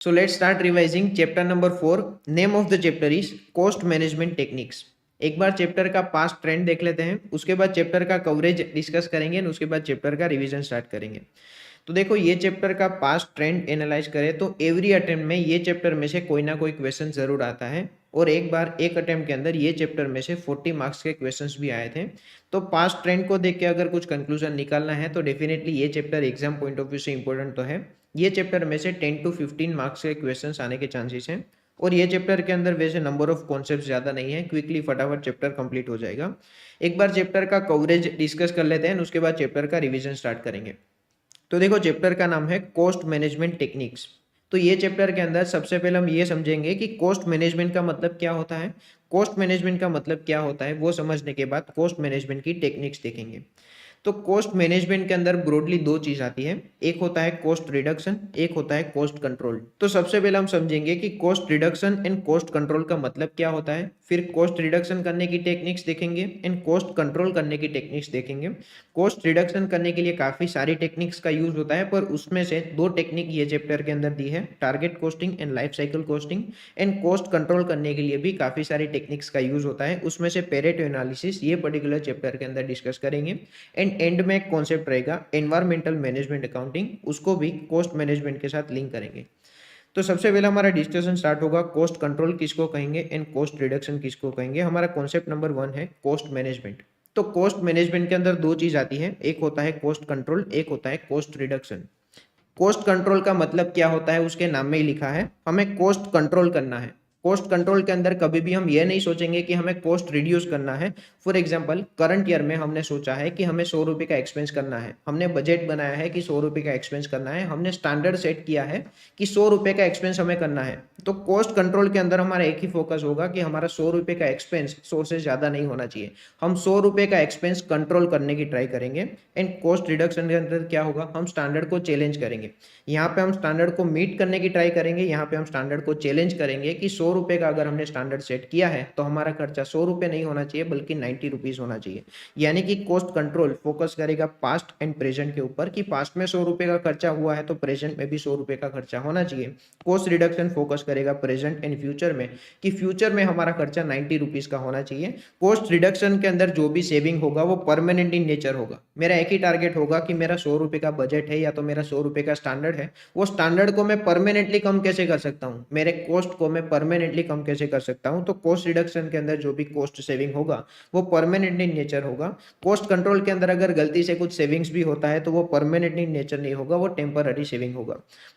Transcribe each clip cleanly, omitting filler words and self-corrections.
So let's start revising chapter number 4. Name of the chapter is cost management techniques. एक बार chapter का past trend देख लेते हैं, उसके बाद चैप्टर का कवरेज डिस्कस करेंगे और उसके बाद चैप्टर का रिवीजन स्टार्ट करेंगे। तो देखो, ये चैप्टर का पास्ट ट्रेंड एनालाइज करें तो एवरी अटेम्प्ट में ये चैप्टर में से कोई ना कोई क्वेश्चन जरूर आता है और एक बार एक अटेम्प्ट के अंदर ये चैप्टर में से 40 मार्क्स के क्वेश्चंस भी आए थे। तो पास्ट ट्रेंड को देख के अगर कुछ कंक्लूजन निकालना है तो डेफिनेटली ये chapter exam point of view से इंपॉर्टेंट तो है। ये चैप्टर में से 10 to 15 मार्क्स के क्वेश्चंस आने के चांसेस हैं और ये चैप्टर के अंदर वैसे नंबर ऑफ कॉन्सेप्ट ज़्यादा नहीं है, क्विकली फटाफट चैप्टर कंप्लीट हो जाएगा। एक बार चैप्टर का कवरेज डिस्कस कर लेते हैं, उसके बाद चैप्टर का रिवीजन स्टार्ट करेंगे। तो देखो, चैप्टर का नाम है कॉस्ट मैनेजमेंट टेक्निक्स। तो ये चैप्टर के अंदर सबसे पहले हम ये समझेंगे कि कॉस्ट मैनेजमेंट का मतलब क्या होता है। कॉस्ट मैनेजमेंट का मतलब क्या होता है वो समझने के बाद कॉस्ट मैनेजमेंट की टेक्निक्स देखेंगे। तो कॉस्ट मैनेजमेंट के अंदर ब्रॉडली दो चीज आती है, एक होता है कॉस्ट रिडक्शन, एक होता है कॉस्ट कंट्रोल। तो सबसे पहले हम समझेंगे कि cost reduction and cost control का मतलब क्या होता है, फिर कॉस्ट रिडक्शन करने की टेक्निक्स देखेंगे एंड कॉस्ट कंट्रोल करने की टेक्निक्स देखेंगे। कॉस्ट रिडक्शन करने के लिए काफी सारी टेक्निक्स का यूज होता है, पर उसमें से दो टेक्निक ये चैप्टर के अंदर दी है, target costing and life cycle costing. And cost control करने के लिए भी काफी सारी टेक्निक्स का यूज होता है, उसमें से पेरेटो एनालिसिस ये पर्टिकुलर चैप्टर के अंदर डिस्कस करेंगे। एंड में एक कॉन्सेप्ट रहेगा एनवायरमेंटल मैनेजमेंट अकाउंटिंग, उसको भी कॉस्ट मैनेजमेंट के साथ लिंक करेंगे। तो सबसे पहले हमारा डिस्कशन स्टार्ट होगा कॉस्ट कंट्रोल किसको कहेंगे एंड कॉस्ट रिडक्शन किसको कहेंगे। हमारा कॉन्सेप्ट नंबर 1 है कॉस्ट मैनेजमेंट। तो कॉस्ट मैनेजमेंट के अंदर दो चीज आती है, एक होता है कॉस्ट कंट्रोल, एक होता है कॉस्ट रिडक्शन। कॉस्ट कंट्रोल का मतलब क्या होता है, उसके नाम में ही लिखा है, हमें कॉस्ट कंट्रोल करना है। कॉस्ट कंट्रोल के अंदर कभी भी हम ये नहीं सोचेंगे कि हमें कॉस्ट रिड्यूस करना है। फॉर एग्जांपल, करंट ईयर में हमने सोचा है कि हमें 100 रुपये का एक्सपेंस करना है, हमने बजट बनाया है कि 100 रुपये का एक्सपेंस करना है, हमने स्टैंडर्ड सेट किया है कि 100 रुपये का एक्सपेंस हमें करना है। तो कॉस्ट कंट्रोल के अंदर हमारा एक ही फोकस होगा कि हमारा 100 रुपये का एक्सपेंस 100 से ज़्यादा नहीं होना चाहिए, हम 100 रुपये का एक्सपेंस कंट्रोल करने की ट्राई करेंगे। एंड कॉस्ट रिडक्शन के अंदर क्या होगा, हम स्टैंडर्ड को चैलेंज करेंगे। यहाँ पे हम स्टैंडर्ड को मीट करने की ट्राई करेंगे, यहाँ पे हम स्टैंडर्ड को चैलेंज करेंगे कि 100 रुपये का अगर हमने स्टैंडर्ड सेट किया है तो हमारा खर्चा 100 रुपये नहीं होना चाहिए बल्कि 90 रुपीज होना चाहिए। यानी कि कॉस्ट कंट्रोल फोकस करेगा पास्ट एंड प्रेजेंट के ऊपर कि पास्ट में 100 रुपये का खर्चा हुआ है तो प्रेजेंट में भी 100 रुपये का खर्चा होना चाहिए। कॉस्ट रिडक्शन फोकस करेगा प्रेजेंट एंड फ्यूचर में कि फ्यूचर में हमारा खर्चा 90 रुपीज का होना चाहिए। कॉस्ट रिडक्शन के अंदर जो भी सेविंग होगा वो परमानेंट इन नेचर होगा। मेरा एक ही टारगेट होगा कि मेरा 100 रुपये का बजट है या तो मेरा 100 रुपये का स्टैंडर्ड है, वो स्टैंडर्ड को मैं परमानेंटली कम कैसे कर सकता हूँ, मेरे कॉस्ट को मैं परमानेंटली कम कैसे कर सकता हूँ। तो कॉस्ट रिडक्शन के अंदर जो भी कॉस्ट सेविंग होगा वो परमानेंट इन नेचर होगा। कॉस्ट कंट्रोल के अंदर अगर गलती से कुछ सेविंग्स भी होता है तो वो परमानेंट इन नेचर नहीं होगा, वो टेम्पररी सेविंग होगा।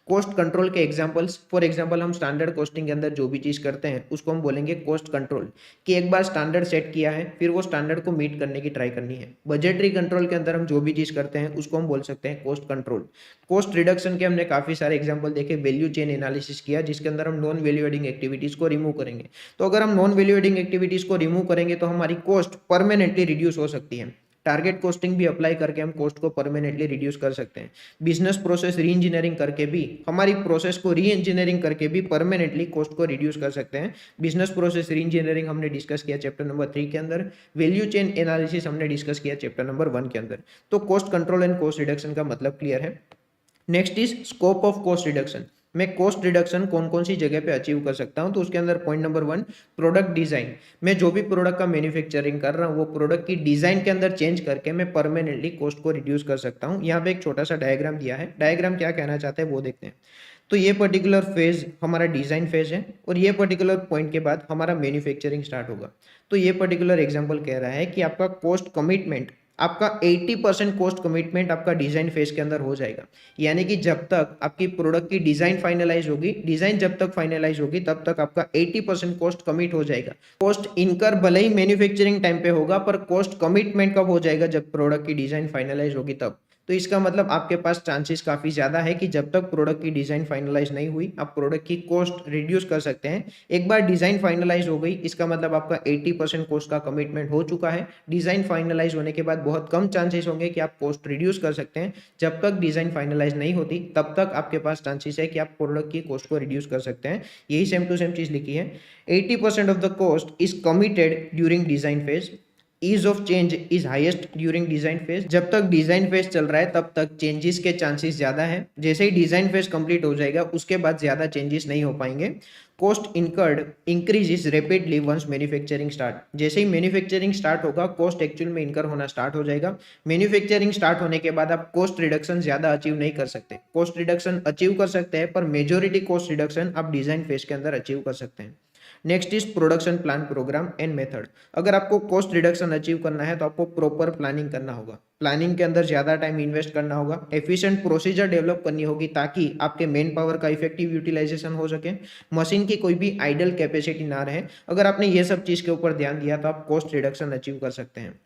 कॉस्ट कंट्रोल के एग्जांपल्स, फॉर एग्जांपल हम स्टैंडर्ड कॉस्टिंग के अंदर जो भी चीज करते हैं उसको हम बोलेंगे कॉस्ट कंट्रोल, कि एक बार स्टैंडर्ड सेट किया है फिर वो स्टैंडर्ड को मीट करने की ट्राई करनी है। बजटरी कंट्रोल के अंदर हम जो भी चीज करते हैं उसको हम बोल सकते हैं कॉस्ट कंट्रोल। कॉस्ट रिडक्शन के हमने काफी सारे एग्जांपल देखे, वैल्यू चेन एनालिसिस किया जिसके अंदर हम नॉन वैल्यू एडिंग एक्टिविटीज को रिमूव करेंगे। तो अगर हम नॉन वैल्यू एडिंग एक्टिविटीज को रिमूव करेंगे तो हमारी कॉस्ट परमानेंटली रिड्यूस हो सकती है। टारगेट कॉस्टिंग भी अप्लाई करके हम कॉस्ट को परमानेंटली रिड्यूस कर सकते हैं। बिजनेस प्रोसेस री इंजीनियरिंग करके भी, हमारी प्रोसेस को री इंजीनियरिंग करके भी परमानेंटली कॉस्ट को रिड्यूस कर सकते हैं। बिजनेस प्रोसेस री इंजीनियरिंग हमने डिस्कस किया चैप्टर नंबर 3 के अंदर, वैल्यू चेन एनालिसिस हमने डिस्कस किया चैप्टर नंबर 1 के अंदर। तो cost control and cost reduction का मतलब क्लियर है। Next is scope of cost reduction. मैं कॉस्ट रिडक्शन कौन कौन सी जगह पे अचीव कर सकता हूं, तो उसके अंदर पॉइंट नंबर 1, प्रोडक्ट डिजाइन। मैं जो भी प्रोडक्ट का मैन्युफैक्चरिंग कर रहा हूं वो प्रोडक्ट की डिजाइन के अंदर चेंज करके मैं परमानेंटली कॉस्ट को रिड्यूस कर सकता हूं। यहाँ पे एक छोटा सा डायग्राम दिया है, डायग्राम क्या कहना चाहते हैं वो देखते हैं। तो ये पर्टिकुलर फेज हमारा डिजाइन फेज है और ये पर्टिकुलर पॉइंट के बाद हमारा मैन्युफैक्चरिंग स्टार्ट होगा। तो ये पर्टिकुलर एग्जांपल कह रहा है कि आपका कॉस्ट कमिटमेंट, आपका 80% कॉस्ट कमिटमेंट आपका डिजाइन फेज के अंदर हो जाएगा। यानी कि जब तक आपकी प्रोडक्ट की डिजाइन फाइनलाइज होगी, डिजाइन जब तक फाइनलाइज होगी तब तक आपका 80% कॉस्ट कमिट हो जाएगा। कॉस्ट इनकर भले ही मैन्युफैक्चरिंग टाइम पे होगा पर कॉस्ट कमिटमेंट कब हो जाएगा, जब प्रोडक्ट की डिजाइन फाइनलाइज होगी तब। तो इसका मतलब आपके पास चांसेस काफी ज्यादा है कि जब तक प्रोडक्ट की डिजाइन फाइनलाइज नहीं हुई आप प्रोडक्ट की कॉस्ट रिड्यूस कर सकते हैं। एक बार डिजाइन फाइनलाइज हो गई इसका मतलब आपका 80% कॉस्ट का कमिटमेंट हो चुका है। डिजाइन फाइनलाइज होने के बाद बहुत कम चांसेस होंगे कि आप कॉस्ट रिड्यूस कर सकते हैं। जब तक डिजाइन फाइनलाइज नहीं होती तब तक आपके पास चांसेस है कि आप प्रोडक्ट की कॉस्ट को रिड्यूस कर सकते हैं। यही सेम टू सेम चीज लिखी है, 80% of the cost is committed during design phase, ease of change is highest during design phase. जब तक डिजाइन फेज चल रहा है तब तक चेंजेस के चांसेस ज्यादा है, जैसे ही डिजाइन फेज कंप्लीट हो जाएगा उसके बाद ज्यादा चेंजेस नहीं हो पाएंगे। Cost incurred increases rapidly once manufacturing start. जैसे ही मैन्युफैक्चरिंग स्टार्ट होगा कॉस्ट एक्चुअल में इनकर होना स्टार्ट हो जाएगा। मैन्युफैक्चरिंग स्टार्ट होने के बाद आप कॉस्ट रिडक्शन ज्यादा अचीव नहीं कर सकते। कॉस्ट रिडक्शन अचीव कर सकते हैं पर मेजोरिटी कॉस्ट रिडक्शन आप डिजाइन फेज के अंदर अचीव कर सकते हैं। Next is production plan program and method. अगर आपको कॉस्ट रिडक्शन अचीव करना है तो आपको प्रॉपर प्लानिंग करना होगा। प्लानिंग के अंदर ज्यादा टाइम इन्वेस्ट करना होगा, एफिशिएंट प्रोसीजर डेवलप करनी होगी ताकि आपके मेन पावर का इफेक्टिव यूटिलाइजेशन हो सके, मशीन की कोई भी आइडल कैपेसिटी ना रहे। अगर आपने ये सब चीज के ऊपर ध्यान दिया तो आप कॉस्ट रिडक्शन अचीव कर सकते हैं।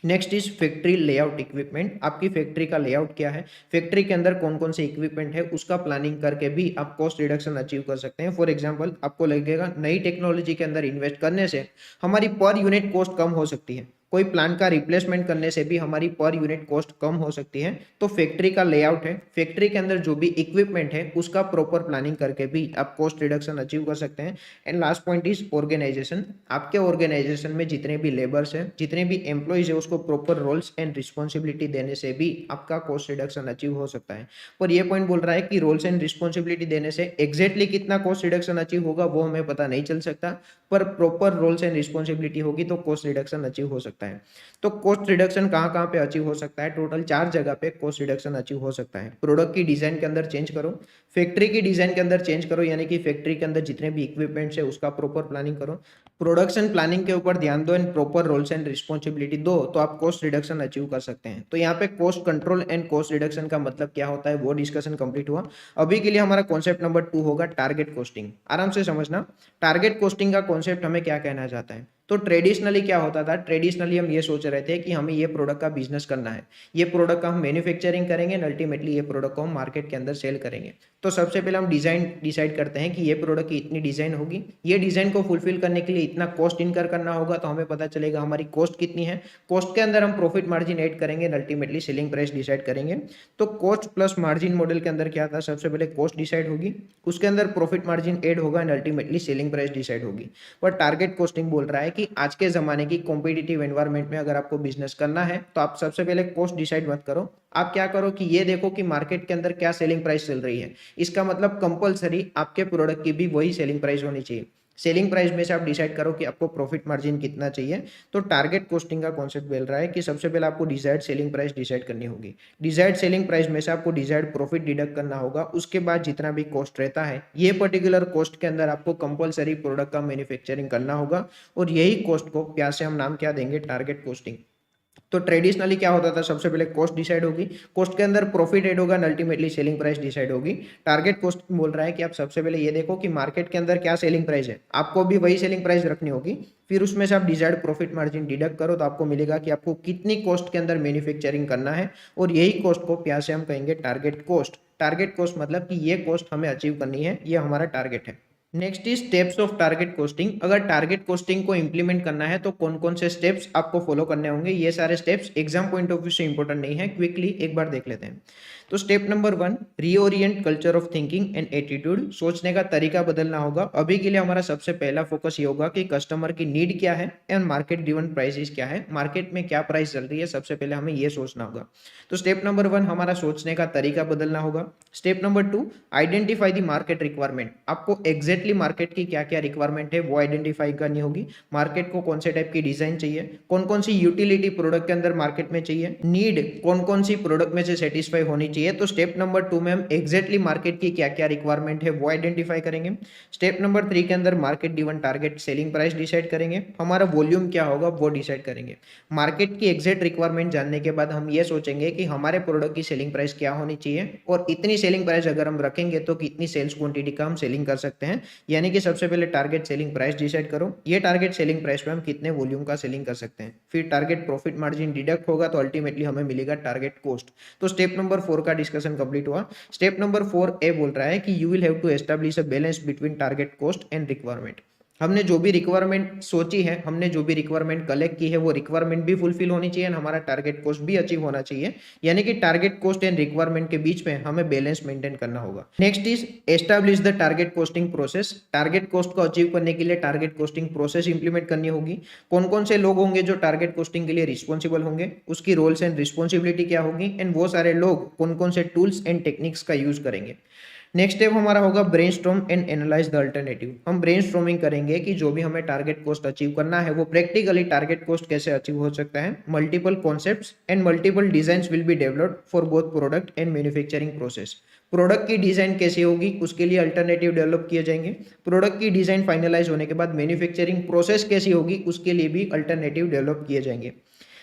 Next is factory layout equipment. आपकी फैक्ट्री का लेआउट क्या है, फैक्ट्री के अंदर कौन कौन से इक्विपमेंट है उसका प्लानिंग करके भी आप कॉस्ट रिडक्शन अचीव कर सकते हैं। फॉर एग्जांपल आपको लगेगा नई टेक्नोलॉजी के अंदर इन्वेस्ट करने से हमारी पर यूनिट कॉस्ट कम हो सकती है, कोई प्लांट का रिप्लेसमेंट करने से भी हमारी पर यूनिट कॉस्ट कम हो सकती है। तो फैक्ट्री का लेआउट है, फैक्ट्री के अंदर जो भी इक्विपमेंट है उसका प्रॉपर प्लानिंग करके भी आप कॉस्ट रिडक्शन अचीव कर सकते हैं। And last point is organization. आपके ऑर्गेनाइजेशन में जितने भी लेबर्स है, जितने भी एम्प्लॉइज है, उसको प्रॉपर रोल्स एंड रिस्पॉन्सिबिलिटी देने से भी आपका कॉस्ट रिडक्शन अचीव हो सकता है। पर यह पॉइंट बोल रहा है कि रोल्स एंड रिस्पॉन्सिबिलिटी देने से एग्जैक्टली कितना कॉस्ट रिडक्शन अचीव होगा वो हमें पता नहीं चल सकता, पर प्रॉपर रोल्स एंड रिस्पॉन्सिबिलिटी होगी तो कॉस्ट रिडक्शन अचीव हो सकता है। तो कॉस्ट रिडक्शन कहाँ कहाँ पे अचीव हो सकता है, टोटल 4 जगह पे कॉस्ट रिडक्शन अचीव हो सकता है। प्रोडक्ट की डिजाइन के अंदर चेंज करो, फैक्ट्री की डिजाइन के अंदर चेंज करो, यानी कि फैक्ट्री के अंदर जितने भी इक्विपमेंट्स है उसका प्रॉपर प्लानिंग करो, प्रोडक्शन प्लानिंग के ऊपर ध्यान दो and proper roles and responsibility दो, तो आप कॉस्ट रिडक्शन अचीव कर सकते हैं। तो यहाँ पे cost control and cost reduction का मतलब क्या होता है वो डिस्कशन कंप्लीट हुआ। अभी के लिए हमारा कॉन्सेप्ट नंबर 2 होगा टारगेट कॉस्टिंग। आराम से समझना टारगेट कॉस्टिंग का कॉन्सेप्ट हमें क्या कहना चाहता है। तो ट्रेडिशनली क्या होता था, ट्रेडिशनली हम ये सोच रहे थे कि हमें ये प्रोडक्ट का बिजनेस करना है, ये प्रोडक्ट का हम मैन्युफैक्चरिंग करेंगे एंड अल्टीमेटली ये प्रोडक्ट को हम मार्केट के अंदर सेल करेंगे। तो सबसे पहले हम डिजाइन डिसाइड करते हैं कि ये प्रोडक्ट की इतनी डिजाइन होगी, ये डिजाइन को फुलफिल करने के लिए इतना कॉस्ट इनकर करना होगा, तो हमें पता चलेगा हमारी कॉस्ट कितनी है। कॉस्ट के अंदर हम प्रॉफिट मार्जिन ऐड करेंगे and ultimately selling price decide करेंगे। तो कॉस्ट प्लस मार्जिन मॉडल के अंदर क्या था, सबसे पहले कॉस्ट डिसाइड होगी, उसके अंदर प्रॉफिट मार्जिन ऐड होगा and ultimately selling price decide होगी। पर टारगेट कॉस्टिंग बोल रहा है कि आज के जमाने की कॉम्पिटिटिव एनवायरनमेंट में अगर आपको बिजनेस करना है तो आप सबसे पहले कॉस्ट डिसाइड मत करो, आप क्या करो कि ये देखो कि मार्केट के अंदर क्या सेलिंग प्राइस चल रही है। इसका मतलब कंपलसरी आपके प्रोडक्ट की भी वही सेलिंग प्राइस होनी चाहिए। सेलिंग प्राइस में से आप डिसाइड करो कि आपको प्रॉफिट मार्जिन कितना चाहिए। तो टारगेट कॉस्टिंग का कॉन्सेप्ट बोल रहा है कि सबसे पहले आपको डिजायर्ड सेलिंग प्राइस डिसाइड करनी होगी, डिजायर्ड सेलिंग प्राइस में से आपको डिजायर्ड प्रॉफिट डिडक्ट करना होगा, उसके बाद जितना भी कॉस्ट रहता है ये पर्टिकुलर कॉस्ट के अंदर आपको कंपलसरी प्रोडक्ट का मैन्युफैक्चरिंग करना होगा। और यही कॉस्ट को प्यार से हम नाम क्या देंगे, टारगेट कॉस्टिंग। तो ट्रेडिशनली क्या होता था, सबसे पहले कॉस्ट डिसाइड होगी, कॉस्ट के अंदर प्रॉफिट ऐड होगा, अल्टीमेटली सेलिंग प्राइस डिसाइड होगी। टारगेट कॉस्ट बोल रहा है कि आप सबसे पहले ये देखो कि मार्केट के अंदर क्या सेलिंग प्राइस है, आपको भी वही सेलिंग प्राइस रखनी होगी, फिर उसमें से आप डिजायर्ड प्रॉफिट मार्जिन डिडक्ट करो तो आपको मिलेगा कि आपको कितनी कॉस्ट के अंदर मैन्युफैक्चरिंग करना है। और यही कॉस्ट को प्यार से हम कहेंगे टारगेट कॉस्ट। टारगेट कॉस्ट मतलब कि ये कॉस्ट हमें अचीव करनी है, ये हमारा टारगेट है। Next is steps of target costing. अगर टारगेट कोस्टिंग को इंप्लीमेंट करना है तो कौन कौन से स्टेप्स आपको फॉलो करने होंगे। ये सारे steps exam point of view से इंपॉर्टेंट नहीं है, क्विकली एक बार देख लेते हैं। तो step number 1, reorient culture of thinking and attitude. सोचने का तरीका बदलना होगा। अभी के लिए हमारा सबसे पहला फोकस ये होगा कि कस्टमर की नीड क्या है एंड मार्केट ड्रिवन प्राइसेस क्या है, मार्केट में क्या प्राइस चल रही है, सबसे पहले हमें ये सोचना होगा। तो स्टेप नंबर 1 हमारा सोचने का तरीका बदलना होगा। Step number 2, identify the market requirement. आपको एग्जैक्टली मार्केट की क्या क्या रिक्वायरमेंट है वो आइडेंटिफाई करनी होगी। मार्केट को कौन से टाइप की डिजाइन चाहिए, कौन कौन सी यूटिलिटी प्रोडक्ट के अंदर मार्केट में चाहिए, नीड कौन कौन सी प्रोडक्ट में से सेटिस्फाई होनी चाहिए। तो स्टेप नंबर 2 में हम एग्जैक्टली मार्केट की क्या क्या रिक्वायरमेंट है वो आइडेंटिफाई करेंगे। स्टेप नंबर 3 के अंदर market driven target selling price decide करेंगे, हमारा वॉल्यूम क्या होगा वो डिसाइड करेंगे। मार्केट की एग्जैक्ट रिक्वायरमेंट जानने के बाद हम ये सोचेंगे कि हमारे प्रोडक्ट की सेलिंग प्राइस क्या होनी चाहिए और इतनी सेलिंग प्राइस अगर हम रखेंगे तो कितनी सेल्स क्वांटिटी का हम सेलिंग कर सकते हैं। यानी कि सबसे पहले टारगेट सेलिंग प्राइस डिसाइड करो, ये टारगेट सेलिंग प्राइस पे हम कितने वॉल्यूम का सेलिंग कर सकते हैं। फिर टारगेट प्रॉफिट मार्जिन डिडक्ट होगा तो अल्टीमेटली हमें मिलेगा टारगेट कॉस्ट। तो स्टेप नंबर 4 का डिस्कशन कंप्लीट हुआ। स्टेप नंबर 4 ए बोल रहा है कि you will have to establish a balance between target cost and requirement. हमने जो भी रिक्वायरमेंट सोची है, हमने जो भी रिक्वायरमेंट कलेक्ट की है, वो रिक्वायरमेंट भी फुलफिल होनी चाहिए और हमारा टारगेट कॉस्ट भी अचीव होना चाहिए। यानी कि टारगेट कॉस्ट एंड रिक्वायरमेंट के बीच में हमें बैलेंस मेंटेन करना होगा। Next is establish the target costing process. Target cost को अचीव करने के लिए टारगेट कॉस्टिंग प्रोसेस इंप्लीमेंट करनी होगी। कौन कौन से लोग होंगे जो टारगेट कॉस्टिंग के लिए रिस्पॉन्सिबल होंगे, उसकी रोल्स एंड रिस्पॉन्सिबिलिटी क्या होगी, एंड वो सारे लोग कौन कौन से टूल्स एंड टेक्निक्स का यूज करेंगे। नेक्स्ट स्टेप हमारा होगा brainstorm and analyse the alternative. हम ब्रेनस्टॉर्मिंग करेंगे कि जो भी हमें टारगेट कॉस्ट अचीव करना है वो प्रैक्टिकली टारगेट कॉस्ट कैसे अचीव हो सकता है। Multiple concepts and multiple designs will be developed for both product and manufacturing process. Product की डिजाइन कैसी होगी उसके लिए अल्टरनेटिव डेवलप किए जाएंगे। प्रोडक्ट की डिजाइन फाइनलाइज होने के बाद मैन्युफैक्चरिंग प्रोसेस कैसी होगी उसके लिए भी अल्टरनेटिव डेवलप किए जाएंगे।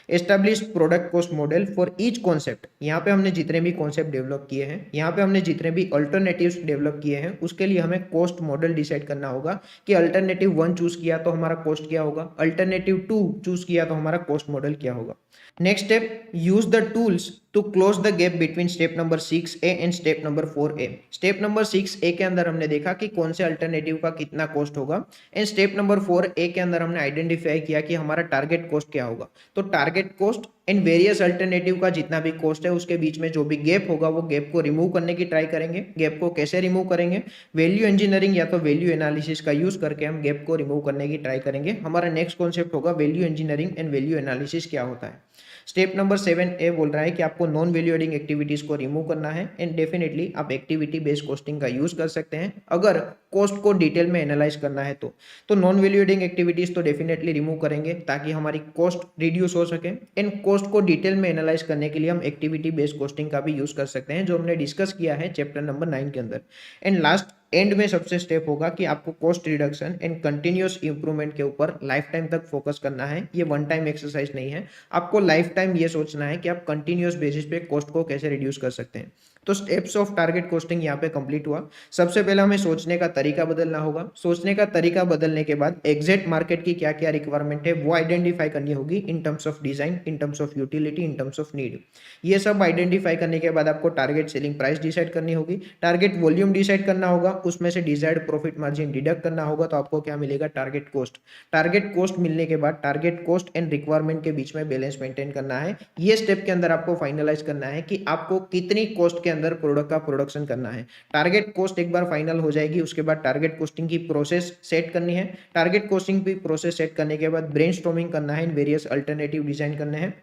Establish product cost model for each concept. यहाँ पे हमने जितने भी कॉन्सेप्ट डेवलप किए हैं, यहाँ पे हमने जितने भी अल्टरनेटिव्स डेवलप किए हैं, उसके लिए हमें कॉस्ट मॉडल डिसाइड करना होगा कि अल्टरनेटिव 1 चूज किया तो हमारा कॉस्ट क्या होगा, अल्टरनेटिव 2 चूज किया तो हमारा कॉस्ट मॉडल क्या होगा। Next step, use the tools to close the gap between step number 6A and step number 4A। Step number 6A के अंदर हमने देखा कि कौन से अल्टरनेटिव का कितना कॉस्ट होगा, एंड स्टेप नंबर 4A के अंदर हमने आइडेंटिफाई किया कि हमारा टारगेट कॉस्ट क्या होगा। तो target cost and various alternative का जितना भी कॉस्ट है उसके बीच में जो भी गैप होगा वो गैप को रिमूव करने की ट्राई करेंगे। गैप को कैसे रिमूव करेंगे, वैल्यू इंजीनियरिंग या तो वैल्यू एनालिसिस का यूज करके हम गैप को रिमूव करने की ट्राई करेंगे। हमारा नेक्स्ट कॉन्सेप्ट होगा value engineering and value analysis क्या होता है। स्टेप नंबर 7A बोल रहा है कि आपको नॉन वैल्यू एडिंग एक्टिविटीज को रिमूव करना है, एंड डेफिनेटली आप एक्टिविटी बेस्ड कॉस्टिंग का यूज कर सकते हैं अगर कॉस्ट को डिटेल में एनालाइज करना है तो नॉन वैल्यू एडिंग एक्टिविटीज तो डेफिनेटली रिमूव करेंगे ताकि हमारी कॉस्ट रिड्यूस हो सके। एंड कॉस्ट को डिटेल में एनालाइज करने के लिए हम एक्टिविटी बेस्ड कॉस्टिंग का भी यूज कर सकते हैं जो हमने डिस्कस किया है चैप्टर नंबर 9 के अंदर। एंड लास्ट एंड में सबसे स्टेप होगा कि आपको cost reduction and continuous improvement के ऊपर लाइफ टाइम तक फोकस करना है। ये वन टाइम एक्सरसाइज नहीं है, आपको लाइफ टाइम ये सोचना है कि आप कंटिन्यूअस बेसिस पे कॉस्ट को कैसे रिड्यूस कर सकते हैं। तो स्टेप्स ऑफ टारगेट कॉस्टिंग यहाँ पे कंप्लीट हुआ। सबसे पहले हमें सोचने का तरीका बदलना होगा। सोचने का तरीका बदलने के बाद एग्जैक्ट मार्केट की क्या क्या रिक्वायरमेंट है वो आइडेंटिफाई करनी होगी in terms of design, in terms of utility, in terms of need. ये सब आइडेंटिफाई करने के बाद आपको टारगेट सेलिंग प्राइस डिसाइड करनी होगी, टारगेट वॉल्यूम डिसाइड करना होगा, उसमें से डिजायर्ड प्रॉफिट मार्जिन डिडक्ट करना होगा, तो आपको क्या मिलेगा, टारगेट कॉस्ट। टारगेट कॉस्ट मिलने के बाद टारगेट कॉस्ट एंड रिक्वायरमेंट के बीच में बैलेंस मेंटेन करना है। ये स्टेप के अंदर आपको फाइनलाइज करना है कि आपको कितनी कॉस्ट के अंदर प्रोडक्ट का प्रोडक्शन करना है। टारगेट कॉस्ट एक बार फाइनल हो जाएगी उसके बाद टारगेट कॉस्टिंग की प्रोसेस सेट करनी है। टारगेट कॉस्टिंग की प्रोसेस सेट करने के बाद ब्रेनस्टॉर्मिंग करना है, इन वेरियस अल्टरनेटिव डिजाइन करने हैं,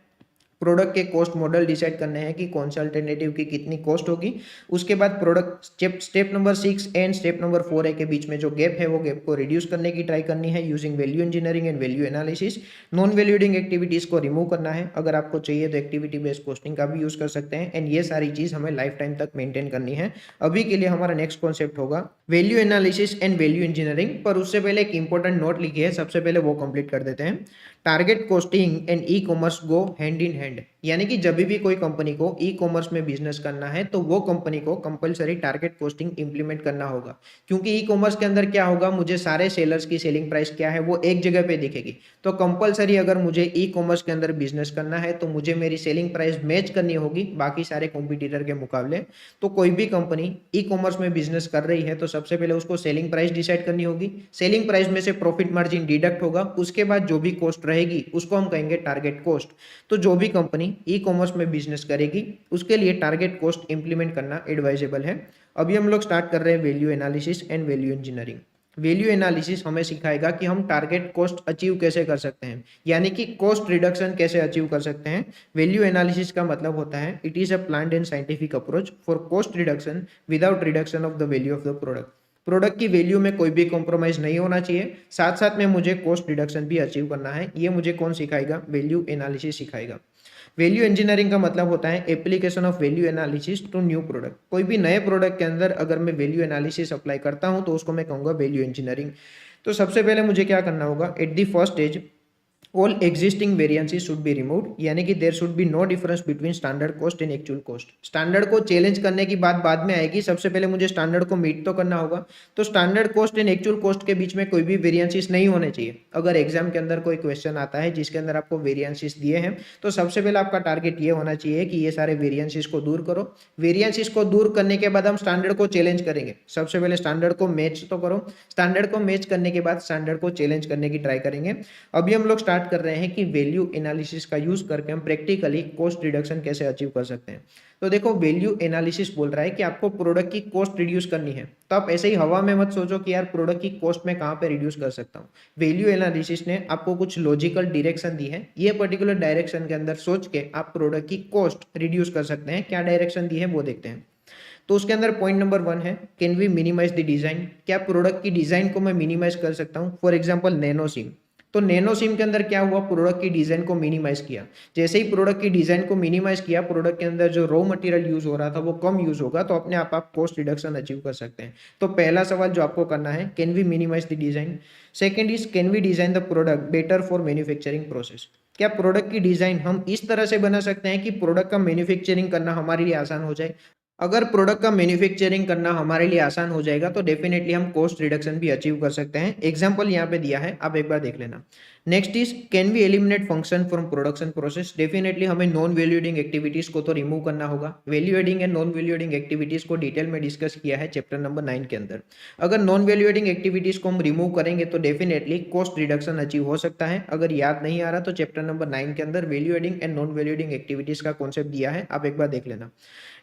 प्रोडक्ट के कॉस्ट मॉडल डिसाइड करने हैं कि कौन सा अल्टरनेटिव की कितनी कॉस्ट होगी। उसके बाद product step number 6 and step number 4A के बीच में जो गैप है वो गैप को रिड्यूस करने की ट्राई करनी है using value engineering and value analysis. Non value adding activities को रिमूव करना है, अगर आपको चाहिए तो एक्टिविटी बेस्ड कॉस्टिंग का भी यूज कर सकते हैं। एंड ये सारी चीज हमें लाइफ टाइम तक मेंटेन करनी है। अभी के लिए हमारा नेक्स्ट कॉन्सेप्ट होगा value analysis and value engineering, पर उससे पहले एक इंपॉर्टेंट नोट लिखी है, सबसे पहले वो कंप्लीट कर देते हैं। Target costing and e commerce go hand in hand, यानी कि जब भी कोई कंपनी को ई कॉमर्स में बिजनेस करना है तो वो कंपनी को कंपलसरी टारगेट कॉस्टिंग इंप्लीमेंट करना होगा। क्योंकि ई कॉमर्स के अंदर क्या होगा, मुझे सारे सेलर्स की सेलिंग प्राइस क्या है वो एक जगह पे दिखेगी। तो कंपलसरी अगर मुझे ई कॉमर्स के अंदर बिजनेस करना है तो मुझे मेरी सेलिंग प्राइस मैच करनी होगी बाकी सारे कॉम्पिटिटर के मुकाबले। तो कोई भी कंपनी ई कॉमर्स में बिजनेस कर रही है तो सबसे पहले उसको सेलिंग प्राइस डिसाइड करनी होगी। सेलिंग प्राइस में से प्रॉफिट मार्जिन डिडक्ट होगा, उसके बाद जो भी कॉस्ट रहेगी उसको हम कहेंगे टारगेट कॉस्ट। तो जो भी कंपनी ई कॉमर्स में बिजनेस करेगी उसके लिए टारगेट कॉस्ट इंप्लीमेंट करना एडवाइजेबल है। अभी हम लोग स्टार्ट कर रहे हैं value analysis and value engineering. Value analysis हमें सिखाएगा कि हम टारगेट कॉस्ट अचीव कैसे कर सकते हैं, यानी कि कॉस्ट रिडक्शन कैसे अचीव कर सकते हैं। वैल्यू एनालिसिस का मतलब होता है it is a planned and scientific approach for cost reduction without reduction of the value of the product. Product की वैल्यू में कोई भी कॉम्प्रोमाइज नहीं होना चाहिए, साथ साथ में मुझे कॉस्ट रिडक्शन भी अचीव करना है। ये मुझे कौन सिखाएगा, वैल्यू एनालिसिस सिखाएगा। वैल्यू इंजीनियरिंग का मतलब होता है application of value analysis to new product. कोई भी नए प्रोडक्ट के अंदर अगर मैं वैल्यू एनालिसिस अप्लाई करता हूं तो उसको मैं कहूंगा वैल्यू इंजीनियरिंग। तो सबसे पहले मुझे क्या करना होगा, at the first stage all existing variances should be removed, यानी कि there should be no difference between standard cost and actual cost. Standard को चैलेंज करने की बात बाद में आएगी, सबसे पहले मुझे स्टैंडर्ड को मीट तो करना होगा। तो standard cost and actual cost के बीच में कोई भी वेरिएंसेस नहीं होने चाहिए। अगर एग्जाम के अंदर कोई क्वेश्चन आता है जिसके अंदर आपको वेरिएंसेस दिए हैं, तो सबसे पहले आपका टारगेट ये होना चाहिए कि ये सारे वेरिएंसेस को दूर करो। वेरिएंसेस को दूर करने के बाद हम स्टैंडर्ड को चैलेंज करेंगे। सबसे पहले स्टैंडर्ड को मैच तो करो, स्टैंडर्ड को मैच करने के बाद स्टैंडर्ड को चैलेंज करने की ट्राई करेंगे। अभी हम लोग स्टार्ट कर रहे हैं कि वैल्यू एनालिसिस का यूज करके हम प्रैक्टिकली कॉस्ट रिडक्शन कैसे अचीव कर सकते हैं। तो देखो, वैल्यू एनालिसिस बोल रहा है कि आपको प्रोडक्ट की कॉस्ट रिड्यूस करनी है। तो आप ऐसे ही हवा में मत सोचो कि यार प्रोडक्ट की कॉस्ट में कहाँ पे रिड्यूस कर सकता हूँ। वैल्यू एनालिसिस ने आपको कुछ लॉजिकल डायरेक्शन दी है, ये पर्टिकुलर डायरेक्शन के अंदर सोच के आप प्रोडक्ट की कॉस्ट रिड्यूस कर सकते हैं। क्या डायरेक्शन दी है वो देखते हैं। तो उसके अंदर पॉइंट नंबर 1 है, can we minimize the design. क्या प्रोडक्ट की डिजाइन को मैं मिनिमाइज कर सकता हूँ। For example nano SIM. तो नैनो सिम के अंदर क्या हुआ, प्रोडक्ट की डिजाइन को मिनिमाइज किया। जैसे ही प्रोडक्ट की डिजाइन को मिनिमाइज किया, प्रोडक्ट के अंदर जो रॉ मटेरियल यूज हो रहा था वो कम यूज होगा, तो अपने आप कॉस्ट रिडक्शन अचीव कर सकते हैं। तो पहला सवाल जो आपको करना है, can we minimize the design. Second is, can we design the product better for manufacturing process. क्या प्रोडक्ट की डिजाइन हम इस तरह से बना सकते हैं कि प्रोडक्ट का मैन्युफैक्चरिंग करना हमारे लिए आसान हो जाए। अगर प्रोडक्ट का मैन्युफैक्चरिंग करना हमारे लिए आसान हो जाएगा तो डेफिनेटली हम कॉस्ट रिडक्शन भी अचीव कर सकते हैं। एग्जांपल यहाँ पे दिया है, आप एक बार देख लेना। Next is, can we eliminate function from production process. Definitely हमें नॉन वैल्यू एडिंग एक्टिविटीज को तो रिमूव करना होगा। Value adding and non value adding activities को डिटेल में डिस्कस किया है चैप्टर नंबर 9 के अंदर। अगर नॉन वैल्यू एडिंग एक्टिविटीज को हम रिमूव करेंगे तो डेफिनेटली कॉस्ट रिडक्शन अचीव हो सकता है। अगर याद नहीं आ रहा तो चैप्टर नंबर 9 के अंदर value adding and non value adding activities का कॉन्सेप्ट दिया है, आप एक बार देख लेना।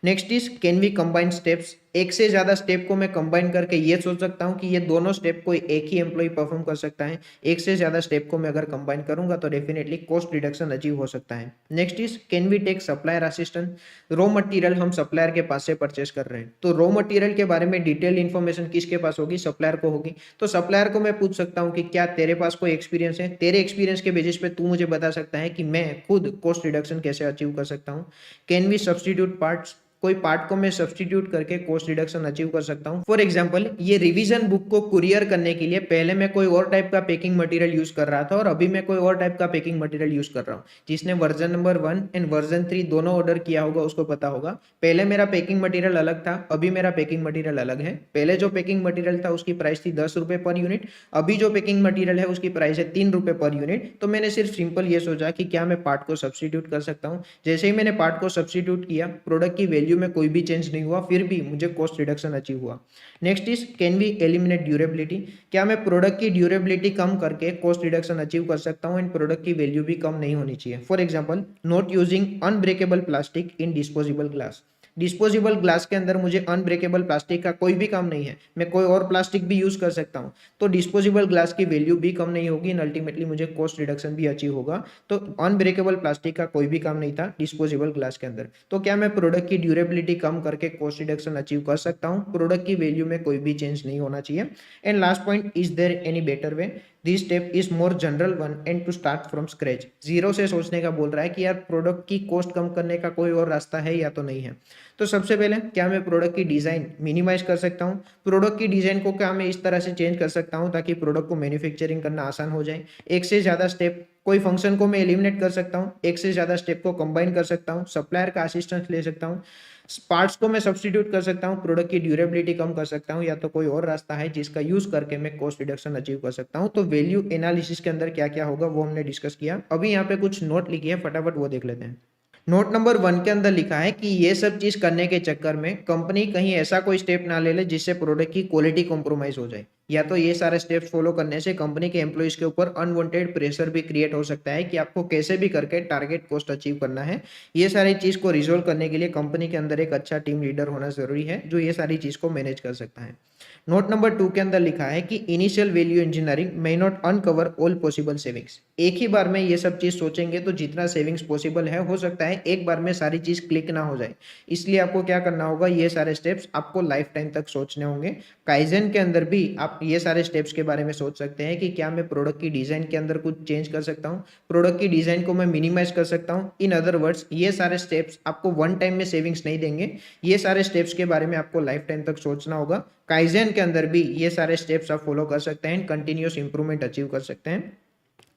Next is, can we combine steps. एक से ज्यादा स्टेप को मैं कंबाइन करके ये सोच सकता हूँ कि ये दोनों स्टेप को एक ही एम्प्लॉय परफॉर्म कर सकता है। एक से ज्यादा स्टेप को मैं अगर कंबाइन करूंगा तो डेफिनेटली कॉस्ट रिडक्शन अचीव हो सकता है। Next is, can we take supplier assistant. Raw material हम सप्लायर के पास से परचेस कर रहे हैं, तो रॉ मटेरियल के बारे में डिटेल इन्फॉर्मेशन किसके पास होगी, सप्लायर को होगी। तो सप्लायर को मैं पूछ सकता हूँ कि क्या तेरे पास कोई एक्सपीरियंस है, तेरे एक्सपीरियंस के बेसिस पे तू मुझे बता सकता है कि मैं खुद कॉस्ट रिडक्शन कैसे अचीव कर सकता हूँ। Can we substitute parts. कोई पार्ट को मैं सब्सटीट्यूट करके कॉस्ट रिडक्शन अचीव कर सकता हूं। फॉर एग्जांपल, ये रिवीजन बुक को कुरियर करने के लिए पहले मैं कोई और टाइप का पैकिंग मटेरियल यूज कर रहा था और अभी मैं कोई और टाइप का पैकिंग मटेरियल यूज कर रहा हूं। जिसने वर्जन नंबर 1 एंड वर्जन 3 दोनों ऑर्डर किया होगा उसको पता होगा। पहले मेरा पैकिंग मटेरियल अलग था, अभी मेरा पैकिंग मटेरियल अलग है। पहले जो पैकिंग मटेरियल था उसकी प्राइस थी 10 रुपए पर यूनिट, अभी जो पैकिंग मटेरियल है उसकी प्राइस है 3 रुपए पर यूनिट। तो मैंने सिर्फ सिंपल ये सोचा कि क्या मैं पार्ट को सब्सटीट्यूट कर सकता हूँ। जैसे ही मैंने पार्ट को सब्सटीट्यूट किया, प्रोडक्ट की वैल्यू में कोई भी चेंज नहीं हुआ, फिर भी मुझे कॉस्ट रिडक्शन अचीव हुआ। Next is, can we eliminate durability. क्या मैं प्रोडक्ट की ड्यूरेबिलिटी कम करके कॉस्ट रिडक्शन अचीव कर सकता हूं एंड प्रोडक्ट की वैल्यू भी कम नहीं होनी चाहिए। For example, not using unbreakable plastic in disposable glass. Disposable glass के अंदर मुझे अनब्रेकेबल प्लास्टिक का कोई भी काम नहीं है, मैं कोई और प्लास्टिक भी यूज कर सकता हूं। तो डिस्पोजेबल ग्लास की वैल्यू भी कम नहीं होगी एंड अल्टीमेटली मुझे कॉस्ट रिडक्शन भी अचीव होगा। तो अनब्रेकेबल प्लास्टिक का कोई भी काम नहीं था डिस्पोजेबल ग्लास के अंदर। तो क्या मैं प्रोडक्ट की ड्यूरेबिलिटी कम करके कॉस्ट रिडक्शन अचीव कर सकता हूं। प्रोडक्ट की वैल्यू में कोई भी चेंज नहीं होना चाहिए। And last point, is there any better way. This step is more general one and to start from scratch. Zero से सोचने का बोल रहा है कि यार प्रोडक्ट की कॉस्ट कम करने का कोई और रास्ता है या तो नहीं है। तो सबसे पहले, क्या मैं प्रोडक्ट की डिजाइन मिनिमाइज कर सकता हूँ। प्रोडक्ट की डिजाइन को क्या मैं इस तरह से चेंज कर सकता हूँ ताकि प्रोडक्ट को मैन्युफैक्चरिंग करना आसान हो जाए। एक से ज्यादा स्टेप, कोई फंक्शन को मैं एलिमिनेट कर सकता हूँ, एक से ज्यादा स्टेप को कंबाइन कर सकता हूँ, सप्लायर का असिस्टेंस ले सकता हूँ, पार्ट्स को मैं सब्सटीट्यूट कर सकता हूँ, प्रोडक्ट की ड्यूरेबिलिटी कम कर सकता हूँ, या तो कोई और रास्ता है जिसका यूज करके मैं कॉस्ट रिडक्शन अचीव कर सकता हूँ। तो वैल्यू एनालिसिस के अंदर क्या क्या होगा वो हमने डिस्कस किया। अभी यहाँ पे कुछ नोट लिखी है, फटाफट वो देख लेते हैं। नोट नंबर 1 के अंदर लिखा है कि ये सब चीज करने के चक्कर में कंपनी कहीं ऐसा कोई स्टेप ना ले ले जिससे प्रोडक्ट की क्वालिटी कॉम्प्रोमाइज हो जाए। या तो ये सारे स्टेप्स फॉलो करने से कंपनी के एम्प्लॉइज के ऊपर अनवांटेड प्रेशर भी क्रिएट हो सकता है कि आपको कैसे भी करके टारगेट कॉस्ट अचीव करना है। ये सारी चीज को रिजोल्व करने के लिए कंपनी के अंदर एक अच्छा टीम लीडर होना जरूरी है जो ये सारी चीज को मैनेज कर सकता है। नोट नंबर 2 के अंदर लिखा है कि initial value engineering may not uncover all possible savings. एक ही बार में ये सब चीज सोचेंगे तो जितना सेविंग्स पॉसिबल है हो सकता है एक बार में सारी चीज क्लिक ना हो जाए। इसलिए आपको क्या करना होगा, ये सारे स्टेप्स आपको लाइफ टाइम तक सोचने होंगे। काइजन के अंदर भी आप ये सारे स्टेप्स के बारे में सोच सकते हैं कि क्या मैं प्रोडक्ट की डिजाइन के अंदर कुछ चेंज कर सकता हूँ, प्रोडक्ट की डिजाइन को मैं मिनिमाइज कर सकता हूँ। इन अदर वर्ड्स, ये सारे स्टेप्स आपको वन टाइम में सेविंग्स नहीं देंगे, ये सारे स्टेप्स के बारे में आपको लाइफ टाइम तक सोचना होगा। काइजन के अंदर भी ये सारे स्टेप्स आप फॉलो कर सकते हैं, कंटिन्यूअस इंप्रूवमेंट अचीव कर सकते हैं।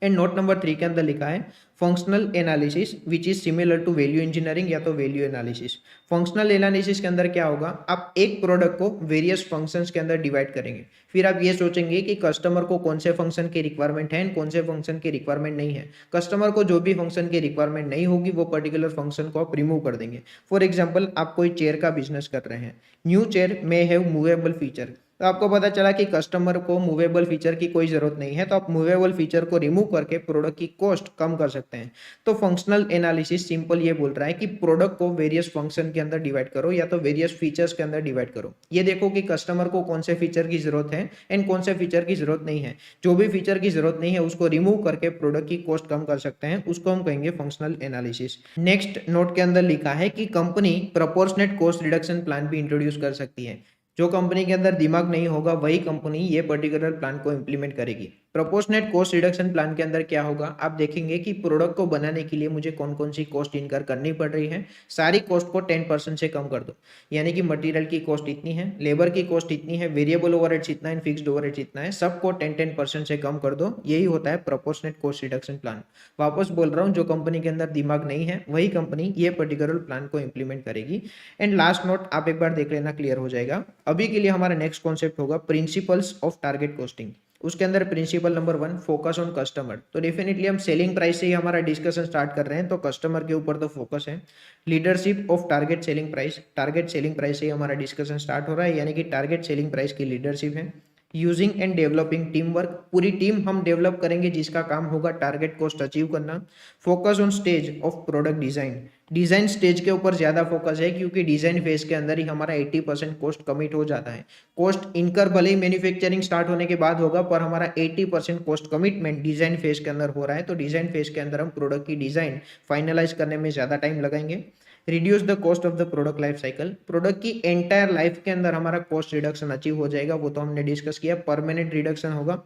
एंड नोट नंबर 3 के अंदर लिखा है functional analysis which is similar to value engineering या तो वैल्यू एनालिसिस। फंक्शनल एनालिसिस के अंदर क्या होगा, आप एक प्रोडक्ट को वेरियस फंक्शंस के अंदर डिवाइड करेंगे, फिर आप ये सोचेंगे कि कस्टमर को कौन से फंक्शन की रिक्वायरमेंट है एंड कौन से फंक्शन की रिक्वायरमेंट नहीं है। कस्टमर को जो भी फंक्शन की रिक्वायरमेंट नहीं होगी वो पर्टिकुलर फंक्शन को आप रिमूव कर देंगे। फॉर एग्जाम्पल, आप कोई चेयर का बिजनेस कर रहे हैं, new chair may have movable feature, तो आपको पता चला कि कस्टमर को मूवेबल फीचर की कोई जरूरत नहीं है, तो आप मूवेबल फीचर को रिमूव करके प्रोडक्ट की कॉस्ट कम कर सकते हैं। तो फंक्शनल एनालिसिस सिंपल ये बोल रहा है कि प्रोडक्ट को वेरियस फंक्शन के अंदर डिवाइड करो या तो वेरियस फीचर्स के अंदर डिवाइड करो। ये देखो कि कस्टमर को कौन से फीचर की जरूरत है एंड कौन से फीचर की जरूरत नहीं है। जो भी फीचर की जरूरत नहीं है उसको रिमूव करके प्रोडक्ट की कॉस्ट कम कर सकते हैं, उसको हम कहेंगे फंक्शनल एनालिसिस। नेक्स्ट नोट के अंदर लिखा है कि company proportionate cost reduction plan भी इंट्रोड्यूस कर सकती है। जो कंपनी के अंदर दिमाग नहीं होगा वही कंपनी ये पर्टिकुलर प्लान को इंप्लीमेंट करेगी। प्रोपोर्शनेट कॉस्ट रिडक्शन प्लान के अंदर क्या होगा, आप देखेंगे कि प्रोडक्ट को बनाने के लिए मुझे कौन कौन सी कॉस्ट इनकर करनी पड़ रही है, सारी कॉस्ट को 10% से कम कर दो। यानी कि मटेरियल की कॉस्ट इतनी है, लेबर की कॉस्ट इतनी है, वेरिएबल ओवरहेड्स इतना है, फिक्स्ड ओवरहेड्स इतना है, सबको 10% से कम कर दो। यही होता है प्रोपोर्शनेट कॉस्ट रिडक्शन प्लान। वापस बोल रहा हूँ, जो कंपनी के अंदर दिमाग नहीं है वही कंपनी ये पर्टिकुलर प्लान को इंप्लीमेंट करेगी। एंड लास्ट नोट आप एक बार देख लेना, क्लियर हो जाएगा। अभी के लिए हमारा नेक्स्ट कॉन्सेप्ट होगा प्रिंसिपल्स ऑफ टारगेट कॉस्टिंग। उसके अंदर principle number 1 focus on customer. तो डेफिनेटली हम सेलिंग प्राइस से ही हमारा डिस्कशन स्टार्ट कर रहे हैं, तो कस्टमर के ऊपर तो फोकस है। Leadership of target selling price, target selling price से ही हमारा डिस्कशन स्टार्ट हो रहा है, यानी कि टारगेट सेलिंग प्राइस की लीडरशिप है। Using and developing team work, पूरी टीम हम डेवलप करेंगे जिसका काम होगा टारगेट कॉस्ट अचीव करना। Focus on stage of product design, design stage के ऊपर ज्यादा फोकस है क्योंकि डिजाइन फेज के अंदर ही हमारा 80% कॉस्ट कमिट हो जाता है। कॉस्ट इनकर भले ही मैन्युफैक्चरिंग स्टार्ट होने के बाद होगा, पर हमारा 80% कॉस्ट कमिटमेंट डिजाइन फेज के अंदर हो रहा है। तो डिजाइन फेज के अंदर हम प्रोडक्ट की डिजाइन फाइनलाइज करने में ज्यादा टाइम लगाएंगे। Reduce the cost of the product life cycle, product की एंटायर लाइफ के अंदर हमारा कॉस्ट रिडक्शन अचीव हो जाएगा, वो तो हमने डिस्कस किया, परमानेंट रिडक्शन होगा।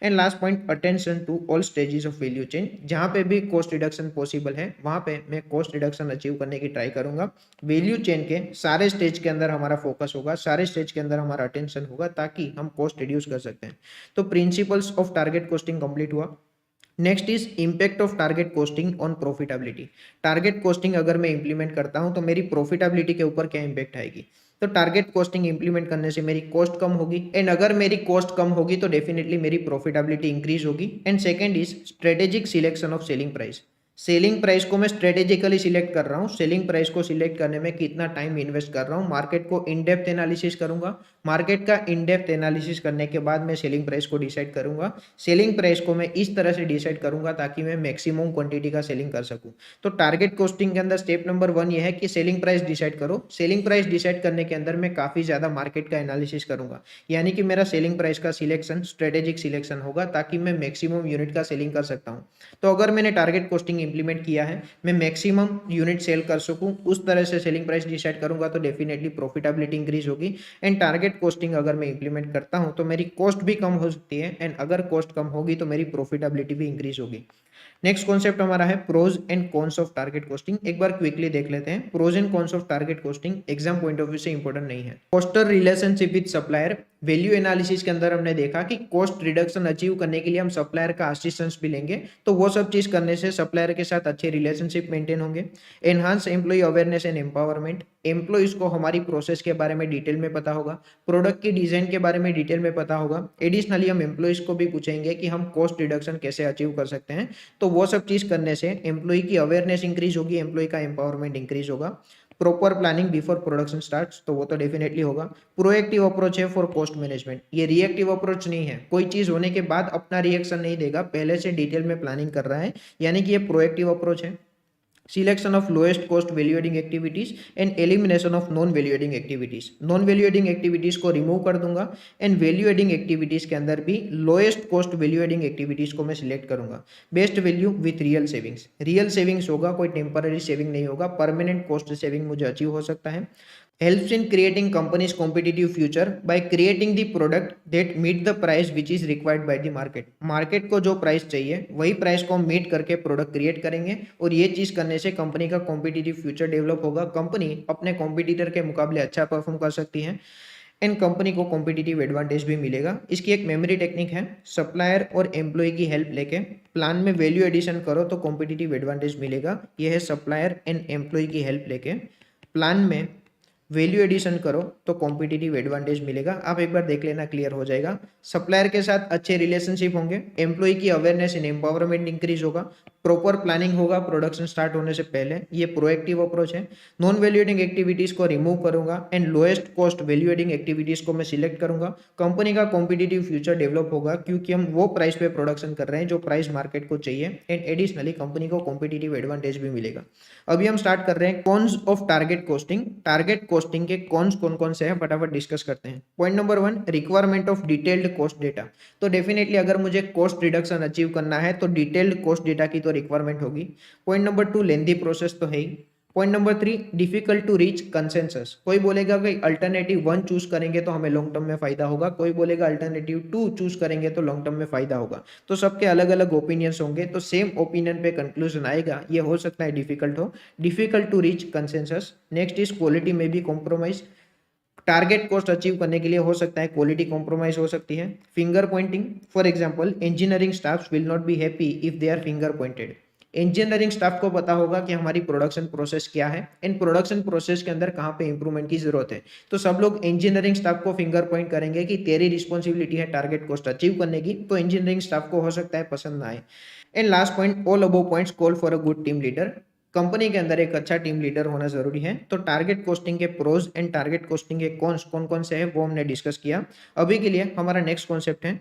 And last point attention to all stages of value chain, जहां पे भी कॉस्ट रिडक्शन पॉसिबल है वहां पे मैं कॉस्ट रिडक्शन अचीव करने की ट्राई करूंगा। वैल्यू चेन के सारे स्टेज के अंदर हमारा फोकस होगा, सारे स्टेज के अंदर हमारा अटेंशन होगा ताकि हम कॉस्ट रिड्यूस कर सकते हैं। तो principles of target costing complete हुआ। Next is impact of target costing on profitability. Target costing अगर मैं इंप्लीमेंट करता हूं तो मेरी प्रॉफिटेबिलिटी के ऊपर क्या इंपैक्ट आएगी। तो टारगेट कोस्टिंग इंप्लीमेंट करने से मेरी कॉस्ट कम होगी, एंड अगर मेरी कॉस्ट कम होगी तो डेफिनेटली मेरी प्रॉफिटेबिलिटी इंक्रीज होगी। And second is strategic selection of selling price. Selling price को मैं स्ट्रेटेजिकली सिलेक्ट कर रहा हूँ, सेलिंग प्राइस को सिलेक्ट करने में कितना टाइम इन्वेस्ट कर रहा हूँ, मार्केट को इन डेप्थ एनालिसिस करूंगा। मार्केट का इन डेप्थ एनालिसिस करने के बाद मैं सेलिंग प्राइस को डिसाइड करूंगा। सेलिंग प्राइस को मैं इस तरह से डिसाइड करूंगा ताकि मैं मैक्सिमम क्वांटिटी का सेलिंग कर सकूं। तो टारगेट कॉस्टिंग के अंदर स्टेप नंबर 1 ये है कि सेलिंग प्राइस डिसाइड करो। सेलिंग प्राइस डिसाइड करने के अंदर मैं काफी ज्यादा मार्केट का एनालिसिस करूंगा, यानी कि मेरा सेलिंग प्राइस का सिलेक्शन स्ट्रेटेजिक सिलेक्शन होगा ताकि मैं मैक्सिमम यूनिट का सेलिंग कर सकता हूँ। तो अगर मैंने टारगेट कॉस्टिंग इंप्लीमेंट किया है, मैं मैक्सिमम यूनिट सेल कर सकूं, उस तरह से सेलिंग प्राइस डिसाइड करूंगा तो डेफिनेटली प्रॉफिटेबिलिटी इंक्रीज होगी। एंड टारगेट कॉस्टिंग अगर मैं इंप्लीमेंट करता हूं तो मेरी कॉस्ट भी कम हो सकती है, एंड अगर कॉस्ट कम होगी तो मेरी प्रॉफिटेबिलिटी भी इंक्रीज होगी। नेक्स्ट कॉन्सेप्ट हमारा है pros and cons of target costing. एक बार क्विकली देख लेते हैं। Pros and cons of target costing exam point of view से इंपॉर्टेंट नहीं है। Closer relationship with supplier, value analysis के अंदर हमने देखा कि कॉस्ट रिडक्शन अचीव करने के लिए हम सप्लायर का असिस्टेंस भी लेंगे, तो वो सब चीज करने से सप्लायर के साथ अच्छे रिलेशनशिप मेंटेन होंगे। Enhance employee awareness and empowerment, employees को हमारी प्रोसेस के बारे में डिटेल में पता होगा, प्रोडक्ट की डिजाइन के बारे में डिटेल में पता होगा। एडिशनली हम एम्प्लॉइज को भी पूछेंगे कि हम कॉस्ट रिडक्शन कैसे अचीव कर सकते हैं, तो वो सब चीज करने से एम्प्लॉय की अवेयरनेस इंक्रीज होगी, एम्प्लॉय का एम्पावरमेंट इंक्रीज होगा। Proper planning before production starts, तो वो तो डेफिनेटली होगा। प्रोएक्टिव अप्रोच है फॉर कॉस्ट मैनेजमेंट, ये रिएक्टिव अप्रोच नहीं है, कोई चीज होने के बाद अपना रिएक्शन नहीं देगा, पहले से डिटेल में प्लानिंग कर रहा है, यानी कि ये प्रोएक्टिव अप्रोच है। Selection of lowest cost value adding activities and elimination of non value adding activities, non value adding activities को रिमूव कर दूंगा। एंड वैल्यू एडिंग एक्टिविटीज के अंदर भी lowest cost value adding activities को मैं सिलेक्ट करूंगा। Best value with real savings, real savings होगा, कोई टेम्पररी सेविंग नहीं होगा, परमानेंट कॉस्ट सेविंग मुझे अचीव हो सकता है। helps in creating company's competitive future by creating the product that meet the price which is required by the market। Market को जो प्राइस चाहिए वही प्राइस को हम मीट करके प्रोडक्ट क्रिएट करेंगे, और ये चीज करने से कंपनी का कॉम्पिटिटिव फ्यूचर डेवलप होगा, कंपनी अपने कॉम्पिटिटर के मुकाबले अच्छा परफॉर्म कर सकती है। एंड कंपनी को कॉम्पिटिटिव एडवांटेज भी मिलेगा। इसकी एक मेमोरी टेक्निक है, सप्लायर और एम्प्लॉय की हेल्प लेके प्लान में वैल्यू एडिशन करो तो कॉम्पिटिटिव एडवांटेज मिलेगा। यह है सप्लायर एंड एम्प्लॉय की हेल्प लेके प्लान में वैल्यू एडिशन करो तो कॉम्पिटिटिव एडवांटेज मिलेगा। आप एक बार देख लेना, क्लियर हो जाएगा। सप्लायर के साथ अच्छे रिलेशनशिप होंगे, एम्प्लॉय की अवेयरनेस इन एम्पावरमेंट इंक्रीज होगा, प्रॉपर प्लानिंग होगा प्रोडक्शन स्टार्ट होने से पहले, ये प्रोएक्टिव अप्रोच है। नॉन वैल्यू एडिंग एक्टिविटीज को रिमूव करूंगा and lowest cost value adding activities को मैं सिलेक्ट करूंगा। कंपनी का कॉम्पिटिटिव फ्यूचर डेवलप होगा क्योंकि हम वो प्राइस पे प्रोडक्शन कर रहे हैं जो प्राइस मार्केट को चाहिए एंड एडिशनली कंपनी को कॉम्पिटिटिव एडवांटेज भी मिलेगा। अभी हम स्टार्ट कर रहे हैं cons of target costing. Target costing के कॉन्स कौन कौन से हैं फटाफट डिस्कस करते हैं। Point number 1, requirement of detailed cost data. तो डेफिनेटली अगर मुझे कॉस्ट रिडक्शन अचीव करना है तो डिटेल्ड कॉस्ट डेटा की तो रिक्वायरमेंट होगी। पॉइंट नंबर 2, लेंथी प्रोसेस तो है ही। Point number 3, difficult to reach consensus. कोई बोलेगा कि अल्टरनेटिव 1 चूज करेंगे तो हमें लॉन्ग टर्म में फायदा होगा, कोई बोलेगा अल्टरनेटिव 2 चूज करेंगे तो लॉन्ग टर्म में फायदा होगा। तो सबके अलग अलग ओपिनियंस होंगे, तो सेम ओपिनियन पे कंक्लूजन आएगा। ये हो सकता है difficult to reach consensus. Next is quality में भी कॉम्प्रोमाइज। टारगेट कॉस्ट अचीव करने के लिए हो सकता है क्वालिटी कॉम्प्रोमाइज हो सकती है। Finger pointing, for example engineering staff will not be happy if they are finger pointed. Engineering staff को पता होगा कि हमारी प्रोडक्शन प्रोसेस क्या है एंड प्रोडक्शन प्रोसेस के अंदर कहाँ पे इंप्रूवमेंट की जरूरत है, तो सब लोग इंजीनियरिंग स्टाफ को फिंगर पॉइंट करेंगे कि तेरी रिस्पॉन्सिबिलिटी है टारगेट कॉस्ट अचीव करने की। तो इंजीनियरिंग स्टाफ को हो सकता है पसंद ना आए। And last point, all above points call for a good team leader. Company के अंदर एक अच्छा टीम लीडर होना जरूरी है। तो टारगेट कोस्टिंग के प्रोज एंड टारगेट कोस्टिंग के कॉन्स कौन कौन से हैं वो हमने डिस्कस किया। अभी के लिए हमारा नेक्स्ट कॉन्सेप्ट है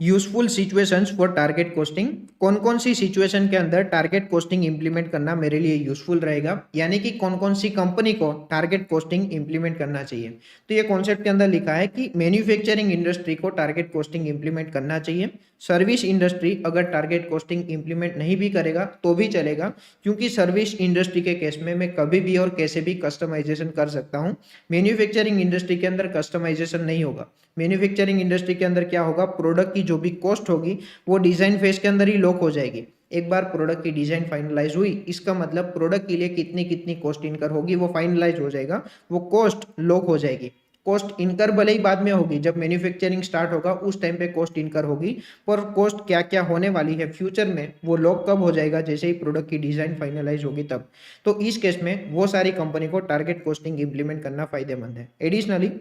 useful situations for target costing. कौन कौन सी सिचुएशन के अंदर टारगेट कोस्टिंग इंप्लीमेंट करना मेरे लिए यूजफुल रहेगा, यानी कि कौन कौन सी कंपनी को टारगेट कोस्टिंग इंप्लीमेंट करना चाहिए। तो ये कॉन्सेप्ट के अंदर लिखा है कि मैन्युफैक्चरिंग इंडस्ट्री को टारगेट कोस्टिंग इंप्लीमेंट करना चाहिए। सर्विस इंडस्ट्री अगर टारगेट कोस्टिंग इंप्लीमेंट नहीं भी करेगा तो भी चलेगा, क्योंकि सर्विस इंडस्ट्री के केस में मैं कभी भी और कैसे भी कस्टमाइजेशन कर सकता हूँ। मैन्युफैक्चरिंग इंडस्ट्री के अंदर कस्टमाइजेशन नहीं होगा। मैन्युफैक्चरिंग इंडस्ट्री के अंदर क्या होगा, प्रोडक्ट की जो भी कॉस्ट होगी वो डिजाइन फेज के अंदर ही लॉक हो जाएगी। एक बार प्रोडक्ट की डिजाइन फाइनलाइज हुई, इसका मतलब प्रोडक्ट के लिए कितनी कितनी कॉस्ट इनकर होगी वो फाइनलाइज हो जाएगा, वो कॉस्ट लॉक हो जाएगी। कॉस्ट इनकर भले ही बाद में होगी, जब मैन्युफैक्चरिंग स्टार्ट होगा उस टाइम पे कॉस्ट इनकर होगी, पर कॉस्ट क्या क्या होने वाली है फ्यूचर में वो लॉक कब हो जाएगा, जैसे ही प्रोडक्ट की डिजाइन फाइनलाइज होगी तब। तो इस केस में वो सारी कंपनी को टारगेट कॉस्टिंग इंप्लीमेंट करना फायदेमंद है। Additionally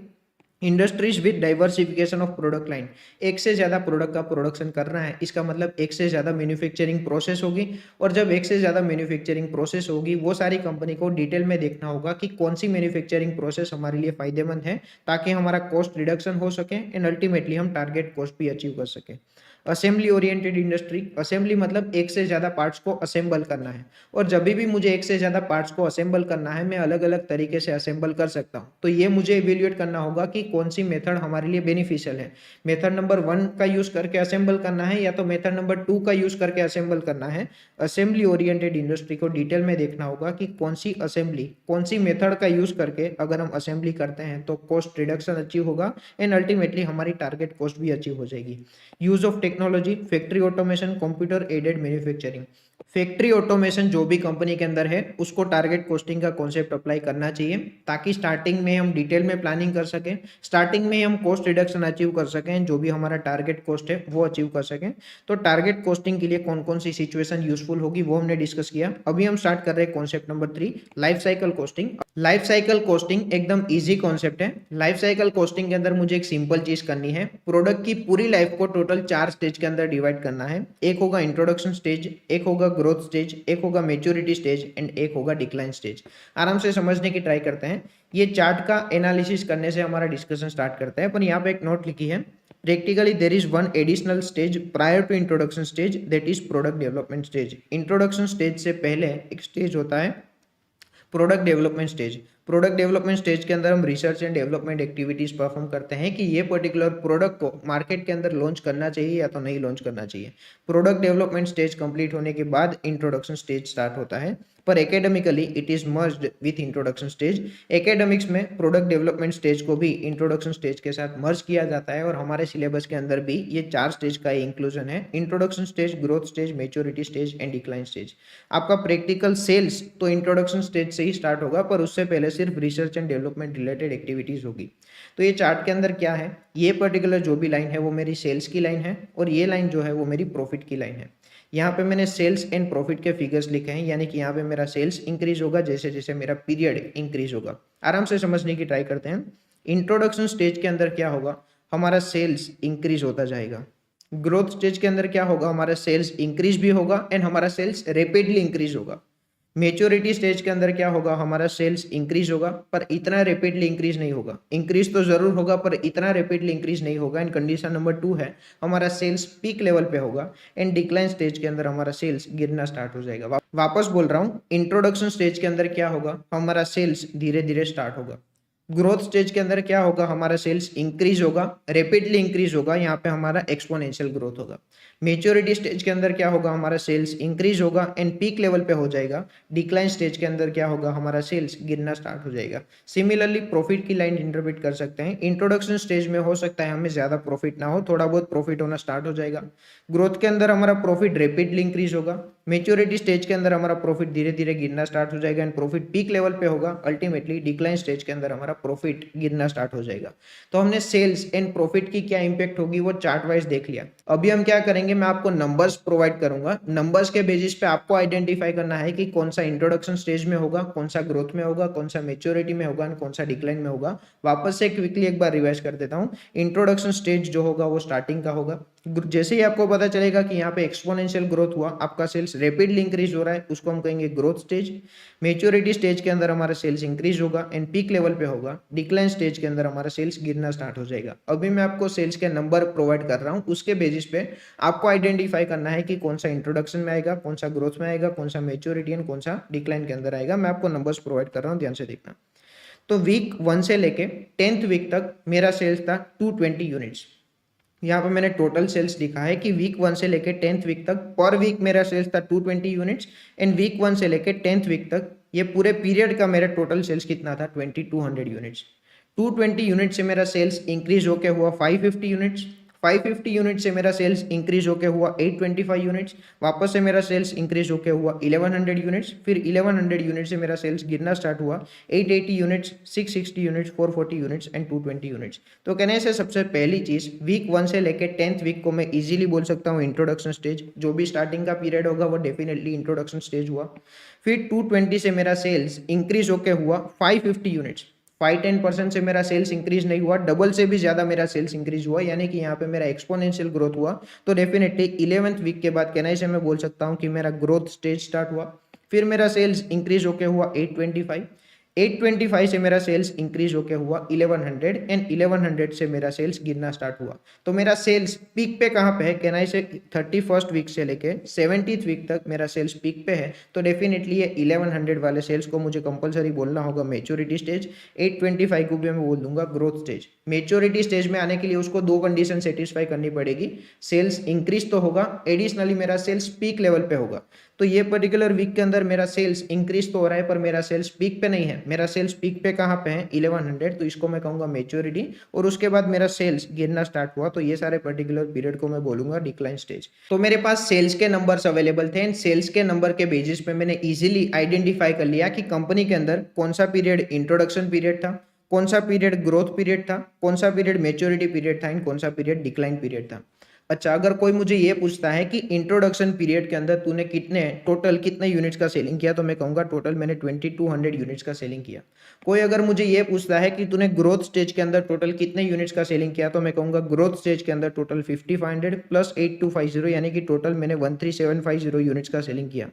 industries with diversification of product line, एक से ज्यादा प्रोडक्ट का प्रोडक्शन करना है, इसका मतलब एक से ज्यादा मैन्युफैक्चरिंग प्रोसेस होगी, और जब एक से ज्यादा मैन्युफैक्चरिंग प्रोसेस होगी वो सारी कंपनी को डिटेल में देखना होगा कि कौन सी मैन्युफैक्चरिंग प्रोसेस हमारे लिए फायदेमंद है, ताकि हमारा कॉस्ट रिडक्शन हो सके एंड अल्टीमेटली हम टारगेट कॉस्ट भी अचीव कर सके। असेंबली ओरिएंटेड इंडस्ट्री, असेंबली मतलब एक से ज्यादा पार्ट्स को असेंबल करना है, और जब भी मुझे एक से ज्यादा पार्ट्स को असेंबल करना है मैं अलग अलग तरीके से असेंबल कर सकता हूँ। तो ये मुझे इवेल्युएट करना होगा कि कौन सी मेथड हमारे लिए बेनिफिशियल है। मेथड नंबर 1 का यूज करके असेंबल करना है या तो मेथड नंबर 2 का यूज करके असेंबल करना है। असेंबली ओरिएंटेड इंडस्ट्री को डिटेल में देखना होगा कि कौन सी असेंबली, कौन सी मेथड का यूज करके अगर हम असेंबली करते हैं तो कॉस्ट रिडक्शन अचीव होगा एंड अल्टीमेटली हमारी टारगेट कॉस्ट भी अचीव हो जाएगी। Use of technology, factory automation, computer aided manufacturing. Factory automation जो भी कंपनी के अंदर है उसको टारगेट कॉस्टिंग का कॉन्सेप्ट अप्लाई करना चाहिए, ताकि स्टार्टिंग में हम डिटेल में प्लानिंग कर सकें, स्टार्टिंग में हम कॉस्ट रिडक्शन अचीव कर सकें, जो भी हमारा टारगेट कॉस्ट है वो अचीव कर सकें। तो टारगेट कॉस्टिंग के लिए कौन कौन सी सिचुएशन यूजफुल होगी वो हमने डिस्कस किया। अभी हम स्टार्ट कर रहे हैं concept number 3, life cycle costing. Life cycle costing एकदम इजी कॉन्सेप्ट है। लाइफ साइकिल कॉस्टिंग के अंदर मुझे एक सिंपल चीज करनी है, प्रोडक्ट की पूरी लाइफ को टोटल 4 स्टेज के अंदर डिवाइड करना है। एक होगा इंट्रोडक्शन स्टेज, एक होगा ग्रोथ स्टेज, एक होगा मेच्योरिटी स्टेज एंड एक होगा डिक्लाइन स्टेज। आराम से समझने की ट्राई करते हैं। ये चार्ट का एनालिसिस करने से हमारा डिस्कशन स्टार्ट करते हैं, पर यहाँ पे एक नोट लिखी है, practically there is one additional stage prior to introduction stage, that is product development stage। Introduction stage से पहले एक स्टेज होता है product development stage. Product development stage के अंदर हम research and development activities perform करते हैं कि ये पर्टिकुलर प्रोडक्ट को मार्केट के अंदर लॉन्च करना चाहिए या तो नहीं लॉन्च करना चाहिए। प्रोडक्ट डेवलपमेंट स्टेज कंप्लीट होने के बाद इंट्रोडक्शन स्टेज स्टार्ट होता है, पर academically it is merged with introduction stage. Academics में प्रोडक्ट डेवलपमेंट स्टेज को भी इंट्रोडक्शन स्टेज के साथ मर्ज किया जाता है, और हमारे सिलेबस के अंदर भी ये 4 स्टेज का इंक्लूजन है, introduction stage, growth stage, maturity stage and decline stage. आपका प्रैक्टिकल सेल्स तो इंट्रोडक्शन स्टेज से ही स्टार्ट होगा, पर उससे पहले सिर्फ research and development related activities होगी। तो ये चार्ट के अंदर क्या है, ये पर्टिकुलर जो भी लाइन है वो मेरी सेल्स की लाइन है और ये लाइन जो है वो मेरी प्रॉफिट की लाइन है। यहाँ पे मैंने सेल्स एंड प्रॉफिट के फिगर्स लिखे हैं, यानी कि यहाँ पे मेरा सेल्स इंक्रीज होगा जैसे जैसे मेरा पीरियड इंक्रीज होगा। आराम से समझने की ट्राई करते हैं। इंट्रोडक्शन स्टेज के अंदर क्या होगा, हमारा सेल्स इंक्रीज होता जाएगा। ग्रोथ स्टेज के अंदर क्या होगा, हमारा सेल्स इंक्रीज भी होगा एंड हमारा सेल्स रैपिडली इंक्रीज होगा। मेच्योरिटी स्टेज के अंदर क्या होगा, हमारा सेल्स इंक्रीज होगा पर इतना रैपिडली इंक्रीज नहीं होगा। इंक्रीज तो जरूर होगा पर इतना रैपिडली इंक्रीज नहीं होगा। एंड कंडीशन नंबर 2 है, हमारा सेल्स पीक लेवल पे होगा एंड डिक्लाइन स्टेज के अंदर हमारा सेल्स गिरना स्टार्ट हो जाएगा। वापस बोल रहा हूँ, इंट्रोडक्शन स्टेज के अंदर क्या होगा, हमारा सेल्स धीरे धीरे स्टार्ट होगा। ग्रोथ स्टेज के अंदर क्या होगा, हमारा सेल्स इंक्रीज होगा, रैपिडली इंक्रीज होगा, यहाँ पे हमारा एक्सपोनेंशियल ग्रोथ होगा। मेच्योरिटी स्टेज के अंदर क्या होगा, हमारा सेल्स इंक्रीज होगा एंड पीक लेवल पे हो जाएगा। डिक्लाइन स्टेज के अंदर क्या होगा, हमारा सेल्स गिरना स्टार्ट हो जाएगा। सिमिलरली प्रॉफिट की लाइन इंटरप्रेट कर सकते हैं। इंट्रोडक्शन स्टेज में हो सकता है हमें ज्यादा प्रॉफिट ना हो, थोड़ा बहुत प्रॉफिट होना स्टार्ट हो जाएगा। ग्रोथ के अंदर हमारा प्रॉफिट रैपिडली इंक्रीज होगा। मेच्योरिटी स्टेज के अंदर हमारा प्रॉफिट धीरे धीरे गिरना स्टार्ट हो जाएगा एंड प्रॉफिट पीक लेवल पे होगा। अल्टीमेटली डिक्लाइन स्टेज के अंदर हमारा प्रॉफिट गिरना स्टार्ट हो जाएगा। तो हमने सेल्स एंड प्रॉफिट की क्या इंपैक्ट होगी वो चार्ट वाइज देख लिया। अभी हम क्या करेंगे, मैं आपको नंबर्स प्रोवाइड करूंगा। नंबर्स के बेसिस पे आपको आइडेंटिफाई करना है कि कौन सा इंट्रोडक्शन स्टेज में होगा, कौन सा ग्रोथ में होगा, कौन सा मेच्योरिटी में होगा एंड कौन सा डिक्लाइन में होगा। वापस से क्विकली एक बार रिवाइज कर देता हूँ। इंट्रोडक्शन स्टेज जो होगा वो स्टार्टिंग का होगा। जैसे ही आपको पता चलेगा कि यहाँ पे एक्सपोनेंशियल ग्रोथ हुआ, आपका सेल्स रैपिडली इंक्रीज हो रहा है, उसको हम कहेंगे ग्रोथ स्टेज। मेच्योरिटी स्टेज के अंदर हमारा सेल्स इंक्रीज होगा एंड पीक लेवल पे होगा। डिक्लाइन स्टेज के अंदर हमारा सेल्स गिरना स्टार्ट हो जाएगा। अभी मैं आपको सेल्स के नंबर प्रोवाइड कर रहा हूँ, उसके बेसिस पे आपको आइडेंटिफाई करना है कि कौन सा इंट्रोडक्शन में आएगा, कौन सा ग्रोथ में आएगा, कौन सा मेच्योरिटी एंड कौन सा डिक्लाइन के अंदर आएगा। मैं आपको नंबर्स प्रोवाइड कर रहा हूँ, ध्यान से देखना। तो वीक 1 से लेके 10th वीक तक मेरा सेल्स था 220 यूनिट्स। यहाँ पे मैंने टोटल सेल्स लिखा है कि वीक 1 से लेके 10th वीक तक पर वीक मेरा सेल्स था 220 यूनिट्स एंड वीक 1 से लेके 10th वीक तक ये पूरे पीरियड का मेरा टोटल सेल्स कितना था, 2200 यूनिट्स। 220 यूनिट से मेरा सेल्स इंक्रीज होके हुआ 550 यूनिट्स। 550 यूनिट से मेरा सेल्स इंक्रीज होके हुआ 825 यूनिट्स। वापस से मेरा सेल्स इंक्रीज होके हुआ 1100 यूनिट्स। फिर 1100 यूनिट से मेरा सेल्स गिरना स्टार्ट हुआ 880 units, 660 units, 440 units and 220 units. तो कहने से सबसे पहली चीज, वीक 1 से लेके 10th वीक को मैं इजीली बोल सकता हूँ इंट्रोडक्शन स्टेज। जो भी स्टार्टिंग का पीरियड होगा वो डेफिनेटली इंट्रोडक्शन स्टेज हुआ। फिर 220 से मेरा सेल्स इंक्रीज होके हुआ 550 यूनिट्स। 5-10% से मेरा सेल्स इंक्रीज नहीं हुआ, डबल से भी ज्यादा मेरा सेल्स इंक्रीज हुआ, यानी कि यहाँ पे मेरा एक्सपोनेंशियल ग्रोथ हुआ। तो डेफिनेटली 11th वीक के बाद कहना से मैं बोल सकता हूँ कि मेरा ग्रोथ स्टेज स्टार्ट हुआ। फिर मेरा सेल्स इंक्रीज होके हुआ 825 से मेरा सेल्स इंक्रीज होके हुआ 1100 एंड 1100 से मेरा सेल्स गिरना स्टार्ट हुआ। तो मेरा सेल्स पीक पे कहाँ पे है, कहना से 31st वीक से लेके 70th वीक तक मेरा सेल्स पीक पे है। तो डेफिनेटली ये 1100 वाले सेल्स को मुझे कंपलसरी बोलना होगा मेच्योरिटी स्टेज। 825 को भी मैं बोल दूंगा ग्रोथ स्टेज। मेच्योरिटी स्टेज में आने के लिए उसको 2 कंडीशन सेटिस्फाई करनी पड़ेगी। सेल्स इंक्रीज तो होगा, एडिशनली मेरा सेल्स पीक लेवल पे होगा। तो ये पर्टिकुलर वीक के अंदर मेरा सेल्स इंक्रीज तो हो रहा है पर मेरा सेल्स पीक पे नहीं है। मेरा सेल्स पीक पे कहाँ पे है, 1100, तो इसको मैं कहूंगा मेच्योरिटी। और उसके बाद मेरा सेल्स गिरना स्टार्ट हुआ, तो ये सारे पर्टिकुलर पीरियड को मैं बोलूंगा डिक्लाइन स्टेज। तो मेरे पास सेल्स के नंबर्स अवेलेबल थे एंड सेल्स के नंबर के बेसिस पे मैंने इजीली आइडेंटिफाई कर लिया कि कंपनी के अंदर कौन सा पीरियड इंट्रोडक्शन पीरियड था, कौन सा पीरियड ग्रोथ पीरियड था, कौन सा पीरियड मेच्योरिटी पीरियड था एंड कौन सा पीरियड डिक्लाइन पीरियड था। अच्छा, अगर कोई मुझे ये पूछता है कि इंट्रोडक्शन पीरियड के अंदर तूने कितने यूनिट्स का सेलिंग किया, तो मैं कहूंगा टोटल मैंने 2200 यूनिट्स का सेलिंग किया। कोई अगर मुझे ये पूछता है कि तूने ग्रोथ स्टेज के अंदर टोटल कितने यूनिट्स का सेलिंग किया, तो मैं कहूंगा ग्रोथ स्टेज के अंदर टोटल 5500 प्लस 8250, यानी कि टोटल मैंने 13750 यूनिट्स का सेलिंग किया।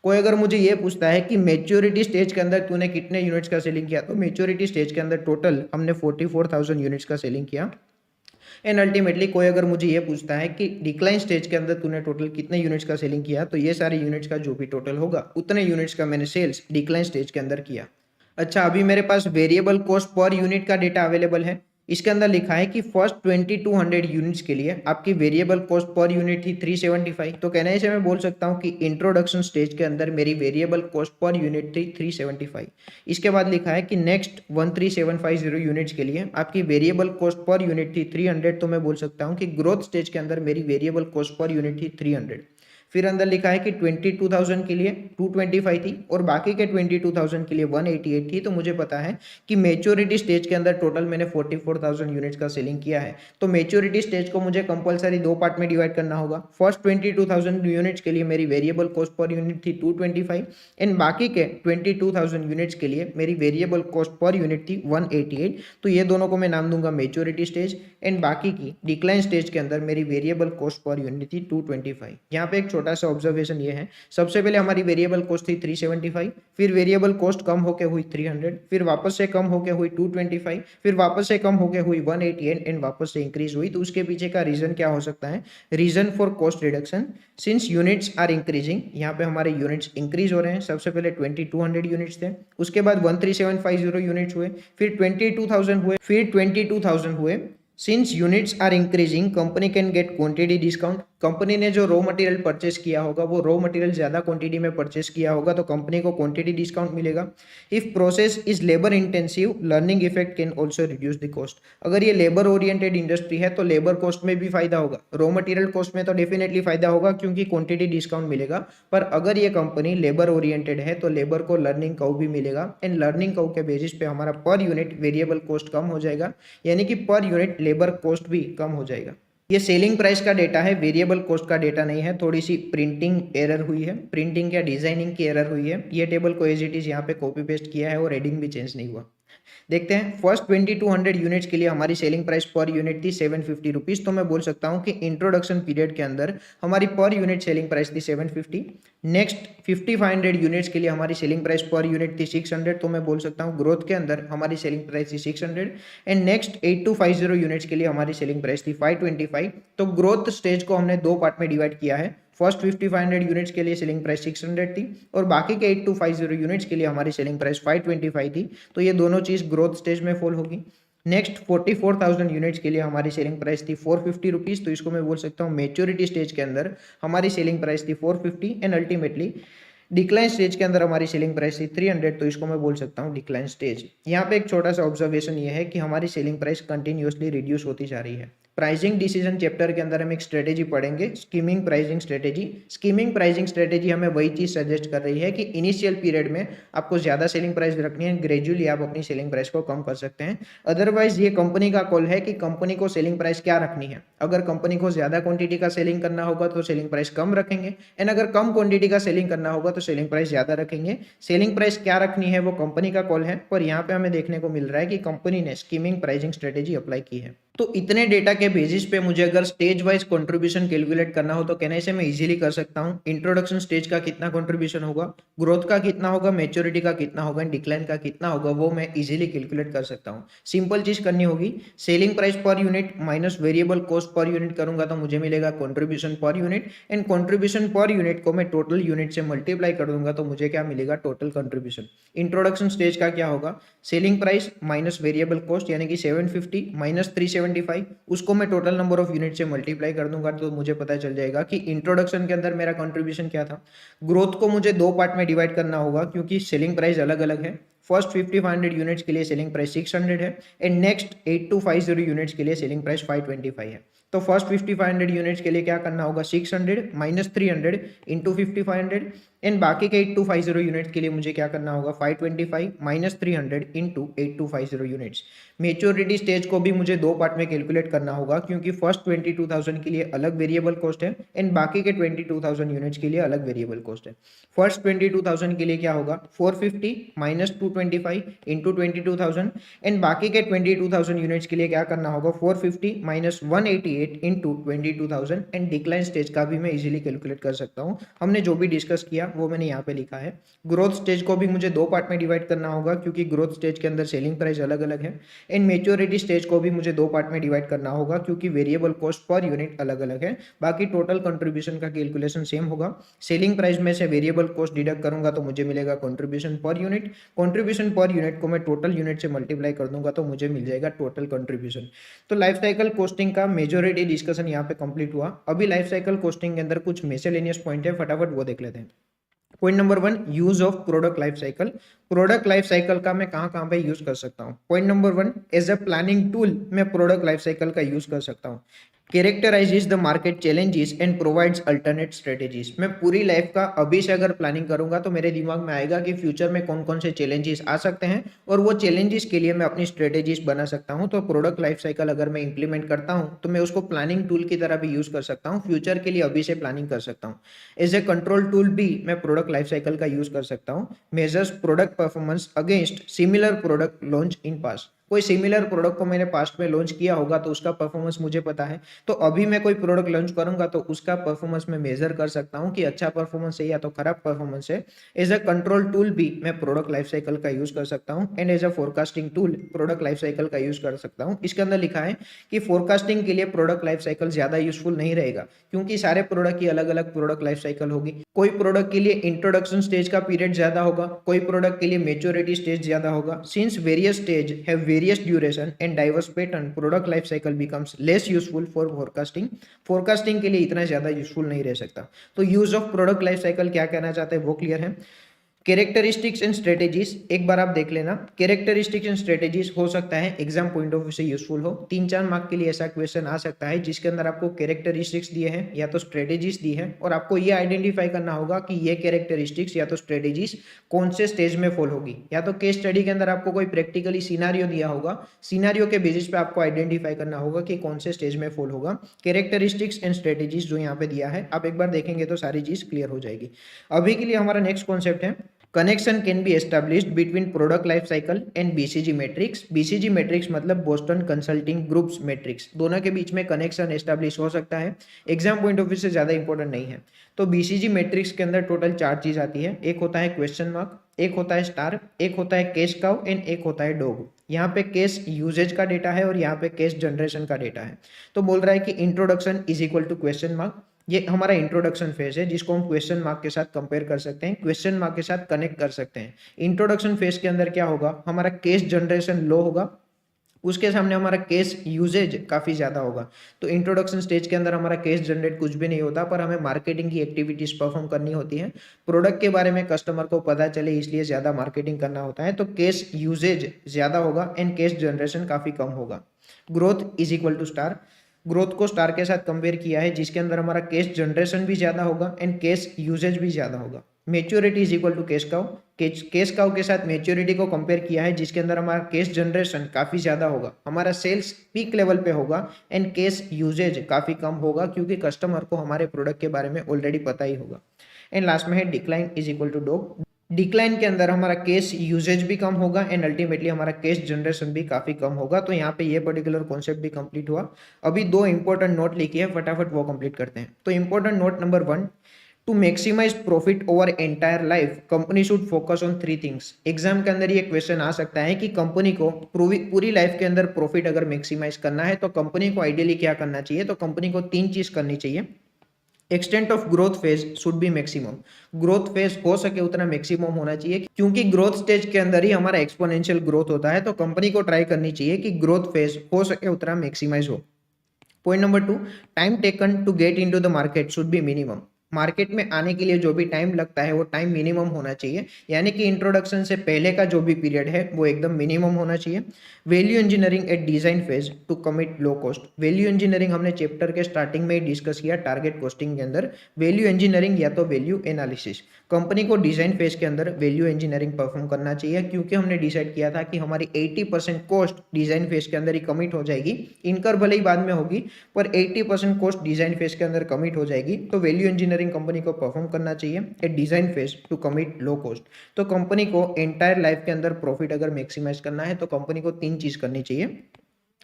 कोई अगर मुझे ये पूछता है कि मेच्योरिटी स्टेज के अंदर तूने कितने यूनिट्स का सेलिंग किया, तो मेच्योरिटी स्टेज के अंदर टोटल हमने 44,000 यूनिट्स का सेलिंग किया। एंड अल्टीमेटली कोई अगर मुझे ये पूछता है कि डिक्लाइन स्टेज के अंदर तूने टोटल कितने यूनिट्स का सेलिंग किया, तो ये सारे यूनिट्स का जो भी टोटल होगा उतने यूनिट्स का मैंने सेल्स डिक्लाइन स्टेज के अंदर किया। अच्छा, अभी मेरे पास वेरिएबल कॉस्ट पर यूनिट का डेटा अवेलेबल है। इसके अंदर लिखा है कि फर्स्ट 2200 यूनिट्स के लिए आपकी वेरिएबल कॉस्ट पर यूनिट थी 375। तो कहने से मैं बोल सकता हूं कि इंट्रोडक्शन स्टेज के अंदर मेरी वेरिएबल कॉस्ट पर यूनिट थी 375। इसके बाद लिखा है कि नेक्स्ट 13750 यूनिट्स के लिए आपकी वेरिएबल कॉस्ट पर यूनिट थी 300। तो मैं बोल सकता हूं कि ग्रोथ स्टेज के अंदर मेरी वेरिएबल कॉस्ट पर यूनिट थी 300। फिर अंदर लिखा है कि 22,000 के लिए 225 थी और बाकी के 22,000 के लिए 188 थी। तो मुझे पता है कि मेच्योरिटी स्टेज के अंदर टोटल मैंने 44,000 यूनिट्स का सेलिंग किया है। तो मेच्योरिटी स्टेज को मुझे कंपलसरी दो पार्ट में डिवाइड करना होगा। फर्स्ट 22,000 यूनिट्स के लिए मेरी वेरिएबल कॉस्ट पर यूनिट थी 225 एंड बाकी के 22,000 यूनिट्स के लिए मेरी वेरिएबल कॉस्ट पर यूनिट थी 188। तो ये दोनों को मैं नाम दूंगा मेच्योरिटी स्टेज एंड बाकी की डिक्लाइन स्टेज के अंदर मेरी वेरिएबल कॉस्ट पर यूनिट थी 225। यहाँ पे एक छोटा सा ऑब्जर्वेशन ये है, सबसे पहले हमारी वेरिएबल कॉस्ट थी 375, फिर वेरिएबल कॉस्ट कम होकर हुई 300, फिर वापस से कम होकर हुई 225, फिर वापस से कम होकर हुई 188 एंड वापस से इंक्रीज हुई। तो उसके पीछे का रीजन क्या हो सकता है? Reason for cost reduction since units are increasing. यहाँ पे हमारे यूनिट्स इंक्रीज हो रहे हैं। सबसे पहले 2200 यूनिट्स थे, उसके बाद 13750 यूनिट्स हुए, फिर 22,000 हुए, फिर 22,000 हुए। Since units are increasing company can get quantity discount. Company ने जो रॉ मटेरियल परचेस किया होगा वो रॉ मटेरियल ज्यादा क्वांटिटी में परचेस किया होगा तो कंपनी को क्वांटिटी डिस्काउंट मिलेगा। If process is labour intensive learning effect can also reduce the cost. अगर ये लेबर ओरिएंटेड इंडस्ट्री है तो लेबर कॉस्ट में भी फायदा होगा, रॉ मटेरियल कॉस्ट में तो डेफिनेटली फायदा होगा क्योंकि क्वांटिटी डिस्काउंट मिलेगा। पर अगर ये कंपनी लेबर ओरिएंटेड है तो लेबर को लर्निंग कर्व भी मिलेगा एंड लर्निंग कर्व के बेसिस पे हमारा पर यूनिट वेरिएबल कॉस्ट कम हो जाएगा, यानी कि पर यूनिट लेबर कॉस्ट भी कम हो जाएगा। ये सेलिंग प्राइस का डेटा है, वेरिएबल कॉस्ट का डेटा नहीं है। थोड़ी सी प्रिंटिंग एरर हुई है, प्रिंटिंग या डिजाइनिंग की एरर हुई है। ये टेबल को एज इट इज यहाँ पे कॉपी पेस्ट किया है और हेडिंग भी चेंज नहीं हुआ। देखते हैं, फर्स्ट 2200 यूनिट्स के लिए हमारी सेलिंग प्राइस पर यूनिट थी 750 रुपीज। तो मैं बोल सकता हूं कि इंट्रोडक्शन पीरियड के अंदर हमारी पर यूनिट सेलिंग प्राइस थी 750। नेक्स्ट 5500 यूनिट्स के लिए हमारी सेलिंग प्राइस पर यूनिट थी 600। तो मैं बोल सकता हूं ग्रोथ के अंदर हमारी सेलिंग प्राइस थी 600 एंड नेक्स्ट 8250 यूनिट्स के लिए हमारी सेलिंग प्राइस थी 525। तो ग्रोथ स्टेज को हमने दो पार्ट में डिवाइड किया है। फर्स्ट 5500 यूनिट्स के लिए सेलिंग प्राइस 600 थी और बाकी के 8250 यूनिट्स के लिए हमारी सेलिंग प्राइस 525 थी। तो ये दोनों चीज ग्रोथ स्टेज में फॉल होगी। नेक्स्ट 44,000 यूनिट्स के लिए हमारी सेलिंग प्राइस थी 450 रुपीज। तो इसको मैं बोल सकता हूँ मेच्योरिटी स्टेज के अंदर हमारी सेलिंग प्राइस थी 450 एंड अल्टीमेटली डिक्लाइन स्टेज के अंदर हमारी सेलिंग प्राइस थी 300। तो इसको मैं बोल सकता हूँ डिक्लाइन स्टेज। यहाँ पे एक छोटा सा ऑब्जर्वेशन ये है कि हमारी सेलिंग प्राइस कंटिन्यूअसली रिड्यूस होती जा रही है। प्राइसिंग डिसीजन चैप्टर के अंदर हम एक स्ट्रेटेजी पढ़ेंगे, skimming pricing strategy. Skimming pricing strategy हमें वही चीज सजेस्ट कर रही है कि इनिशियल पीरियड में आपको ज्यादा सेलिंग प्राइस रखनी है, ग्रेजुअली आप अपनी सेलिंग प्राइस को कम कर सकते हैं। अदरवाइज ये कंपनी का कॉल है कि कंपनी को सेलिंग प्राइस क्या रखनी है। अगर कंपनी को ज्यादा क्वांटिटी का सेलिंग करना होगा तो सेलिंग प्राइस कम रखेंगे एंड अगर कम क्वांटिटी का सेलिंग करना होगा तो सेलिंग प्राइस ज्यादा रखेंगे। सेलिंग प्राइस क्या रखनी है वो कंपनी का कॉल है, पर यहाँ पे हमें देखने को मिल रहा है कि कंपनी ने स्कीमिंग प्राइसिंग स्ट्रेटेजी अप्लाई की है। तो इतने डेटा के बेसिस पे मुझे अगर स्टेज वाइज कंट्रीब्यूशन कैलकुलेट करना हो तो कहने से मैं इजीली कर सकता हूँ। इंट्रोडक्शन स्टेज का कितना कंट्रीब्यूशन होगा, ग्रोथ का कितना होगा, मैच्योरिटी का कितना होगा, डिक्लाइन का कितना होगा, वो मैं इजीली कैलकुलेट कर सकता हूँ। सिंपल चीज करनी होगी, selling price per unit minus variable cost per unit करूंगा तो मुझे मिलेगा contribution per unit and contribution per unit को मैं टोटल यूनिट से मल्टीप्लाई कर दूंगा तो मुझे क्या मिलेगा, टोटल कंट्रीब्यूशन। इंट्रोडक्शन स्टेज का क्या होगा, selling price minus variable cost यानी कि 750 माइनस 375, उसको मैं टोटल नंबर ऑफ यूनिट से मल्टीप्लाई कर दूंगा तो मुझे पता चल जाएगा कि इंट्रोडक्शन के अंदर मेरा कंट्रीब्यूशन क्या था। ग्रोथ को मुझे दो पार्ट में डिवाइड करना होगा क्योंकि सेलिंग प्राइस अलग अलग है। फर्स्ट 5500 यूनिट्स के लिए सेलिंग प्राइस 600 है एंड नेक्स्ट 8250 यूनिट्स के लिए सेलिंग प्राइस 525 है। तो फर्स्ट 5500 यूनिट्स के लिए क्या करना होगा, 600 माइनस 300 इंटू 5500 एंड बाकी के 8250 यूनिट्स के लिए मुझे क्या करना होगा, 525 minus 300 into 8250 units. Maturity stage को भी मुझे दो पार्ट में कैलकुलेट करना होगा क्योंकि फर्स्ट 22,000 के लिए अलग वेरिएबल कॉस्ट है एंड बाकी के 22,000 यूनिट्स के लिए अलग वेरिएबल कॉस्ट है। फर्स्ट 22,000 के लिए क्या होगा, 450 माइनस 225 इंटू 22,000 एंड बाकी के 22,000 यूनिट्स के लिए क्या करना होगा, 450 minus 188 into 22,000 and decline stage का भी मैं इजीली कैलकुलेट कर सकता हूँ। हमने जो भी डिस्कस किया वो मैंने यहाँ पे लिखा है। ग्रोथ स्टेज को भी मुझे दो पार्ट में डिवाइड करना होगा क्योंकि ग्रोथ स्टेज के अंदर सेलिंग प्राइस अलग अलग है एंड मेच्योरिटी स्टेज को भी मुझे दो पार्ट में डिवाइड करना होगा क्योंकि वेरिएबल कॉस्ट पर यूनिट अलग अलग है। बाकी टोटल कंट्रीब्यूशन का कैलकुलेशन सेम होगा। सेलिंग प्राइस में से वेरिएबल कॉस्ट डिडक्ट करूंगा तो मुझे मिलेगा contribution per unit. Contribution per unit को मैं टोटल यूनिट से मल्टीप्लाई कर दूंगा तो मुझे मिल जाएगा टोटल कंट्रीब्यूशन। तो लाइफ साइकिल कॉस्टिंग का मेजॉरिटी डिस्कशन यहाँ पे कंप्लीट हुआ। अभी लाइफ साइकिल कॉस्टिंग के अंदर कुछ मिसलेनियस पॉइंट है, फटाफट वो देख लेते हैं। Point number 1, use of product life cycle. Product life cycle का मैं कहां पे यूज कर सकता हूं। Point number 1, as a planning tool मैं प्रोडक्ट लाइफ साइकिल का यूज कर सकता हूं। Characterizes the market challenges and provides alternate strategies. मैं पूरी लाइफ का अभी से अगर प्लानिंग करूंगा तो मेरे दिमाग में आएगा कि फ्यूचर में कौन कौन से चैलेंजेस आ सकते हैं और वो चैलेंजेस के लिए मैं अपनी स्ट्रेटेजीज बना सकता हूं। तो प्रोडक्ट लाइफ साइकिल अगर मैं इंप्लीमेंट करता हूं तो मैं उसको प्लानिंग टूल की तरह भी यूज कर सकता हूं, फ्यूचर के लिए अभी से प्लानिंग कर सकता हूं। एज ए कंट्रोल टूल भी मैं प्रोडक्ट लाइफ साइकिल का यूज कर सकता हूँ। Measures product performance against similar product launch in past. कोई सिमिलर प्रोडक्ट को मैंने पास्ट में लॉन्च किया होगा तो उसका परफॉर्मेंस मुझे पता है, तो अभी मैं कोई प्रोडक्ट लॉन्च करूंगा तो उसका परफॉर्मेंस मैं मेजर कर सकता हूं कि अच्छा परफॉर्मेंस है या तो खराब परफॉर्मेंस है। एज अ कंट्रोल टूल भी मैं प्रोडक्ट लाइफ साइकिल का यूज कर सकता हूं and as a forecasting tool product life cycle का यूज कर सकता हूं। इसके अंदर लिखा है कि फोरकास्टिंग के लिए प्रोडक्ट लाइफ साइकिल ज्यादा यूजफुल नहीं रहेगा क्योंकि सारे प्रोडक्ट की अलग अलग प्रोडक्ट लाइफ साइकिल होगी। कोई प्रोडक्ट के लिए इंट्रोडक्शन स्टेज का पीरियड ज्यादा होगा, कोई प्रोडक्ट के लिए मेच्योरिटी स्टेज ज्यादा होगा। Since various stage have various duration and diverse pattern, product life cycle becomes less useful for forecasting. Forecasting के लिए इतना ज्यादा यूजफुल नहीं रह सकता। तो use of product life cycle क्या कहना चाहते हैं वो क्लियर है। कैरेक्टरिस्टिक्स एंड स्ट्रेटेजीज एक बार आप देख लेना। कैरेक्टरिस्टिक्स एंड स्ट्रेटेजीज हो सकता है एग्जाम पॉइंट ऑफ व्यू से यूजफुल हो। 3-4 मार्क के लिए ऐसा क्वेश्चन आ सकता है जिसके अंदर आपको कैरेक्टरिस्टिक्स दिए हैं या तो स्ट्रेटेजीज दी है और आपको ये आइडेंटिफाई करना होगा कि ये कैरेक्टरिस्टिक्स या तो स्ट्रेटेजीज कौन से स्टेज में फॉल होगी। या तो केस स्टडी के अंदर आपको कोई प्रैक्टिकली सिनारियो दिया होगा, सिनारियो के बेसिस पे आपको आइडेंटिफाई करना होगा कि कौन से स्टेज में फॉल होगा। कैरेक्टरिस्टिक्स एंड स्ट्रेटेजीज जो यहाँ पे दिया है आप एक बार देखेंगे तो सारी चीज क्लियर हो जाएगी। अभी के लिए हमारा नेक्स्ट कॉन्सेप्ट है connection can be established between product life cycle and BCG matrix. BCG matrix मतलब बोस्टन कंसल्टिंग ग्रुप्स मैट्रिक्स, दोनों के बीच में कनेक्शन एस्टैब्लिश हो सकता है। एग्जाम पॉइंट ऑफ व्यू से ज्यादा इंपॉर्टेंट नहीं है। तो बीसीजी मैट्रिक्स के अंदर टोटल 4 चीज आती है। एक होता है क्वेश्चन मार्क, एक होता है स्टार, एक होता है कैश काउ एंड एक होता है डॉग। यहाँ पे केस यूजेज का डेटा है और यहाँ पे केस जनरेशन का डेटा है। तो बोल रहा है कि introduction is equal to question mark. ये हमारा इंट्रोडक्शन फेज है जिसको हम क्वेश्चन मार्क के साथ कंपेयर कर सकते हैं, क्वेश्चन मार्क के साथ कनेक्ट कर सकते हैं। इंट्रोडक्शन फेज के अंदर क्या होगा, हमारा केस जनरेशन लो होगा, उसके सामने हमारा केस यूजेज काफी ज्यादा होगा। तो इंट्रोडक्शन स्टेज के अंदर हमारा केस जनरेट कुछ भी नहीं होता, पर हमें मार्केटिंग की एक्टिविटीज परफॉर्म करनी होती है। प्रोडक्ट के बारे में कस्टमर को पता चले इसलिए ज्यादा मार्केटिंग करना होता है। तो केस यूजेज ज्यादा होगा एंड केस जनरेशन काफी कम होगा। Growth is equal to star. Growth को स्टार के साथ कंपेयर किया है जिसके अंदर हमारा केस जनरेशन भी ज्यादा होगा एंड केस यूजेज भी ज्यादा होगा। Maturity is equal to cash cow. Cash cow के साथ मेच्योरिटी को कंपेयर किया है जिसके अंदर हमारा केस जनरेशन काफी ज्यादा होगा, हमारा सेल्स पीक लेवल पे होगा एंड केस यूजेज काफी कम होगा क्योंकि कस्टमर को हमारे प्रोडक्ट के बारे में ऑलरेडी पता ही होगा। एंड लास्ट में है decline is equal to dog. Decline के अंदर हमारा केस यूजेज भी कम होगा एंड अल्टीमेटली हमारा केस जनरेशन भी काफी कम होगा। तो यहाँ पे ये पर्टिकुलर कॉन्सेप्ट भी कंप्लीट हुआ। अभी 2 इंपॉर्टेंट नोट लिखी है, फटाफट वो कंप्लीट करते हैं। तो important note number 1, to maximize profit over entire life company should focus on 3 things. Exam के अंदर ये क्वेश्चन आ सकता है कि कंपनी को पूरी लाइफ के अंदर प्रॉफिट अगर मैक्सिमाइज करना है तो कंपनी को आइडियली क्या करना चाहिए। तो कंपनी को 3 चीज करनी चाहिए। Extent of growth phase should be maximum. Growth phase हो सके उतना मैक्सिमम होना चाहिए क्योंकि ग्रोथ स्टेज के अंदर ही हमारा एक्सपोनेंशियल ग्रोथ होता है। तो कंपनी को ट्राई करनी चाहिए कि ग्रोथ फेज हो सके उतना मैक्सिमाइज हो। Point number 2, time taken to get into the market should be minimum. Market में आने के लिए जो भी टाइम लगता है वो टाइम मिनिमम होना चाहिए, यानी कि इंट्रोडक्शन से पहले का जो भी पीरियड है वो एकदम मिनिमम होना चाहिए। Value engineering at design phase to commit low cost. Value engineering हमने चैप्टर के स्टार्टिंग में ही डिस्कस किया टारगेट कॉस्टिंग के अंदर। वैल्यू इंजीनियरिंग या तो वैल्यू एनालिसिस, कंपनी को डिजाइन फेज के अंदर वैल्यू इंजीनियरिंग परफॉर्म करना चाहिए क्योंकि हमने डिसाइड किया था कि हमारी 80% कॉस्ट डिजाइन फेज के अंदर ही कमिट हो जाएगी। इनकर भले ही बाद में होगी पर 80% कॉस्ट डिजाइन फेज के अंदर कमिट हो जाएगी। तो वैल्यू इंजीनियरिंग कंपनी को परफॉर्म करना चाहिए at design phase to commit low cost. तो कंपनी को एंटायर लाइफ के अंदर प्रॉफिट अगर मैक्सिमाइज करना है तो कंपनी को 3 चीज करनी चाहिए।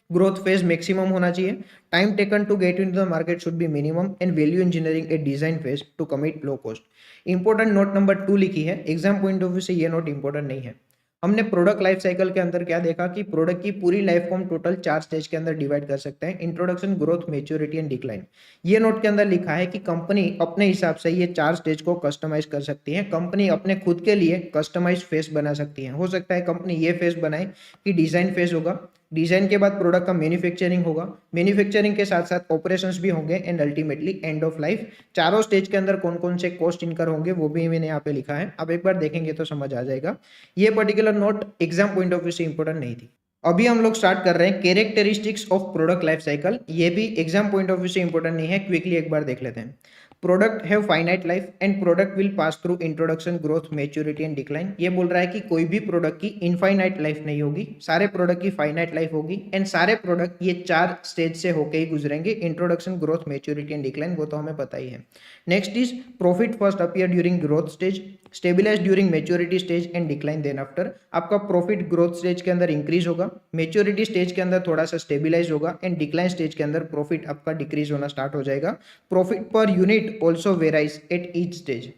ग्रोथ फेज मैक्सिमम होना चाहिए, time taken to get into the market should be minimum and value engineering at design phase to commit low cost. Important note number 2 लिखी है, एग्जाम पॉइंट ऑफ व्यू से ये नोट इंपॉर्टेंट नहीं है। हमने product life cycle के अंदर क्या देखा कि प्रोडक्ट की पूरी लाइफ को हम टोटल 4 स्टेज के अंदर डिवाइड कर सकते हैं, introduction, growth, maturity and decline. ये नोट के अंदर लिखा है कि कंपनी अपने हिसाब से ये 4 स्टेज को कस्टमाइज कर सकती है। कंपनी अपने खुद के लिए कस्टमाइज फेस बना सकती है। हो सकता है कंपनी ये फेस बनाए कि डिजाइन फेस होगा, डिजाइन के बाद प्रोडक्ट का मैन्युफैक्चरिंग होगा, मैन्युफैक्चरिंग के साथ साथ ऑपरेशंस भी होंगे and ultimately end of life. चारों स्टेज के अंदर कौन कौन से कॉस्ट इनकर होंगे वो भी मैंने यहाँ पे लिखा है, अब एक बार देखेंगे तो समझ आ जाएगा। ये particular note exam point of view से इंपॉर्टेंट नहीं थी। अभी हम लोग स्टार्ट कर रहे हैं characteristics of product life cycle. ये भी एग्जाम पॉइंट ऑफ व्यू से इंपॉर्टेंट नहीं है, क्विकली एक बार देख लेते हैं। Product have finite life and product will pass through introduction, growth, maturity and decline. ये बोल रहा है कि कोई भी प्रोडक्ट की इनफाइनाइट लाइफ नहीं होगी, सारे प्रोडक्ट की फाइनाइट लाइफ होगी एंड सारे प्रोडक्ट ये 4 स्टेज से होके ही गुजरेंगे, introduction, growth, maturity and decline, वो तो हमें पता ही है। Next is profit first appear during growth stage, stabilize during maturity stage and decline then after. आपका प्रॉफिट ग्रोथ स्टेज के अंदर इंक्रीज होगा, मैच्योरिटी स्टेज के अंदर थोड़ा सा स्टेबिलाइज होगा एंड डिक्लाइन स्टेज के अंदर प्रॉफिट आपका डिक्रीज होना स्टार्ट हो जाएगा। Profit per unit also varies at each stage.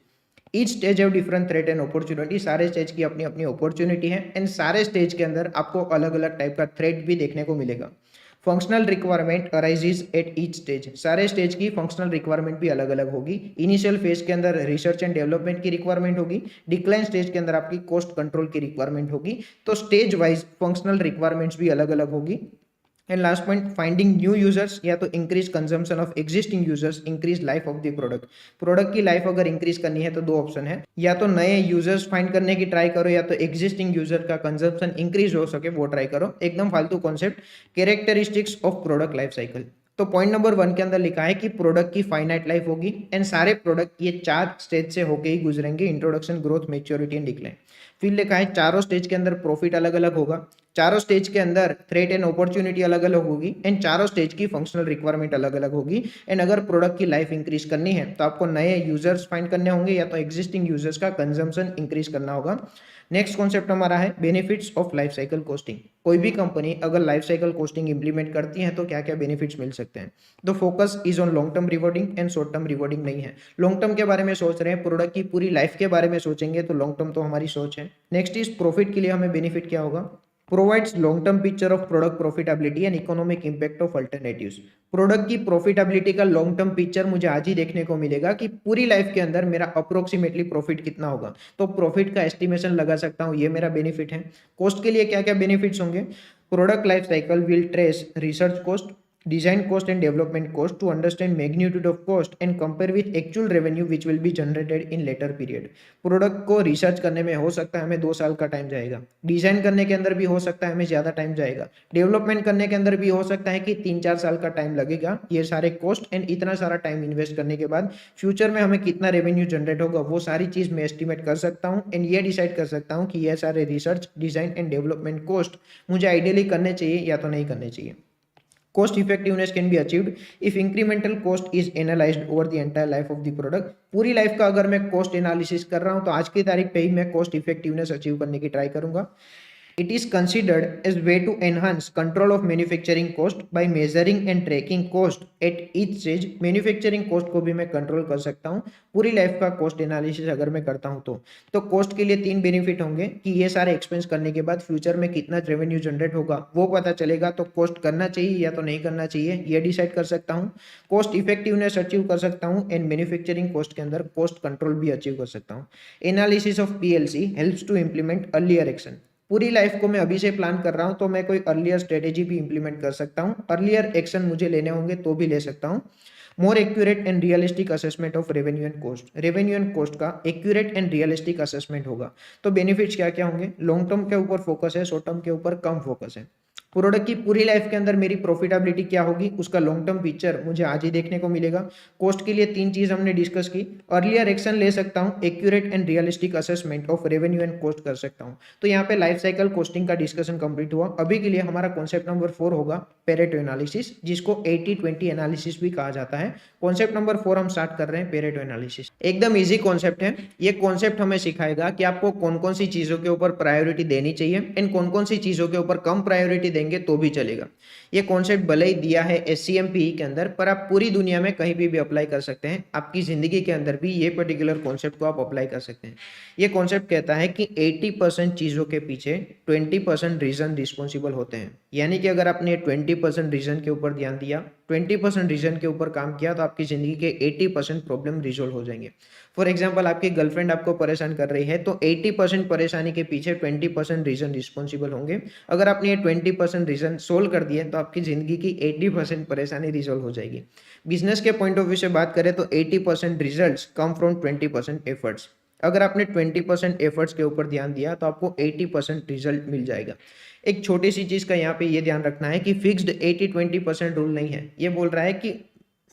Each stage have different threat and opportunity. सारे स्टेज की अपनी अपनी अपॉर्चुनिटी है एंड सारे स्टेज के अंदर आपको अलग अलग टाइप का थ्रेट भी देखने को मिलेगा। Functional requirement arises at each stage. सारे स्टेज की फंक्शनल रिक्वायरमेंट भी अलग अलग होगी। इनिशियल फेज के अंदर रिसर्च एंड डेवलपमेंट की रिक्वायरमेंट होगी, डिक्लाइन स्टेज के अंदर आपकी कॉस्ट कंट्रोल की रिक्वायरमेंट होगी। तो स्टेज वाइज फंक्शनल रिक्वायरमेंट्स भी अलग अलग होगी। And last point, finding new users, या तो increase consumption of existing users, increase life of the product. Product की लाइफ अगर इंक्रीज करनी है तो दो ऑप्शन है, या तो नए यूजर्स फाइंड करने की ट्राई करो, या तो एग्जिस्टिंग यूजर का कंजम्पशन इंक्रीज हो सके वो ट्राई करो। एकदम फालतू concept. Characteristics of product life cycle. तो पॉइंट नंबर 1 के अंदर लिखा है कि प्रोडक्ट की फाइनाइट लाइफ होगी एंड सारे प्रोडक्ट ये 4 स्टेज से होके ही गुजरेंगे, introduction, growth, maturity and decline. फिर लिखा है चारों स्टेज के अंदर प्रॉफिट अलग अलग होगा, चारों स्टेज के अंदर थ्रेट एंड अपॉर्चुनिटी अलग अलग होगी एंड चारों स्टेज की फंक्शनल रिक्वायरमेंट अलग अलग होगी। एंड अगर प्रोडक्ट की लाइफ इंक्रीज करनी है तो आपको नए यूजर्स फाइंड करने होंगे, या तो एग्जिस्टिंग यूजर्स का कंजम्पशन इंक्रीज करना होगा। नेक्स्ट कॉन्सेप्ट हमारा है benefits of life cycle costing. कोई भी कंपनी अगर लाइफ साइकिल कॉस्टिंग इंप्लीमेंट करती है तो क्या क्या बेनिफिट्स मिल सकते हैं। तो focus is on long term rewarding and short term rewarding नहीं है। लॉन्ग टर्म के बारे में सोच रहे हैं, प्रोडक्ट की पूरी लाइफ के बारे में सोचेंगे तो लॉन्ग टर्म तो हमारी सोच है। नेक्स्ट इज प्रॉफिट के लिए हमें बेनिफिट क्या होगा। Provides long term picture of product profitability and economic impact of alternatives. Product की प्रॉफिटेबिलिटी का लॉन्ग टर्म पिक्चर मुझे आज ही देखने को मिलेगा कि पूरी लाइफ के अंदर मेरा अप्रोक्सीमेटली प्रॉफिट कितना होगा, तो प्रॉफिट का एस्टिमेशन लगा सकता हूँ, ये मेरा बेनिफिट है। कॉस्ट के लिए क्या क्या बेनिफिट्स होंगे। Product life cycle will trace research cost, design cost and development cost to understand magnitude of cost and compare with actual revenue which will be generated in later period। Product को research करने में हो सकता है हमें 2 साल का time जाएगा, डिजाइन करने के अंदर भी हो सकता है हमें ज्यादा टाइम जाएगा, डेवलपमेंट करने के अंदर भी हो सकता है कि 3-4 साल का टाइम लगेगा। ये सारे कॉस्ट एंड इतना सारा टाइम इन्वेस्ट करने के बाद फ्यूचर में हमें कितना रेवेन्यू जनरेट होगा वो सारी चीज मैं एस्टिमेट कर सकता हूँ एंड ये डिसाइड कर सकता हूँ कि ये सारे research, design and development cost मुझे आइडियली करने चाहिए या तो नहीं करने चाहिए। Cost effectiveness can be achieved if incremental cost is analyzed over the entire life of the product। पूरी लाइफ का अगर मैं कॉस्ट एनालिसिस कर रहा हूं तो आज की तारीख पे ही मैं कॉस्ट इफेक्टिवनेस अचीव करने की ट्राई करूंगा। It is considered as way to enhance control of manufacturing cost by measuring and tracking cost at each stage। Manufacturing cost को भी मैं कंट्रोल कर सकता हूँ पूरी लाइफ का कॉस्ट एनालिसिस अगर मैं करता हूँ तो कॉस्ट के लिए 3 बेनिफिट होंगे कि ये सारे एक्सपेंस करने के बाद फ्यूचर में कितना रेवेन्यू जनरेट होगा वो पता चलेगा, तो कॉस्ट करना चाहिए या तो नहीं करना चाहिए ये डिसाइड कर सकता हूँ। कॉस्ट इफेक्टिवनेस अचीव कर सकता हूँ एंड मैन्युफैक्चरिंग कॉस्ट के अंदर कॉस्ट कंट्रोल भी अचीव कर सकता हूँ। Analysis of PLC helps to implement earlier action. पूरी लाइफ को मैं अभी से प्लान कर रहा हूं तो मैं कोई अर्लियर स्ट्रेटेजी भी इंप्लीमेंट कर सकता हूं, अर्लियर एक्शन मुझे लेने होंगे तो भी ले सकता हूं। More accurate and realistic assessment of revenue and cost. Revenue and cost का एक्यूरेट एंड रियलिस्टिक असेसमेंट होगा। तो बेनिफिट्स क्या क्या होंगे। लॉन्ग टर्म के ऊपर फोकस है, शॉर्ट टर्म के ऊपर कम फोकस है। प्रोडक्ट की पूरी लाइफ के अंदर मेरी प्रॉफिटेबिलिटी क्या होगी उसका लॉन्ग टर्म पिक्चर मुझे आज ही देखने को मिलेगा। कॉस्ट के लिए 3 चीज हमने डिस्कस की, अर्लियर एक्शन ले सकता हूं, accurate and realistic assessment of revenue and cost कर सकता हूं। तो यहाँ पे लाइफ साइकिल कॉस्टिंग का डिस्कशन कंप्लीट हुआ। अभी के लिए हमारा कॉन्सेप्ट नंबर 4 होगा पेरेटो एनालिसिस, जिसको 80-20 एनालिसिस भी कहा जाता है। कॉन्सेप्ट नंबर 4 हम स्टार्ट कर रहे हैं, पेरेटो एनालिसिस। एकदम इजी कॉन्सेप्ट है। ये कॉन्सेप्ट हमें सिखाएगा कि आपको कौन कौन सी चीजों के ऊपर प्रायोरिटी देनी चाहिए एंड कौन कौन सी चीजों के ऊपर कम प्रायोरिटी देंगे तो भी चलेगा। ये कॉन्सेप्ट भले ही दिया है SCMPE के अंदर, पर आप पूरी दुनिया में कहीं भी अप्लाई कर सकते हैं। आपकी जिंदगी के अंदर भी ये पर्टिकुलर कॉन्सेप्ट को आप अप्लाई कर सकते हैं। ये कॉन्सेप्ट कहता है कि 80% चीजों के पीछे 20% रीजन रिस्पॉन्सिबल होते हैं। यानी कि अगर आपने 20% रीजन के ऊपर ध्यान दिया, 20% रीजन के ऊपर काम किया तो आपकी जिंदगी के 80% प्रॉब्लम रिजोल्व हो जाएंगे। फॉर एग्जाम्पल, आपकी गर्लफ्रेंड आपको परेशान कर रही है तो 80% परेशानी के पीछे 20% रीजन रिस्पॉन्सिबल होंगे। अगर आपने ये 20% रीजन सोल्व कर दिए तो आपकी जिंदगी की 80% परेशानी रिजोल्व हो जाएगी। बिजनेस के पॉइंट ऑफ व्यू से बात करें तो 80% रिजल्ट्स कम फ्रॉम 20% एफर्ट्स। अगर आपने 20% एफर्ट्स के ऊपर ध्यान दिया तो आपको 80% रिजल्ट मिल जाएगा। एक छोटी सी चीज़ का यहाँ पे ये ध्यान रखना है कि फिक्स्ड 80-20% रूल नहीं है। ये बोल रहा है कि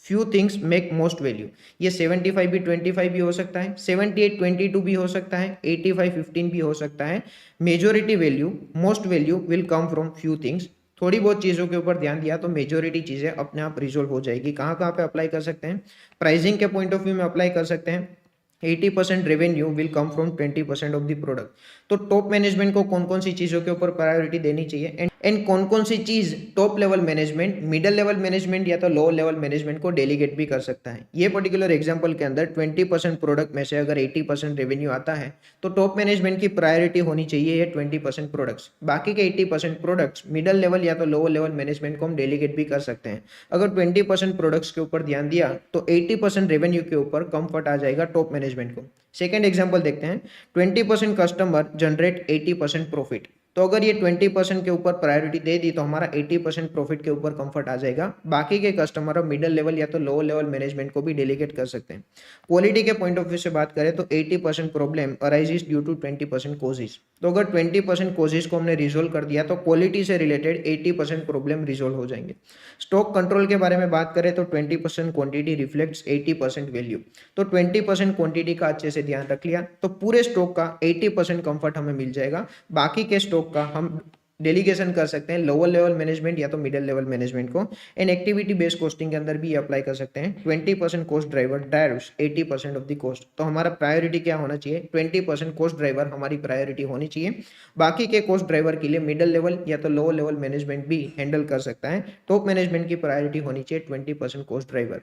few things make most value. ये 75 भी 25 भी हो सकता है, 78-22 भी हो सकता है, 85-15 भी हो सकता है। Majority value, most value will come from few things. थोड़ी बहुत चीज़ों के ऊपर ध्यान दिया तो मेजोरिटी चीज़ें अपने आप रिजोल्व हो जाएगी। कहाँ कहाँ पे अप्लाई कर सकते हैं? प्राइसिंग के पॉइंट ऑफ व्यू में अप्लाई कर सकते हैं। 80% revenue will come from 20% of the product. तो टॉप मैनेजमेंट को कौन कौन सी चीज़ों के ऊपर प्रायोरिटी देनी चाहिए एंड कौन कौन सी चीज़ top level management, middle level management या तो लो लेवल मैनेजमेंट को डेलीगेट भी कर सकता है। ये पर्टिकुलर एग्जांपल के अंदर 20% प्रोडक्ट में से अगर 80% रेवेन्यू आता है तो टॉप मैनेजमेंट की प्रायोरिटी होनी चाहिए ये 20% प्रोडक्ट्स। बाकी के 80% प्रोडक्ट्स मिडिल लेवल या तो लो लेवल मैनेजमेंट को हम डेलीगेट भी कर सकते हैं। अगर 20% प्रोडक्ट्स के ऊपर ध्यान दिया तो 80% रेवेन्यू के ऊपर कंफर्ट आ जाएगा टॉप मैनेजमेंट को। सेकेंड एग्जाम्पल देखते हैं, 20% कस्टमर जनरेट 80% प्रॉफिट। तो अगर ये 20% के ऊपर प्रायोरिटी दे दी तो हमारा 80% प्रॉफिट के ऊपर कंफर्ट आ जाएगा। बाकी के कस्टमर मिडिल लेवल या तो लो लेवल मैनेजमेंट को भी डेलीगेट कर सकते हैं। क्वालिटी के पॉइंट ऑफ व्यू से बात करें तो 80% problem arises due to 20% causes. तो अगर 20% कॉजेज को हमने रिजोल्व कर दिया तो क्वालिटी से रिलेटेड 80% प्रॉब्लम रिजोल्व हो जाएंगे। स्टॉक कंट्रोल के बारे में बात करें तो 20% क्वांटिटी रिफ्लेक्ट्स 80% वैल्यू। तो 20% क्वांटिटी का अच्छे से ध्यान रख लिया तो पूरे स्टॉक का 80% कंफर्ट हमें मिल जाएगा। बाकी के स्टॉक का हम डेलीगेशन कर सकते हैं लोअर लेवल मैनेजमेंट या तो मिडिल लेवल मैनेजमेंट को। एंड एक्टिविटी बेस्ड कॉस्टिंग के अंदर भी अप्लाई कर सकते हैं। 20% cost driver drives 80% of the cost. तो हमारा प्रायोरिटी क्या होना चाहिए? 20% कॉस्ट ड्राइवर हमारी प्रायोरिटी होनी चाहिए। बाकी के कॉस्ट ड्राइवर के लिए मिडिल लेवल या तो लोअर लेवल मैनेजमेंट भी हैंडल कर सकता है। टॉप मैनेजमेंट की प्रायोरिटी होनी चाहिए 20% कॉस्ट ड्राइवर।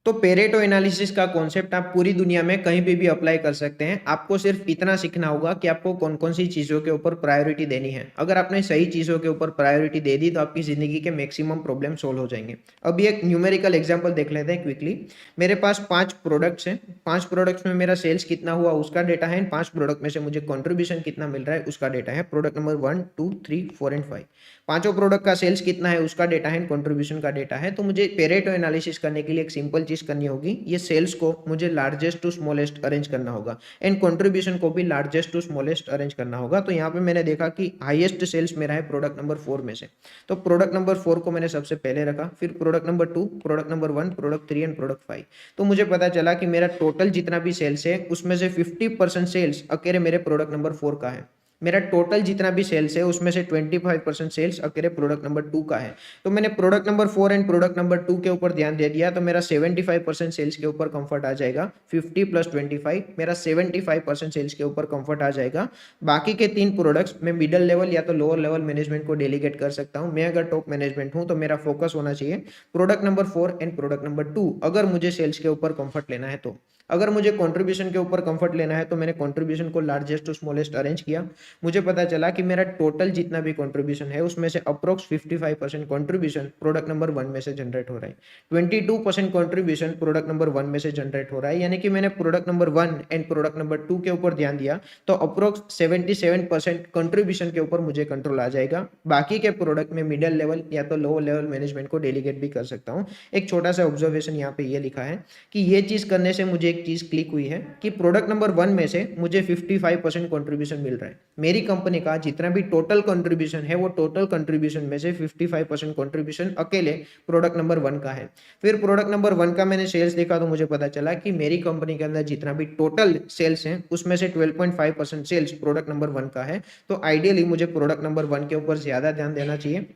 तो पेरेटो एनालिसिस का कॉन्सेप्ट आप पूरी दुनिया में कहीं पे भी अप्लाई कर सकते हैं। आपको सिर्फ इतना सीखना होगा कि आपको कौन कौन सी चीज़ों के ऊपर प्रायोरिटी देनी है। अगर आपने सही चीज़ों के ऊपर प्रायोरिटी दे दी तो आपकी ज़िंदगी के मैक्सिमम प्रॉब्लम सोल्व हो जाएंगे। अभी एक न्यूमेरिकल एग्जांपल देख लेते हैं क्विकली। मेरे पास 5 प्रोडक्ट्स हैं, 5 प्रोडक्ट्स में मेरा सेल्स कितना हुआ उसका डेटा है, 5 प्रोडक्ट में से मुझे कॉन्ट्रीब्यूशन कितना मिल रहा है उसका डेटा है। Product number 1, 2, 3, 4 and 5। पांचों प्रोडक्ट का सेल्स कितना है उसका डेटा है, कंट्रीब्यूशन का डेटा है। तो मुझे पेरेटो एनालिसिस करने के लिए एक सिंपल चीज करनी होगी, ये सेल्स को मुझे लार्जेस्ट टू स्मॉलेस्ट अरेंज करना होगा एंड कंट्रीब्यूशन को भी लार्जेस्ट टू स्मॉलेस्ट अरेंज करना होगा। तो यहाँ पे मैंने देखा कि हाईएस्ट सेल्स मेरा है प्रोडक्ट नंबर 4 में से। तो प्रोडक्ट नंबर 4 को मैंने सबसे पहले रखा, फिर product number 2, product number 1, product 3 and product 5। तो मुझे पता चला कि मेरा टोटल जितना भी सेल्स है उसमें से 50% सेल्स अकेले मेरे प्रोडक्ट नंबर 4 का है। मेरा टोटल जितना भी सेल्स है उसमें से 25% सेल्स अकेले प्रोडक्ट नंबर 2 का है। तो मैंने product number 4 and product number 2 के ऊपर ध्यान दे दिया तो मेरा 75% सेल्स के ऊपर कंफर्ट आ जाएगा। 50 + 25 मेरा 75% सेल्स के ऊपर कंफर्ट आ जाएगा। बाकी के 3 प्रोडक्ट्स मैं मिडिल लेवल या तो लोअर लेवल मैनेजमेंट को डेलीगेट कर सकता हूँ। मैं अगर टॉप मैनेजमेंट हूँ तो मेरा फोकस होना चाहिए product number 4 and product number 2 अगर मुझे सेल्स के ऊपर कंफर्ट लेना है तो। अगर मुझे कंट्रीब्यूशन के ऊपर कंफर्ट लेना है तो मैंने कंट्रीब्यूशन को लार्जेस्ट टू स्मॉलेस्ट अरेंज किया। मुझे पता चला कि मेरा टोटल जितना भी कंट्रीब्यूशन है उसमें से अप्रोक्स 55% कंट्रीब्यूशन प्रोडक्ट नंबर 1 में से जनरेट हो रहा है, 22% कंट्रीब्यूशन प्रोडक्ट नंबर 1 में से जनरेट हो रहा है। यानी कि मैंने product number 1 and product number 2 के ऊपर ध्यान दिया तो अप्रोक्स 77% कंट्रीब्यूशन के ऊपर मुझे कंट्रोल आ जाएगा। बाकी के प्रोडक्ट में मिडिल लेवल या तो लो लेवल मैनेजमेंट को डेलीगेट भी कर सकता हूँ। एक छोटा सा ऑब्जर्वेशन यहाँ पे ये लिखा है कि ये चीज करने से मुझे चीज क्लिक हुई है कि प्रोडक्ट नंबर 1 में से मुझे 55% कंट्रीब्यूशन मिल रहा है। मेरी कंपनी का जितना भी टोटल कंट्रीब्यूशन है वो टोटल कंट्रीब्यूशन में से 55% कंट्रीब्यूशन अकेले प्रोडक्ट नंबर 1 का है। फिर प्रोडक्ट नंबर 1 का मैंने सेल्स देखा तो मुझे पता चला कि मेरी कंपनी के अंदर जितना भी टोटल सेल्स है उसमें से 12.5% सेल्स प्रोडक्ट नंबर 1 का है। तो आइडियली मुझे प्रोडक्ट नंबर 1 के ऊपर ज्यादा ध्यान देना चाहिए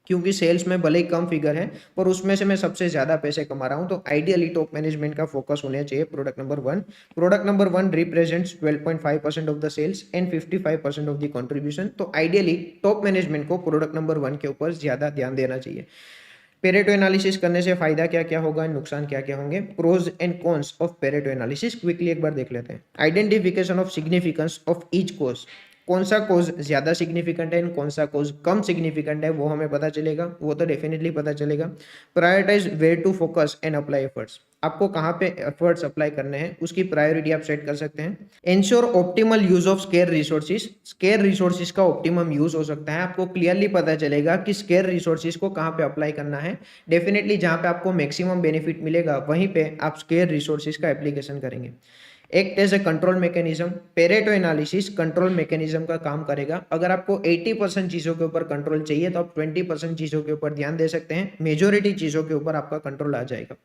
क्योंकि सेल्स में भले ही कम फिगर है पर उसमें से मैं सबसे ज्यादा पैसे कमा रहा हूं। तो आइडियली टॉप मैनेजमेंट का फोकस होना चाहिए product number 1। Product number 1 represents 12.5% of the sales and 55% of the contribution. तो आइडियली टॉप मैनेजमेंट को प्रोडक्ट नंबर 1 के ऊपर ज्यादा ध्यान देना चाहिए। पेरेटो एनालिसिस करने से फायदा क्या क्या होगा, नुकसान क्या क्या होंगे, pros and cons of Pareto analysis quickly एक बार देख लेते हैं। Identification of significance of each cause, कौन सा कोज ज्यादा सिग्निफिकेंट है कौन सा कोज कम सिग्निफिकेंट है वो हमें पता चलेगा, वो तो डेफिनेटली पता चलेगा। Prioritize where to focus and apply efforts, आपको कहाँ पे एफर्ट्स अप्लाई करने हैं उसकी प्रायोरिटी आप सेट कर सकते हैं। Ensure optimal use of square resources, square resources का ऑप्टिमम यूज हो सकता है। आपको क्लियरली पता चलेगा कि स्केयर रिसोर्सेज को कहाँ पे अप्लाई करना है। डेफिनेटली जहाँ पे आपको मैक्सिमम बेनिफिट मिलेगा वहीं पे आप स्केयर रिसोर्सेज का एप्लीकेशन करेंगे। Act as a control mechanism. Pareto analysis control mechanism का काम करेगा। अगर आपको 80% चीज़ों के ऊपर कंट्रोल चाहिए तो आप 20% चीज़ों के ऊपर ध्यान दे सकते हैं, मेजोरिटी चीज़ों के ऊपर आपका कंट्रोल आ जाएगा।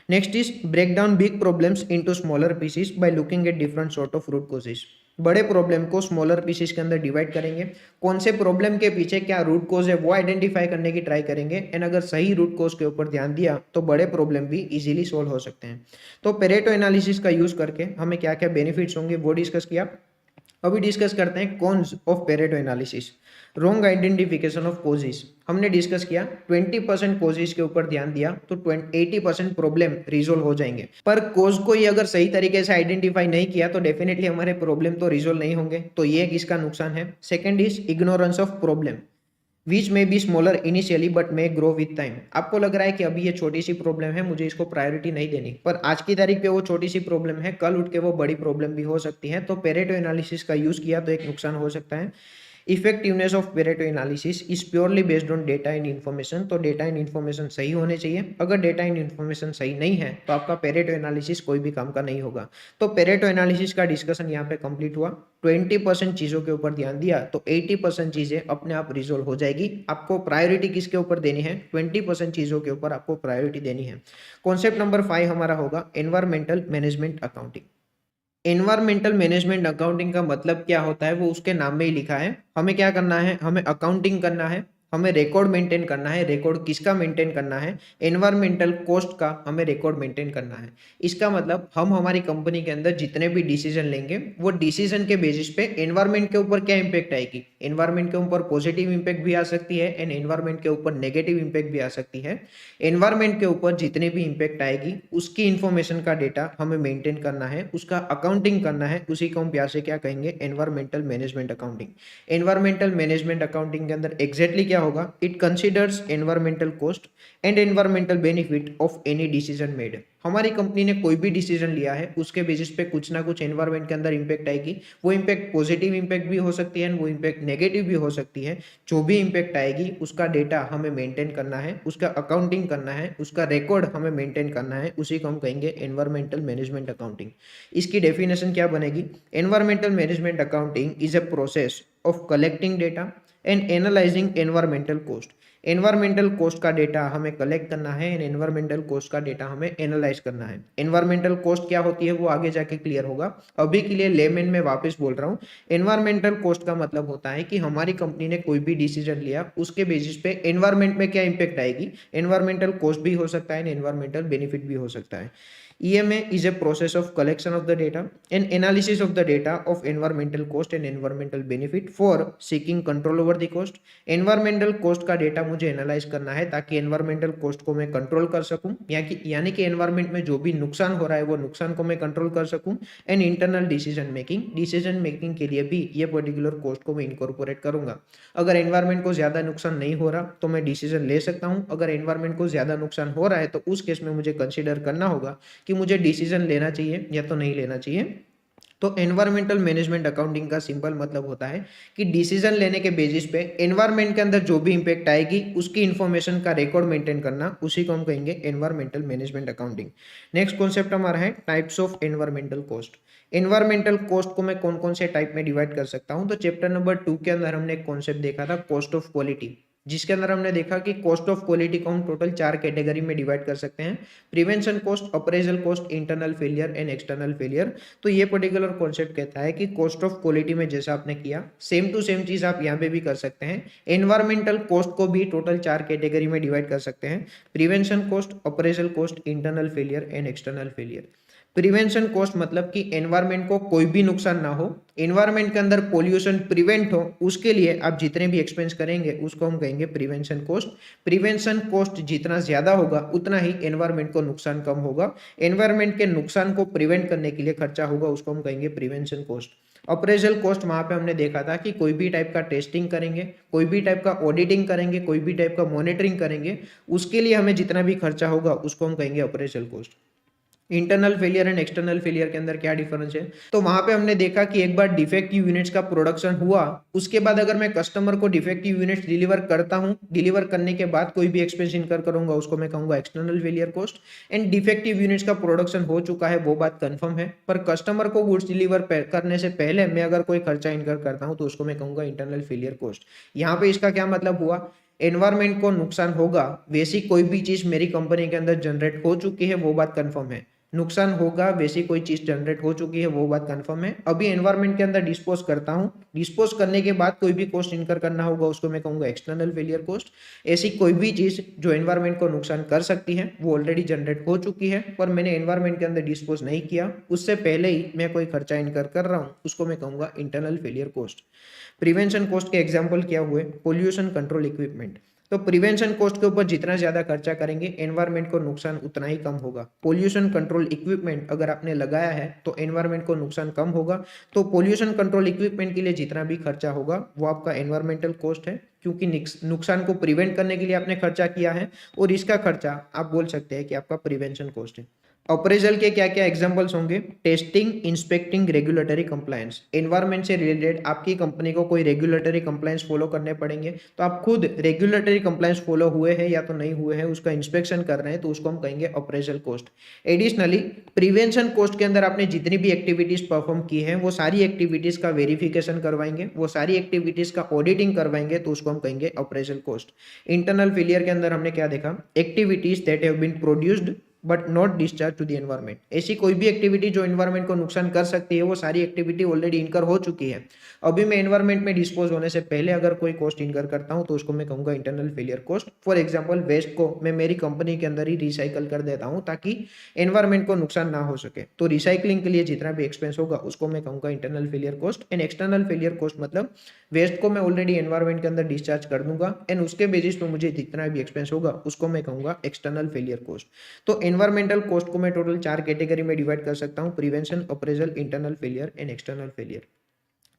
Next is break down big problems into smaller pieces by looking at different sort of root causes. बड़े प्रॉब्लम को स्मॉलर पीसेस के अंदर डिवाइड करेंगे, कौन से प्रॉब्लम के पीछे क्या रूट कॉज है वो आइडेंटिफाई करने की ट्राई करेंगे, एंड अगर सही रूट कॉज के ऊपर ध्यान दिया तो बड़े प्रॉब्लम भी इजीली सोल्व हो सकते हैं। तो पेरेटो एनालिसिस का यूज करके हमें क्या क्या बेनिफिट्स होंगे वो डिस्कस किया। अभी डिस्कस करते हैं cons of Pareto analysis. Wrong identification of causes हमने डिस्कस किया। 20% कोजेस के ऊपर ध्यान दिया तो 80% प्रॉब्लम रिजोल्व हो जाएंगे, पर कोज को ही अगर सही तरीके से आइडेंटिफाई नहीं किया तो डेफिनेटली हमारे प्रॉब्लम तो रिजोल्व नहीं होंगे। तो ये इसका नुकसान है। Second is ignorance of problem which may be smaller initially but may grow with time. आपको लग रहा है कि अभी ये छोटी सी प्रॉब्लम है, मुझे इसको प्रायोरिटी नहीं देनी, पर आज की तारीख पे वो छोटी सी प्रॉब्लम है, कल उठ के वो बड़ी प्रॉब्लम भी हो सकती है। तो पेरेटो एनालिसिस का यूज किया तो एक नुकसान हो सकता है। Effectiveness of Pareto analysis is purely based on data and information. तो डेटा एंड इन्फॉर्मेशन सही होने चाहिए। अगर डेटा एंड इन्फॉर्मेशन सही नहीं है तो आपका पेरेटो एनालिसिस कोई भी काम का नहीं होगा। तो पेरेटो एनालिसिस का डिस्कशन यहाँ पे कंप्लीट हुआ। 20% चीजों के ऊपर ध्यान दिया तो 80% चीजें अपने आप रिजोल्व हो जाएगी। आपको प्रायोरिटी किसके ऊपर देनी है? 20% चीजों के ऊपर आपको प्रायोरिटी देनी है। कॉन्सेप्ट नंबर 5 हमारा होगा environmental management accounting. Environmental management accounting का मतलब क्या होता है वो उसके नाम में ही लिखा है। हमें क्या करना है? हमें अकाउंटिंग करना है, हमें रिकॉर्ड मेंटेन करना है। रिकॉर्ड किसका मेंटेन करना है? एनवायरमेंटल कॉस्ट का हमें रिकॉर्ड मेंटेन करना है। इसका मतलब हम हमारी कंपनी के अंदर जितने भी डिसीजन लेंगे वो डिसीजन के बेसिस पे एनवायरमेंट के ऊपर क्या इंपैक्ट आएगी। एनवायरमेंट के ऊपर पॉजिटिव इंपैक्ट भी आ सकती है एंड एनवायरमेंट के ऊपर नेगेटिव इंपैक्ट भी आ सकती है। एनवायरमेंट के ऊपर जितने भी इंपैक्ट आएगी उसकी इंफॉर्मेशन का डेटा हमें मेंटेन करना है, उसका अकाउंटिंग करना है। उसी को हम प्यार से क्या कहेंगे? Environmental management accounting. Environmental management accounting के अंदर एग्जैक्टली क्या होगा? It considers environmental cost and environmental benefit of any decision made. हमारी कंपनी ने कोई भी डिसीजन लिया है उसके बेसिस पे कुछ ना कुछ एनवायरमेंट के अंदर इंपैक्ट आएगी। वो इंपैक्ट पॉजिटिव इंपैक्ट भी हो सकती है, वो इंपैक्ट नेगेटिव भी हो सकती है। जो भी इंपैक्ट आएगी उसका डेटा हमें मेंटेन करना है, उसका अकाउंटिंग करना है, उसका रिकॉर्ड हमें मेंटेन करना है। उसी को हम कहेंगे एनवायरमेंटल मैनेजमेंट अकाउंटिंग। इसकी डेफिनेशन क्या बनेगी? Environmental management accounting is a process of collecting data and analysing environmental cost. Environmental cost का डेटा हमें कलेक्ट करना है एंड एनवायरमेंटल कॉस्ट का डेटा हमें एनालाइज करना है। एनवायरमेंटल कॉस्ट क्या होती है वो आगे जाके क्लियर होगा। अभी के लिए लेमन में वापस बोल रहा हूँ। एनवायरमेंटल कॉस्ट का मतलब होता है कि हमारी कंपनी ने कोई भी डिसीजन लिया उसके बेसिस पे एनवायरमेंट में क्या इंपैक्ट आएगी। एनवायरमेंटल कॉस्ट भी हो सकता है, एनवायरमेंटल बेनिफिट भी हो सकता है। EMA is a process of collection of the data and analysis of the data of environmental cost and environmental benefit for seeking control over the cost। environmental cost का data मुझे analyse करना है ताकि environmental cost को मैं control कर सकूं, यानी कि एनवायरमेंट में जो भी नुकसान हो रहा है वो नुकसान को मैं कंट्रोल कर सकूं। एंड इंटरनल डिसीजन मेकिंग के लिए भी ये पर्टिकुलर कॉस्ट को मैं इनकॉर्पोरेट करूंगा। अगर एनवायरमेंट को ज्यादा नुकसान नहीं हो रहा तो मैं डिसीजन ले सकता हूं। अगर एनवायरमेंट को ज्यादा नुकसान हो रहा है तो उस केस में मुझे कंसिडर करना होगा कि मुझे डिसीजन लेना चाहिए या तो नहीं लेना चाहिए। तो एनवायरमेंटल मैनेजमेंट अकाउंटिंग का सिंपल मतलब होता है कि डिसीजन लेने के बेसिस पे एनवायरमेंट के अंदर जो भी इंपैक्ट आएगी उसकी इंफॉर्मेशन का रिकॉर्ड मेंटेन करना, उसी को हम कहेंगे environmental management accounting. Next concept हमारा है types of environmental cost. Environmental cost को मैं कौन कौन से टाइप में डिवाइड कर सकता हूं? तो चैप्टर नंबर 2 के अंदर हमने एक कॉन्सेप्ट देखा था कॉस्ट ऑफ क्वालिटी, जिसके अंदर हमने देखा कि कॉस्ट ऑफ क्वालिटी को हम टोटल 4 कैटेगरी में डिवाइड कर सकते हैं। Prevention cost, appraisal cost, internal failure and external failure. तो ये पर्टिकुलर कॉन्सेप्ट कहता है कि कॉस्ट ऑफ क्वालिटी में जैसा आपने किया सेम टू सेम चीज आप यहाँ पे भी कर सकते हैं। एनवायरमेंटल कॉस्ट को भी टोटल 4 कैटेगरी में डिवाइड कर सकते हैं। Prevention cost, appraisal cost, internal failure and external failure. Prevention cost मतलब कि एनवायरमेंट को कोई भी नुकसान ना हो, एनवायरमेंट के अंदर पोल्यूशन प्रिवेंट हो, उसके लिए आप जितने भी एक्सपेंस करेंगे उसको हम कहेंगे प्रिवेंशन कॉस्ट। प्रिवेंशन कॉस्ट जितना ज्यादा होगा उतना ही एनवायरमेंट को नुकसान कम होगा। एनवायरमेंट के नुकसान को प्रिवेंट करने के लिए खर्चा होगा, उसको हम कहेंगे प्रिवेंशन कॉस्ट। अप्रेजल कॉस्ट वहां पे हमने देखा था कि कोई भी टाइप का टेस्टिंग करेंगे, कोई भी टाइप का ऑडिटिंग करेंगे, कोई भी टाइप का मॉनिटरिंग करेंगे, उसके लिए हमें जितना भी खर्चा होगा उसको हम कहेंगे appraisal cost. Internal failure and external failure के अंदर क्या डिफरेंस है? तो वहां पे हमने देखा कि एक बार डिफेक्टिव यूनिट्स का प्रोडक्शन हुआ, उसके बाद अगर मैं कस्टमर को डिफेक्टिव यूनिट्स डिलीवर करता हूं, डिलीवर करने के बाद कोई भी एक्सपेंस इनकर करूंगा उसको मैं कहूंगा external failure cost. And defective units का प्रोडक्शन हो चुका है वो बात कंफर्म है, पर कस्टमर को गुड्स डिलीवर करने से पहले मैं अगर कोई खर्चा इनकर करता हूं तो उसको मैं कहूंगा इंटरनल फेलियर कॉस्ट। यहाँ पे इसका क्या मतलब हुआ? एनवायरमेंट को नुकसान होगा, वैसी कोई भी चीज मेरी कंपनी के अंदर जनरेट हो चुकी है वो बात कंफर्म है। नुकसान होगा, वैसी कोई चीज जनरेट हो चुकी है वो बात कंफर्म है। अभी एनवायरमेंट के अंदर डिस्पोज करता हूं, डिस्पोज करने के बाद कोई भी कॉस्ट इनकर करना होगा उसको मैं कहूंगा एक्सटर्नल फेलियर कॉस्ट। ऐसी कोई भी चीज जो एनवायरमेंट को नुकसान कर सकती है वो ऑलरेडी जनरेट हो चुकी है, पर मैंने एनवायरमेंट के अंदर डिस्पोज नहीं किया, उससे पहले ही मैं कोई खर्चा इनकर कर रहा हूं, उसको मैं कहूंगा internal failure cost. Prevention cost के एग्जाम्पल क्या हुए? Pollution control equipment. तो प्रिवेंशन कॉस्ट के ऊपर जितना ज्यादा खर्चा करेंगे एनवायरमेंट को नुकसान उतना ही कम होगा। पोल्यूशन कंट्रोल इक्विपमेंट अगर आपने लगाया है तो एनवायरमेंट को नुकसान कम होगा। तो पोल्यूशन कंट्रोल इक्विपमेंट के लिए जितना भी खर्चा होगा वो आपका एनवायरमेंटल कॉस्ट है, क्योंकि नुकसान को प्रिवेंट करने के लिए आपने खर्चा किया है, और इसका खर्चा आप बोल सकते हैं कि आपका प्रिवेंशन कॉस्ट है। अप्रेजल के क्या क्या एग्जांपल्स होंगे? Testing, inspecting, regulatory compliance. Environment से रिलेटेड आपकी कंपनी को कोई रेगुलेटरी कंप्लायंस फॉलो करने पड़ेंगे, तो आप खुद रेगुलेटरी कंप्लायंस फॉलो हुए हैं या तो नहीं हुए हैं उसका इंस्पेक्शन कर रहे हैं, तो उसको हम कहेंगे appraisal cost. Additionally prevention cost के अंदर आपने जितनी भी एक्टिविटीज परफॉर्म की है वो सारी एक्टिविटीज का वेरिफिकेशन करवाएंगे, वो सारी एक्टिविटीज का ऑडिटिंग करवाएंगे, तो उसको हम कहेंगे अप्रेजल कॉस्ट। इंटरनल फेलियर के अंदर हमने क्या देखा? Activities that have been produced but not discharge to the environment. ऐसी कोई भी एक्टिविटी जो एनवायरमेंट को नुकसान कर सकती है वो सारी एक्टिविटी ऑलरेडी इनकर हो चुकी है। अभी मैं एनवायरमेंट में डिस्पोज होने से पहले अगर कोई कॉस्ट इनकर करता हूं तो उसको मैं कहूंगा internal failure cost. For example waste को मैं मेरी कंपनी के अंदर ही रिसाइकल कर देता हूं ताकि एनवायरमेंट को नुकसान ना हो सके, तो रिसाइकलिंग के लिए जितना भी एक्सपेंस होगा उसको मैं कहूंगा internal failure cost. And external failure cost मतलब वेस्ट को मैं ऑलरेडी एनवायरमेंट के अंदर डिस्चार्ज कर दूंगा एंड उसके बेसिस पे मुझे जितना भी एक्सपेंस होगा उसको मैं कहूंगा एक्सटर्नल फेलियर कॉस्ट। तो एनवायरमेंटल कॉस्ट को मैं टोटल 4 कैटेगरी में डिवाइड कर सकता हूं: prevention, appraisal, internal failure and external failure.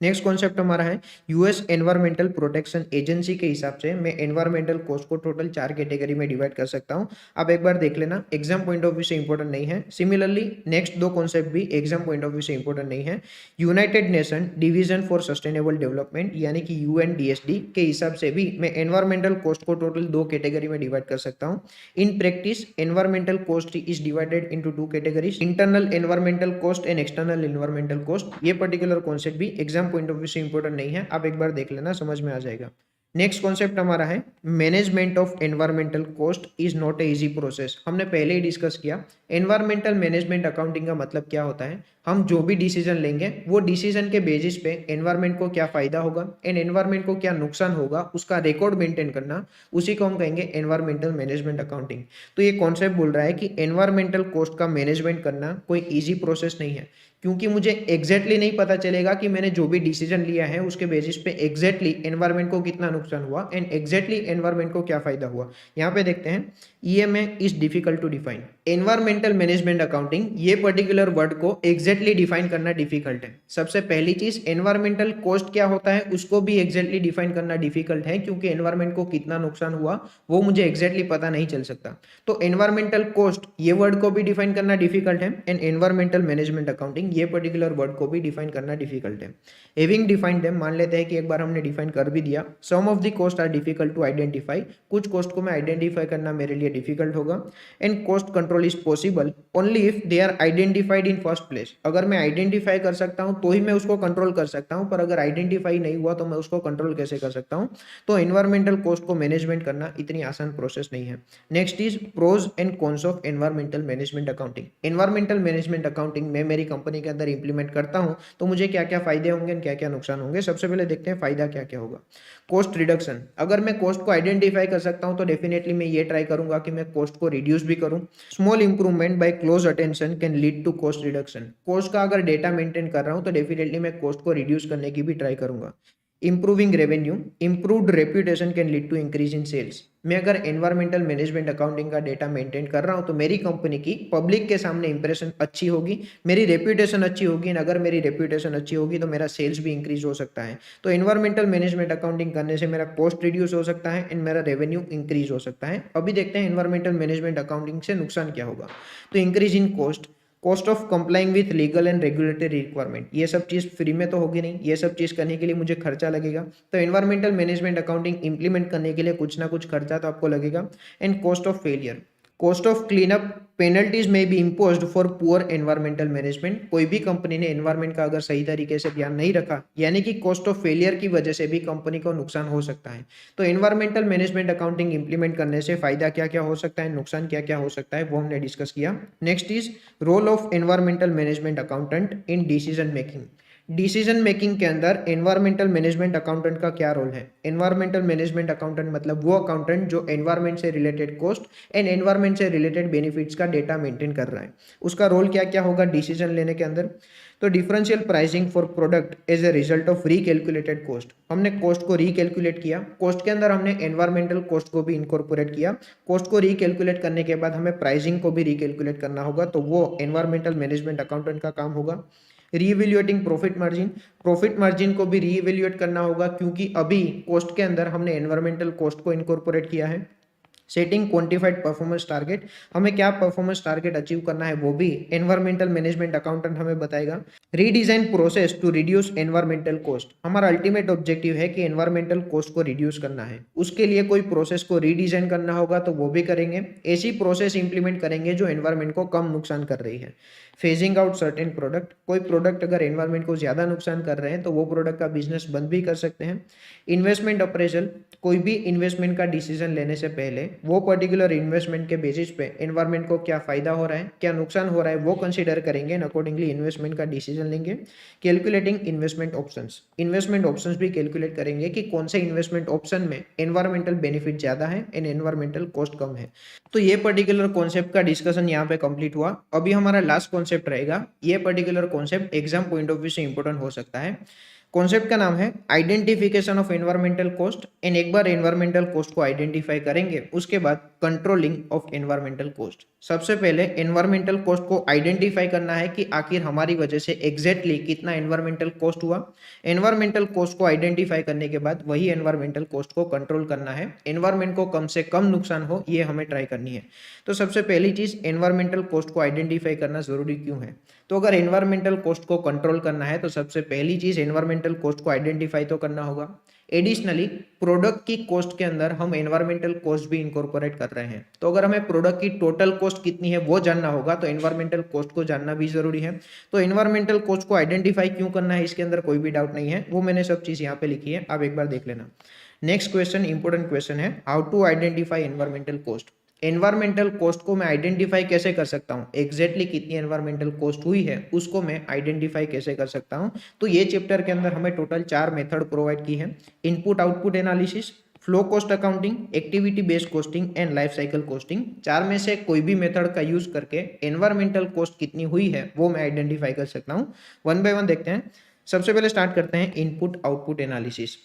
Next concept हमारा है यूएस एनवायरमेंटल प्रोटेक्शन एजेंसी के हिसाब से मैं एनवायरमेंटल कॉस्ट को टोटल 4 कैटेगरी में डिवाइड कर सकता हूं। आप एक बार देख लेना, एग्जाम पॉइंट ऑफ व्यू से इंपॉर्टेंट नहीं है। सिमिलरली नेक्स्ट दो कॉन्सेप्ट भी एग्जाम पॉइंट ऑफ व्यू से इंपॉर्टेंट नहीं है। United nation division for sustainable development यानी कि यूएनडीएसडी के हिसाब से भी मैं एनवायरमेंटल कॉस्ट को टोटल 2 कैटेगरी में डिवाइड कर सकता हूँ। In practice environmental cost is divided into 2 categories: internal environmental cost and external environmental cost. ये पर्टिकुलर कॉन्सेप्ट भी एग्जाम पॉइंट ऑफ व्यू से इंपॉर्टेंट नहीं है, आप एक बार देख लेना, समझ में आ जाएगा। नेक्स्ट कॉन्सेप्ट हमारा है management of environmental cost is not a easy process. हमने पहले ही डिस्कस किया एनवायरमेंटल मैनेजमेंट अकाउंटिंग का मतलब क्या होता है। हम जो भी डिसीजन लेंगे वो डिसीजन के बेसिस पे एनवायरमेंट को क्या फायदा होगा एंड एनवायरमेंट को क्या नुकसान होगा उसका रिकॉर्ड मेंटेन करना, उसी को हम कहेंगे एनवायरमेंटल मैनेजमेंट अकाउंटिंग। तो ये कॉन्सेप्ट बोल रहा है कि एनवायरमेंटल कॉस्ट का मैनेजमेंट करना कोई ईजी प्रोसेस नहीं है, क्योंकि मुझे एग्जैक्टली नहीं पता चलेगा कि मैंने जो भी डिसीजन लिया है उसके बेसिस पे एग्जैक्टली एनवायरमेंट को कितना नुकसान हुआ एंड एग्जैक्टली एनवायरमेंट को क्या फायदा हुआ। यहाँ पे देखते हैं EMA is difficult to define. Environmental management accounting ये पर्टिकुलर वर्ड को एग्जैक्टली डिफाइन करना डिफिकल्ट है। सबसे पहली चीज एनवायरमेंटल कॉस्ट क्या होता है उसको भी एग्जैक्टली डिफाइन करना डिफिकल्ट है, क्योंकि एनवायरमेंट को कितना नुकसान हुआ वो मुझे एग्जैक्टली पता नहीं चल सकता। तो एनवायरमेंटल कॉस्ट ये वर्ड को भी डिफाइन करना डिफिकल्ट है एंड एनवायरमेंटल मैनेजमेंट अकाउंटिंग ये पर्टिकुलर वर्ड को भी डिफाइन करना डिफिकल्ट है। हैविंग डिफाइंड देम, मान लेते हैं कि एक बार हमने डिफाइन कर भी दिया। Some of the cost are difficult to identify, कुछ कॉस्ट को मैं आइडेंटिफाई करना मेरे लिए डिफिकल्ट होगा। And cost control is possible only if they are identified in first place. अगर मैं आइडेंटिफाई कर सकता हूं तो ही मैं उसको कंट्रोल कर सकता हूं, पर अगर आइडेंटिफाई नहीं हुआ तो मैं उसको कंट्रोल कैसे कर सकता हूं। तो एनवायरमेंटल कॉस्ट को मैनेजमेंट करना इतनी आसान प्रोसेस नहीं है। Next is pros and cons of environmental management accounting. Environmental management accounting मैं मेरी कंपनी के अंदर इंप्लीमेंट करता हूं तो मुझे क्या क्या फायदे होंगे और क्या क्या नुकसान होंगे। सबसे पहले देखते हैं फायदा क्या क्या होगा। कॉस्ट रिडक्शन, अगर मैं कॉस्ट को आइडेंटिफाई कर सकता हूं तो डेफिनेटली मैं ये ट्राई करूंगा कि मैं कॉस्ट को रिड्यूस भी करूं। Small improvement by close attention can lead to cost reduction. Cost का अगर डेटा मेंटेन कर रहा हूं तो डेफिनेटली मैं कॉस्ट को रिड्यूस करने की भी ट्राई करूंगा। Improving revenue, improved reputation can lead to increase in sales. मैं अगर एनवायरमेंटल मैनेजमेंट अकाउंटिंग का डेटा मेंटेन कर रहा हूं तो मेरी कंपनी की पब्लिक के सामने इंप्रेशन अच्छी होगी, मेरी रेप्यूटेशन अच्छी होगी, और अगर मेरी रेप्यूटेशन अच्छी होगी तो मेरा सेल्स भी इंक्रीज हो सकता है। तो एनवायरमेंटल मैनेजमेंट अकाउंटिंग करने से मेरा कॉस्ट रिड्यूस हो सकता है एंड मेरा रेवेन्यू इंक्रीज हो सकता है। अभी देखते हैं एनवायरमेंटल मैनेजमेंट अकाउंटिंग से नुकसान क्या होगा। तो increase in cost, cost of complying with legal and regulatory requirement, ये सब चीज़ फ्री में तो होगी नहीं, ये सब चीज़ करने के लिए मुझे खर्चा लगेगा। तो एनवायरमेंटल मैनेजमेंट अकाउंटिंग इंप्लीमेंट करने के लिए कुछ ना कुछ खर्चा तो आपको लगेगा। And cost of failure, cost of cleanup, penalties may be imposed for poor environmental management. कोई भी कंपनी ने एनवायरमेंट का अगर सही तरीके से ध्यान नहीं रखा, यानी कि कॉस्ट ऑफ फेलियर की वजह से भी कंपनी को नुकसान हो सकता है। तो एनवायरमेंटल मैनेजमेंट अकाउंटिंग इंप्लीमेंट करने से फायदा क्या क्या हो सकता है, नुकसान क्या क्या हो सकता है, वो हमने डिस्कस किया। Next is role of environmental management accountant in decision making. Decision making के अंदर एनवायरमेंटल मैनेजमेंट अकाउंटेंट का क्या रोल है। एनवायरमेंटल मैनेजमेंट अकाउंटेंट मतलब वो अकाउंटेंट जो एनवायरमेंट से रिलेटेड कॉस्ट एंड एनवायरमेंट से रिलेटेड बेनिफिट्स का डेटा मेंटेन कर रहा है। उसका रोल क्या क्या होगा डिसीजन लेने के अंदर। तो differential pricing for product as a result of recalculated cost, हमने कॉस्ट को रीकैलकुलेट किया, कॉस्ट के अंदर हमने एनवायरमेंटल कॉस्ट को भी इनकॉर्पोरेट किया। कॉस्ट को रीकैलकुलेट करने के बाद हमें प्राइसिंग को भी रीकैलकुलेट करना होगा, तो वो एनवायरमेंटल मैनेजमेंट अकाउंटेंट का काम होगा। रीइवेल्युएटिंग प्रॉफिट मार्जिन, प्रॉफिट मार्जिन को भी रीइवेल्युएट करना होगा क्योंकि अभी कॉस्ट के अंदर हमने एनवायरमेंटल कॉस्ट को इनकॉर्पोरेट किया है। सेटिंग क्वांटिफाइड परफॉर्मेंस टारगेट, हमें क्या परफॉर्मेंस टारगेट अचीव करना है वो भी एनवायरमेंटल मैनेजमेंट अकाउंटेंट हमें बताएगा। Redesign process to reduce environmental cost, हमारा अल्टीमेट ऑब्जेक्टिव है कि एनवायरमेंटल कॉस्ट को रिड्यूस करना है, उसके लिए कोई प्रोसेस को रीडिजाइन करना होगा तो वो भी करेंगे। ऐसी प्रोसेस इंप्लीमेंट करेंगे जो एनवायरमेंट को कम नुकसान कर रही है। फेजिंग आउट सर्टेन प्रोडक्ट, कोई प्रोडक्ट अगर एनवायरमेंट को ज़्यादा नुकसान कर रहे हैं तो वो प्रोडक्ट का बिजनेस बंद भी कर सकते हैं। इन्वेस्टमेंट अप्रेजल, कोई भी इन्वेस्टमेंट का डिसीजन लेने से पहले वो पर्टिकुलर इन्वेस्टमेंट के बेसिस पे एनवायरमेंट को क्या फायदा हो रहा है, क्या नुकसान हो रहा है, वो कंसीडर करेंगे एंड अकॉर्डिंगली इन्वेस्टमेंट का डिसीजन लेंगे। Calculating investment options, investment options भी कैलकुलेट करेंगे कि कौन से इन्वेस्टमेंट ऑप्शन में एनवायरमेंटल बेनिफिट ज़्यादा है एंड एनवायरमेंटल कॉस्ट कम है। तो ये पर्टिकुलर कॉन्सेप्ट का डिस्कशन यहाँ पे कंप्लीट हुआ। अभी हमारा लास्ट कॉन्सेप्ट रहेगा, ये particular concept exam point of view से इंपॉर्टेंट हो सकता है। कॉन्सेप्ट का नाम है identification of environmental cost. And एक बार एनवायरमेंटल कॉस्ट को आइडेंटिफाई करेंगे उसके बाद कंट्रोलिंग ऑफ एनवायरमेंटल कॉस्ट। सबसे पहले एनवायरमेंटल कॉस्ट को आइडेंटिफाई करना है कि आखिर हमारी वजह से एग्जैक्टली कितना एनवायरमेंटल कॉस्ट हुआ। एनवायरमेंटल कॉस्ट को आइडेंटिफाई करने के बाद वही एनवायरमेंटल कॉस्ट को कंट्रोल करना है, एनवायरमेंट को कम से कम नुकसान हो ये हमें ट्राई करनी है। तो सबसे पहली चीज एनवायरमेंटल कॉस्ट को आइडेंटिफाई करना जरूरी क्यों है। तो अगर एनवायरमेंटल कॉस्ट को कंट्रोल करना है तो सबसे पहली चीज एनवायरमेंटल कॉस्ट को आइडेंटिफाई तो करना होगा। एडिशनली प्रोडक्ट की कॉस्ट के अंदर हम एनवायरमेंटल कॉस्ट भी इनकॉर्पोरेट कर रहे हैं, तो अगर हमें प्रोडक्ट की टोटल कॉस्ट कितनी है वो जानना होगा तो एनवायरमेंटल कॉस्ट को जानना भी जरूरी है। तो एनवायरमेंटल कॉस्ट को आइडेंटिफाई क्यों करना है इसके अंदर कोई भी डाउट नहीं है, वो मैंने सब चीज यहाँ पे लिखी है, आप एक बार देख लेना। नेक्स्ट क्वेश्चन इंपोर्टेंट क्वेश्चन है, how to identify environmental cost. Environmental cost को मैं आइडेंटिफाई कैसे कर सकता हूँ, एग्जैक्टली कितनी एनवायरमेंटल कॉस्ट हुई है उसको मैं आइडेंटिफाई कैसे कर सकता हूँ। तो ये चैप्टर के अंदर हमें टोटल 4 मेथड प्रोवाइड की है, input output analysis, flow cost accounting, activity based costing and life cycle costing. 4 में से कोई भी मेथड का यूज करके एनवायरमेंटल कॉस्ट कितनी हुई है वो मैं आइडेंटिफाई कर सकता हूँ। वन बाय वन देखते हैं। सबसे पहले स्टार्ट करते हैं इनपुट आउटपुट एनालिसिस।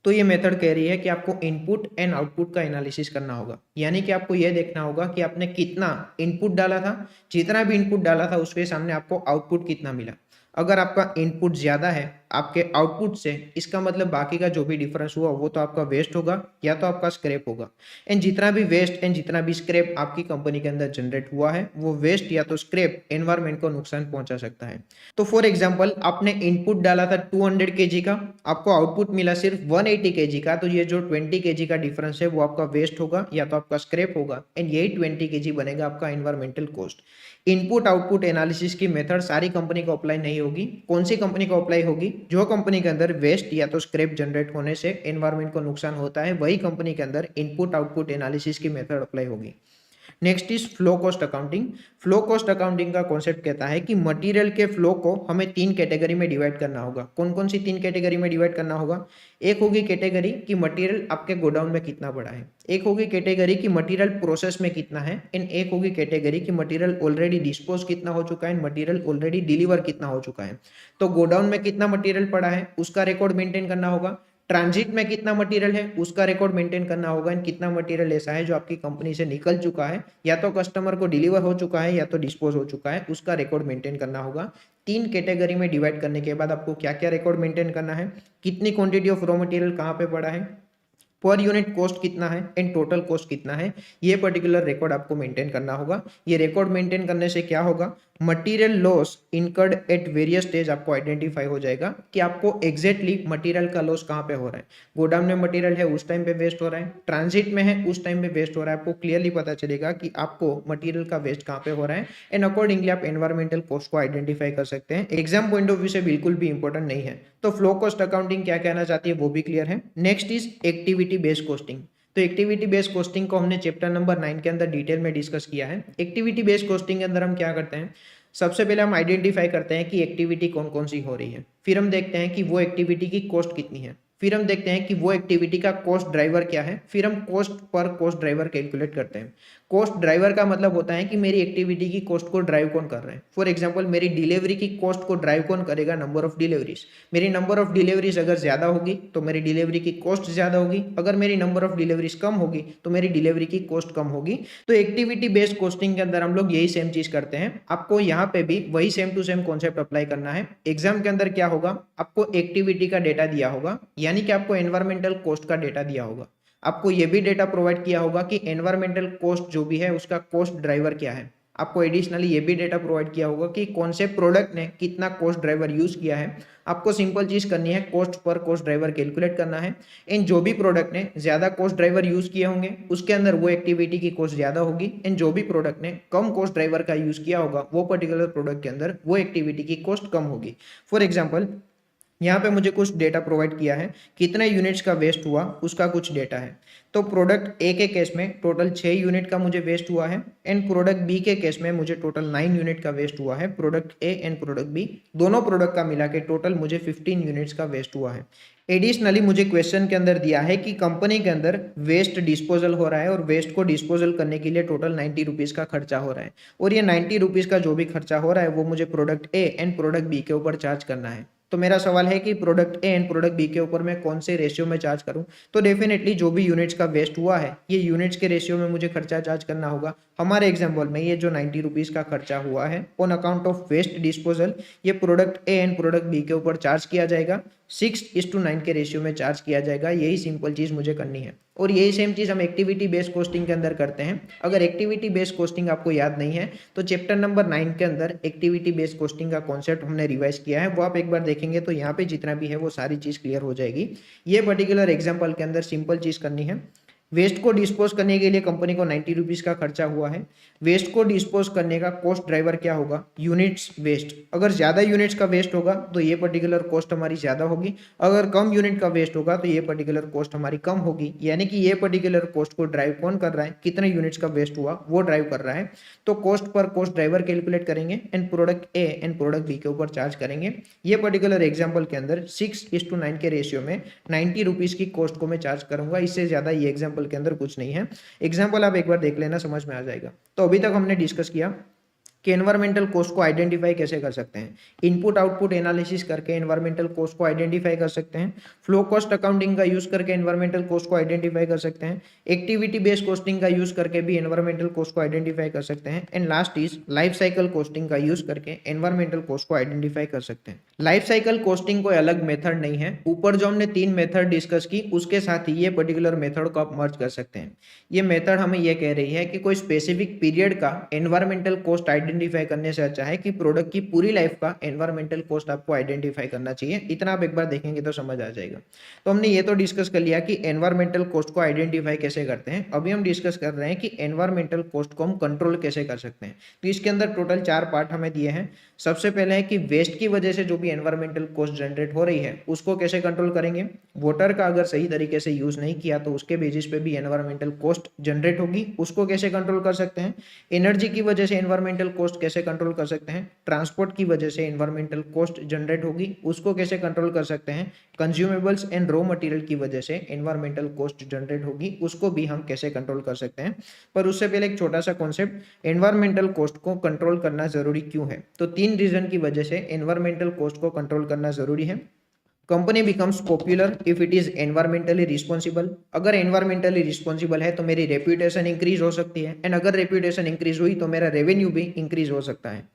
तो ये मेथड कह रही है कि आपको इनपुट एंड आउटपुट का एनालिसिस करना होगा, यानी कि आपको यह देखना होगा कि आपने कितना इनपुट डाला था, जितना भी इनपुट डाला था उसके सामने आपको आउटपुट कितना मिला। अगर आपका इनपुट ज़्यादा है आपके आउटपुट से, इसका मतलब बाकी का जो भी डिफरेंस हुआ वो तो आपका वेस्ट होगा या तो आपका स्क्रैप होगा। एंड जितना भी वेस्ट एंड जितना भी स्क्रैप आपकी कंपनी के अंदर जनरेट हुआ है वो वेस्ट या तो स्क्रैप एनवायरमेंट को नुकसान पहुंचा सकता है। तो फॉर एग्जांपल आपने इनपुट डाला था 200 kg का, आपको आउटपुट मिला सिर्फ 180 kg का, तो ये जो 20 kg का डिफरेंस है वो आपका वेस्ट होगा या तो आपका स्क्रैप होगा एंड यही 20 kg बनेगा आपका environmental cost. Input output analysis की मेथड सारी कंपनी को अप्लाई नहीं होगी। कौन सी कंपनी को अप्लाई होगी, जो कंपनी के अंदर वेस्ट या तो स्क्रैप जनरेट होने से एनवायरमेंट को नुकसान होता है वही कंपनी के अंदर इनपुट आउटपुट एनालिसिस की मेथड अप्लाई होगी। Next is flow cost accounting. Flow cost accounting का कॉन्सेप्ट कहता है कि मटेरियल के फ्लो को हमें 3 कैटेगरी में डिवाइड करना होगा। कौन कौन सी 3 कैटेगरी में डिवाइड करना होगा? एक होगी कैटेगरी कि मटेरियल आपके गोडाउन में कितना पड़ा है, एक होगी कैटेगरी कि मटेरियल प्रोसेस में कितना है, एंड एक होगी कैटेगरी कि मटेरियल ऑलरेडी डिस्पोज कितना हो चुका है, मटेरियल ऑलरेडी डिलीवर कितना हो चुका है। तो गोडाउन में कितना मटेरियल पड़ा है उसका रिकॉर्ड मेंटेन करना होगा, ट्रांजिट में कितना मटेरियल है उसका रिकॉर्ड मेंटेन करना होगा, एंड कितना मटेरियल ऐसा है जो आपकी कंपनी से निकल चुका है, या तो कस्टमर को डिलीवर हो चुका है या तो डिस्पोज हो चुका है, उसका रिकॉर्ड मेंटेन करना होगा। 3 कैटेगरी में डिवाइड करने के बाद आपको क्या क्या रिकॉर्ड मेंटेन करना है, कितनी क्वांटिटी ऑफ रॉ मटेरियल कहाँ पे पड़ा है, पर यूनिट कॉस्ट कितना है एंड टोटल कॉस्ट कितना है, ये पर्टिकुलर रिकॉर्ड आपको मेंटेन करना होगा। ये रिकॉर्ड मेंटेन करने से क्या होगा, material loss incurred at various stage आपको आइडेंटिफाई हो जाएगा कि आपको एग्जैक्टली मटेरियल का लॉस कहाँ पे हो रहा है। गोदाम में मटेरियल है उस टाइम पे वेस्ट हो रहा है, ट्रांजिट में है उस टाइम पे वेस्ट हो रहा है, आपको क्लियरली पता चलेगा कि आपको मटेरियल का वेस्ट कहाँ पे हो रहा है, एंड अकॉर्डिंगली आप एनवायरमेंटल कॉस्ट को आइडेंटिफाई कर सकते हैं। एग्जाम पॉइंट ऑफ व्यू से बिल्कुल भी इंपॉर्टेंट नहीं है। तो फ्लो कॉस्ट अकाउंटिंग क्या कहना चाहती है वो भी क्लियर है। Next is activity based costing. तो एक्टिविटी बेस्ड कॉस्टिंग को हमने चैप्टर नंबर 9 के अंदर डिटेल में डिस्कस किया है। एक्टिविटी बेस्ड कॉस्टिंग के अंदर हम क्या करते हैं, सबसे पहले हम आइडेंटिफाई करते हैं कि एक्टिविटी कौन कौन सी हो रही है, फिर हम देखते हैं कि वो एक्टिविटी की कॉस्ट कितनी है, फिर हम देखते हैं कि वो एक्टिविटी का कॉस्ट ड्राइवर क्या है, फिर हम कॉस्ट पर कॉस्ट ड्राइवर कैलकुलेट करते हैं। कॉस्ट ड्राइवर का मतलब होता है कि मेरी एक्टिविटी की कॉस्ट को ड्राइव कौन कर रहा है। फॉर एग्जांपल मेरी डिलीवरी की कॉस्ट को ड्राइव कौन करेगा, नंबर ऑफ डिलीवरीज। मेरी नंबर ऑफ डिलीवरीज अगर ज्यादा होगी तो मेरी डिलीवरी की कॉस्ट ज्यादा होगी, अगर मेरी नंबर ऑफ डिलीवरीज कम होगी तो मेरी डिलीवरी की कॉस्ट कम होगी। तो एक्टिविटी बेस्ड कॉस्टिंग के अंदर हम लोग यही सेम चीज करते हैं। आपको यहाँ पे भी वही same to same concept apply करना है। एग्जाम के अंदर क्या होगा, आपको एक्टिविटी का डेटा दिया होगा, यानी कि आपको एनवायरमेंटल कॉस्ट का डेटा दिया होगा। आपको ये भी डेटा प्रोवाइड किया होगा कि एनवायरमेंटल कॉस्ट जो भी है उसका कॉस्ट ड्राइवर क्या है। आपको एडिशनली ये भी डेटा प्रोवाइड किया होगा कि कौन से प्रोडक्ट ने कितना कॉस्ट ड्राइवर यूज किया है। आपको सिंपल चीज करनी है, कॉस्ट पर कॉस्ट ड्राइवर कैलकुलेट करना है। इन जो भी प्रोडक्ट ने ज्यादा कॉस्ट ड्राइवर यूज किए होंगे उसके अंदर वो एक्टिविटी की कॉस्ट ज्यादा होगी, इन जो भी प्रोडक्ट ने कम कॉस्ट ड्राइवर का यूज किया होगा वो पर्टिकुलर प्रोडक्ट के अंदर वो एक्टिविटी की कॉस्ट कम होगी। फॉर एग्जाम्पल यहाँ पे मुझे कुछ डेटा प्रोवाइड किया है, कितने यूनिट्स का वेस्ट हुआ उसका कुछ डेटा है। तो प्रोडक्ट ए के केस में टोटल 6 यूनिट का मुझे वेस्ट हुआ है, एंड प्रोडक्ट बी के केस में मुझे टोटल 9 यूनिट का वेस्ट हुआ है। Product A and product B दोनों प्रोडक्ट का मिला के टोटल मुझे 15 यूनिट्स का वेस्ट हुआ है। एडिशनली मुझे क्वेश्चन के अंदर दिया है कि कंपनी के अंदर वेस्ट डिस्पोजल हो रहा है और वेस्ट को डिस्पोजल करने के लिए टोटल 90 रुपीज़ का खर्चा हो रहा है, और ये 90 रुपीज़ का जो भी खर्चा हो रहा है वो मुझे product A and product B के ऊपर चार्ज करना है। तो मेरा सवाल है कि product A and product B के ऊपर मैं कौन से रेशियो में चार्ज करूं। तो डेफिनेटली जो भी यूनिट्स का वेस्ट हुआ है ये यूनिट्स के रेशियो में मुझे खर्चा चार्ज करना होगा। हमारे एग्जांपल में ये जो 90 रुपीज़ का खर्चा हुआ है on account of waste disposal, ये product A and product B के ऊपर चार्ज किया जाएगा, 6:9 के रेशियो में चार्ज किया जाएगा। यही सिंपल चीज़ मुझे करनी है, और यही सेम चीज़ हम एक्टिविटी बेस्ड कॉस्टिंग के अंदर करते हैं। अगर एक्टिविटी बेस्ड कॉस्टिंग आपको याद नहीं है तो चैप्टर नंबर 9 के अंदर एक्टिविटी बेस्ड कॉस्टिंग का कॉन्सेप्ट हमने रिवाइज किया है, वो आप एक बार देखेंगे तो यहाँ पे जितना भी है वो सारी चीज़ क्लियर हो जाएगी। ये पर्टिकुलर एग्जाम्पल के अंदर सिंपल चीज़ करनी है, वेस्ट को डिस्पोज करने के लिए कंपनी को 90 रुपीज़ का खर्चा हुआ है। वेस्ट को डिस्पोज करने का कॉस्ट ड्राइवर क्या होगा, यूनिट्स वेस्ट। अगर ज़्यादा यूनिट्स का वेस्ट होगा तो ये पर्टिकुलर कॉस्ट हमारी ज़्यादा होगी, अगर कम यूनिट का वेस्ट होगा तो ये पर्टिकुलर कॉस्ट हमारी कम होगी। यानी कि ये पर्टिकुलर कॉस्ट को ड्राइव कौन कर रहा है, कितने यूनिट्स का वेस्ट हुआ वो ड्राइव कर रहा है। तो कॉस्ट पर कॉस्ट ड्राइवर कैलकुलेट करेंगे and product A and product B के ऊपर चार्ज करेंगे। ये पर्टिकुलर एग्जाम्पल के अंदर 6:9 के रेशियो में 90 रुपीज़ की कॉस्ट को मैं चार्ज करूंगा, इससे ज़्यादा ये एग्जाम्पल के अंदर कुछ नहीं है। एग्जाम्पल आप एक बार देख लेना, समझ में आ जाएगा। तो अभी तक हमने डिस्कस किया कि एनवायरमेंटल कॉस्ट को आइडेंटिफाई कैसे कर सकते हैं। इनपुट आउटपुट एनालिसिस करके एनवायरमेंटल कॉस्ट को आइडेंटिफाई कर सकते हैं। फ्लो कॉस्ट अकाउंटिंग का यूज करके एनवायरमेंटल कॉस्ट को आइडेंटिफाई कर सकते हैं। एक्टिविटी बेस्ड कॉस्टिंग का यूज करके भी एनवायरमेंटल कॉस्ट को आइडेंटिफाई कर सकते हैं। And last is life cycle costing का यूज करके एनवायरमेंटल कॉस्ट को आइडेंटिफाई कर सकते हैं। लाइफ साइकिल कॉस्टिंग कोई अलग मेथड नहीं है, ऊपर जो हमने 3 मेथड डिस्कस की उसके साथ ही ये पर्टिकुलर मेथड को आप मर्ज कर सकते हैं। ये मेथड हमें ये कह रही है कि कोई स्पेसिफिक पीरियड का एनवायरमेंटल कॉस्ट आइडेंटिफाई करने से अच्छा है कि प्रोडक्ट की पूरी लाइफ का एनवायरमेंटल कॉस्ट आपको आइडेंटिफाई करना चाहिए। इतना आप एक बार देखेंगे तो समझ आ जाएगा। तो हमने ये तो डिस्कस कर लिया कि एनवायरमेंटल कॉस्ट को आइडेंटिफाई कैसे करते हैं। अभी हम डिस्कस कर रहे हैं कि एनवायरमेंटल कॉस्ट को हम कंट्रोल कैसे कर सकते हैं। तो इसके अंदर टोटल 4 पार्ट हमें दिए हैं। सबसे पहले है कि वेस्ट की वजह से जो भी एनवायरमेंटल कॉस्ट जनरेट हो रही है उसको कैसे कंट्रोल करेंगे। वाटर का अगर सही तरीके से यूज नहीं किया तो उसके बेसिस पे भी एनवायरमेंटल कॉस्ट जनरेट होगी, उसको कैसे कंट्रोल कर सकते हैं। एनर्जी की वजह से एनवायरमेंटल कॉस्ट कैसे कंट्रोल कर सकते हैं। ट्रांसपोर्ट की वजह से एनवायरमेंटल कॉस्ट जनरेट होगी, उसको कैसे कंट्रोल कर सकते हैं। कंज्यूमेबल्स एंड रॉ मटेरियल की वजह से एनवायरमेंटल कॉस्ट जनरेट होगी, उसको भी हम कैसे कंट्रोल कर सकते हैं। पर उससे पहले एक छोटा सा कॉन्सेप्ट, एनवायरमेंटल कॉस्ट को कंट्रोल करना जरूरी क्यों है। तो 3 रीजन की वजह से एनवायरमेंटल कॉस्ट को कंट्रोल करना जरूरी है। Company becomes popular if it is environmentally responsible. अगर एनवायरमेंटली रिस्पॉन्सिबल है तो मेरी रेप्यूटेशन इंक्रीज हो सकती है, एंड अगर रेप्यूटेशन इंक्रीज हुई तो मेरा रेवेन्यू भी इंक्रीज हो सकता है।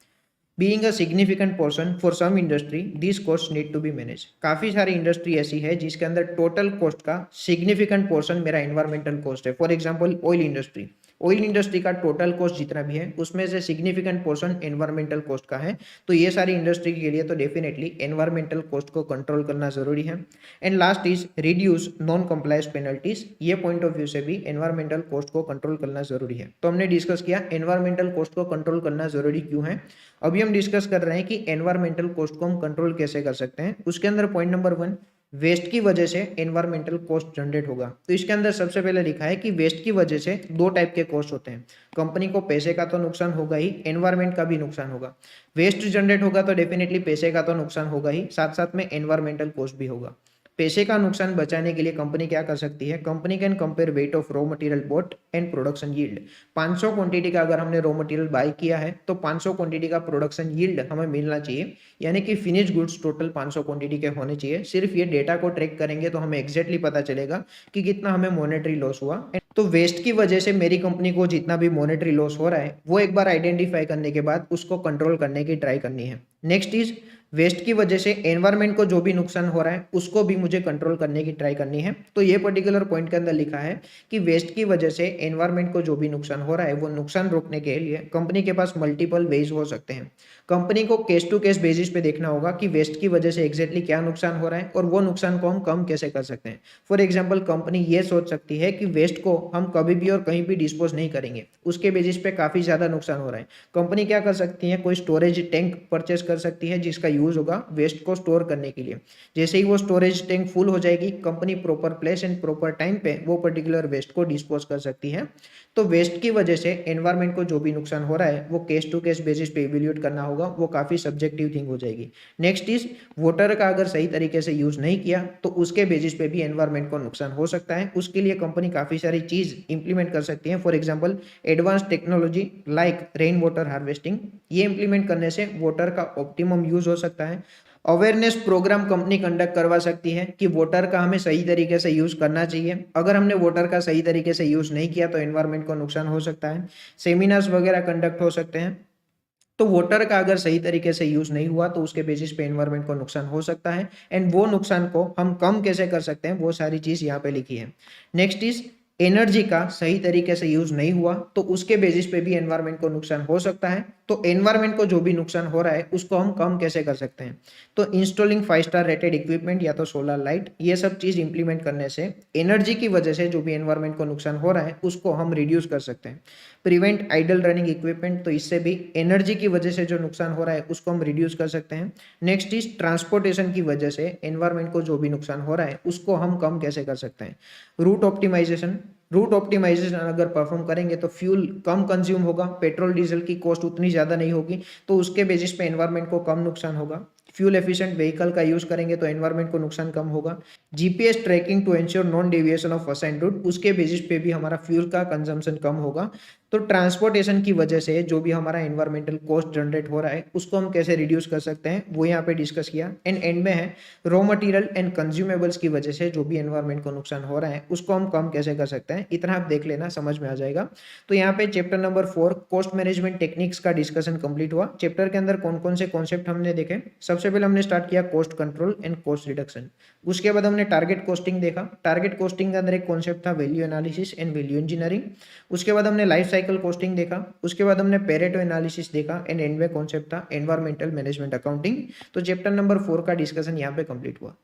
Being a significant portion for some industry this cost need to be manage. काफी सारी इंडस्ट्री ऐसी है जिसके अंदर टोटल कॉस्ट का सिग्निफिकेंट पोर्शन मेरा एनवायरमेंटल कॉस्ट है। For example oil industry, oil industry का टोटल कॉस्ट जितना भी है उसमें से सिग्निफिकेंट पोर्शन एनवायरमेंटल कॉस्ट का है। तो ये सारी इंडस्ट्री के लिए तो डेफिनेटली एनवायरमेंटल कॉस्ट को कंट्रोल करना जरूरी है। And last is reduce non compliance penalties. ये पॉइंट ऑफ व्यू से भी एनवायरमेंटल कॉस्ट को कंट्रोल करना जरूरी है। तो हमने डिस्कस किया एनवायरमेंटल कॉस्ट को कंट्रोल करना जरूरी क्यों है। अभी हम डिस्कस कर रहे हैं कि एनवायरमेंटल कॉस्ट को हम कंट्रोल कैसे कर सकते हैं। उसके अंदर पॉइंट नंबर 1, वेस्ट की वजह से एनवायरमेंटल कॉस्ट जनरेट होगा। तो इसके अंदर सबसे पहले लिखा है कि वेस्ट की वजह से 2 टाइप के कॉस्ट होते हैं। कंपनी को पैसे का तो नुकसान होगा ही, एनवायरमेंट का भी नुकसान होगा। वेस्ट जनरेट होगा तो डेफिनेटली पैसे का तो नुकसान होगा ही, साथ साथ में एनवायरमेंटल कॉस्ट भी होगा। पैसे का नुकसान बचाने के लिए कंपनी क्या कर सकती है। Company can compare weight of raw material bought and production yield. 500 quantity का अगर हमने रॉ मटेरियल बाय किया है तो 500 क्वांटिटी का प्रोडक्शन यील्ड हमें मिलना चाहिए, यानी कि फिनिश गुड्स टोटल 500 क्वांटिटी के होने चाहिए। सिर्फ ये डेटा को ट्रैक करेंगे तो हमें एग्जैक्टली पता चलेगा कि कितना हमें मॉनेटरी लॉस हुआ। तो वेस्ट की वजह से मेरी कंपनी को जितना भी मॉनेटरी लॉस हो रहा है वो एक बार आइडेंटिफाई करने के बाद उसको कंट्रोल करने की ट्राई करनी है। नेक्स्ट इज वेस्ट की वजह से एनवायरमेंट को जो भी नुकसान हो रहा है उसको भी मुझे कंट्रोल करने की ट्राई करनी है। तो ये पर्टिकुलर पॉइंट के अंदर लिखा है कि वेस्ट की वजह से एनवायरमेंट को जो भी नुकसान हो रहा है वो नुकसान रोकने के लिए कंपनी के पास मल्टीपल वेज हो सकते हैं। कंपनी को केस टू केस बेसिस पे देखना होगा कि वेस्ट की वजह से एग्जैक्टली क्या नुकसान हो रहा है और वो नुकसान को हम कम कैसे कर सकते हैं। फॉर एग्जाम्पल कंपनी ये सोच सकती है कि वेस्ट को हम कभी भी और कहीं भी डिस्पोज नहीं करेंगे, उसके बेसिस पे काफी ज्यादा नुकसान हो रहा है। कंपनी क्या कर सकती है, कोई स्टोरेज टैंक परचेस कर सकती है जिसका यूज होगा वेस्ट को स्टोर करने के लिए। जैसे ही वो स्टोरेज टैंक फुल हो जाएगी company proper place and proper time पे वो पर्टिकुलर वेस्ट को डिस्पोज कर सकती है। तो वेस्ट की वजह से एनवायरमेंट को जो भी नुकसान हो रहा है वो केस टू केस बेसिस पे इवेल्यूएट करना होगा, वो काफी सब्जेक्टिव थिंग हो जाएगी। नेक्स्ट इज वाटर का अगर सही तरीके से यूज नहीं किया तो उसके बेसिस पे भी एनवायरमेंट को नुकसान हो सकता है। उसके लिए कंपनी काफी सारी चीज इंप्लीमेंट कर सकती है। For example advance technology like rain water harvesting, ये इंप्लीमेंट करने से वाटर का ऑप्टिमम यूज हो सकता है। अवेयरनेस प्रोग्राम कंपनी कंडक्ट करवा सकती है कि वाटर का हमें सही तरीके से यूज करना चाहिए। अगर हमने वाटर का सही तरीके से यूज नहीं किया तो एनवायरमेंट को नुकसान हो सकता है। सेमिनार्स वगैरह कंडक्ट हो सकते हैं। तो वाटर का अगर सही तरीके से यूज नहीं हुआ तो उसके बेसिस पे एनवायरमेंट को नुकसान हो सकता है, एंड वो नुकसान को हम कम कैसे कर सकते हैं वो सारी चीज यहाँ पे लिखी है। नेक्स्ट इज एनर्जी का सही तरीके से यूज नहीं हुआ तो उसके बेसिस पे भी एनवायरमेंट को नुकसान हो सकता है। तो एनवायरमेंट को जो भी नुकसान हो रहा है उसको हम कम कैसे कर सकते हैं। तो इंस्टॉलिंग 5 स्टार रेटेड इक्विपमेंट या तो सोलर लाइट, ये सब चीज इंप्लीमेंट करने से एनर्जी की वजह से जो भी एनवायरमेंट को नुकसान हो रहा है उसको हम रिड्यूस कर सकते हैं। प्रिवेंट आइडल रनिंग इक्विपमेंट, तो इससे भी एनर्जी की वजह से जो नुकसान हो रहा है उसको हम रिड्यूस कर सकते हैं। नेक्स्ट इज ट्रांसपोर्टेशन की वजह से एनवायरमेंट को जो भी नुकसान हो रहा है उसको हम कम कैसे कर सकते हैं। रूट ऑप्टिमाइजेशन, रूट ऑप्टिमाइजेशन अगर परफॉर्म करेंगे तो फ्यूल कम कंज्यूम होगा, पेट्रोल डीजल की कॉस्ट उतनी ज्यादा नहीं होगी, तो उसके बेसिस पे एनवायरमेंट को कम नुकसान होगा। फ्यूल एफिशिएंट व्हीकल का यूज करेंगे तो एनवायरमेंट को नुकसान कम होगा। GPS tracking to ensure non deviation of assigned route, उसके बेसिस पे भी हमारा फ्यूल का कंजम्पशन कम होगा। तो ट्रांसपोर्टेशन की वजह से जो भी हमारा एनवायरमेंटल कॉस्ट जनरेट हो रहा है उसको हम कैसे रिड्यूस कर सकते हैं वो यहाँ पे डिस्कस किया। एंड में है रॉ मटेरियल एंड कंज्यूमेबल्स की वजह से जो भी एनवायरमेंट को नुकसान हो रहा है उसको हम कम कैसे कर सकते हैं। इतना आप देख लेना, समझ में आ जाएगा। तो यहाँ पे chapter number 4 cost management techniques का डिस्कशन कंप्लीट हुआ। चैप्टर के अंदर कौन कौन से कॉन्सेप्ट हमने देखे। सबसे पहले हमने स्टार्ट किया cost control and cost reduction. उसके बाद हमने टारगेट कॉस्टिंग देखा। टारगेट कॉस्टिंग के अंदर एक कॉन्सेप्ट था value analysis and value engineering. उसके बाद हमने लाइफ साइकिल कॉस्टिंग देखा। उसके बाद हमने पेरेटो एनालिसिस देखा एंड एंड में कॉन्सेप्ट था एनवायरमेंटल मैनेजमेंट अकाउंटिंग। तो चैप्टर नंबर 4 का डिस्कशन यहाँ पे कंप्लीट हुआ।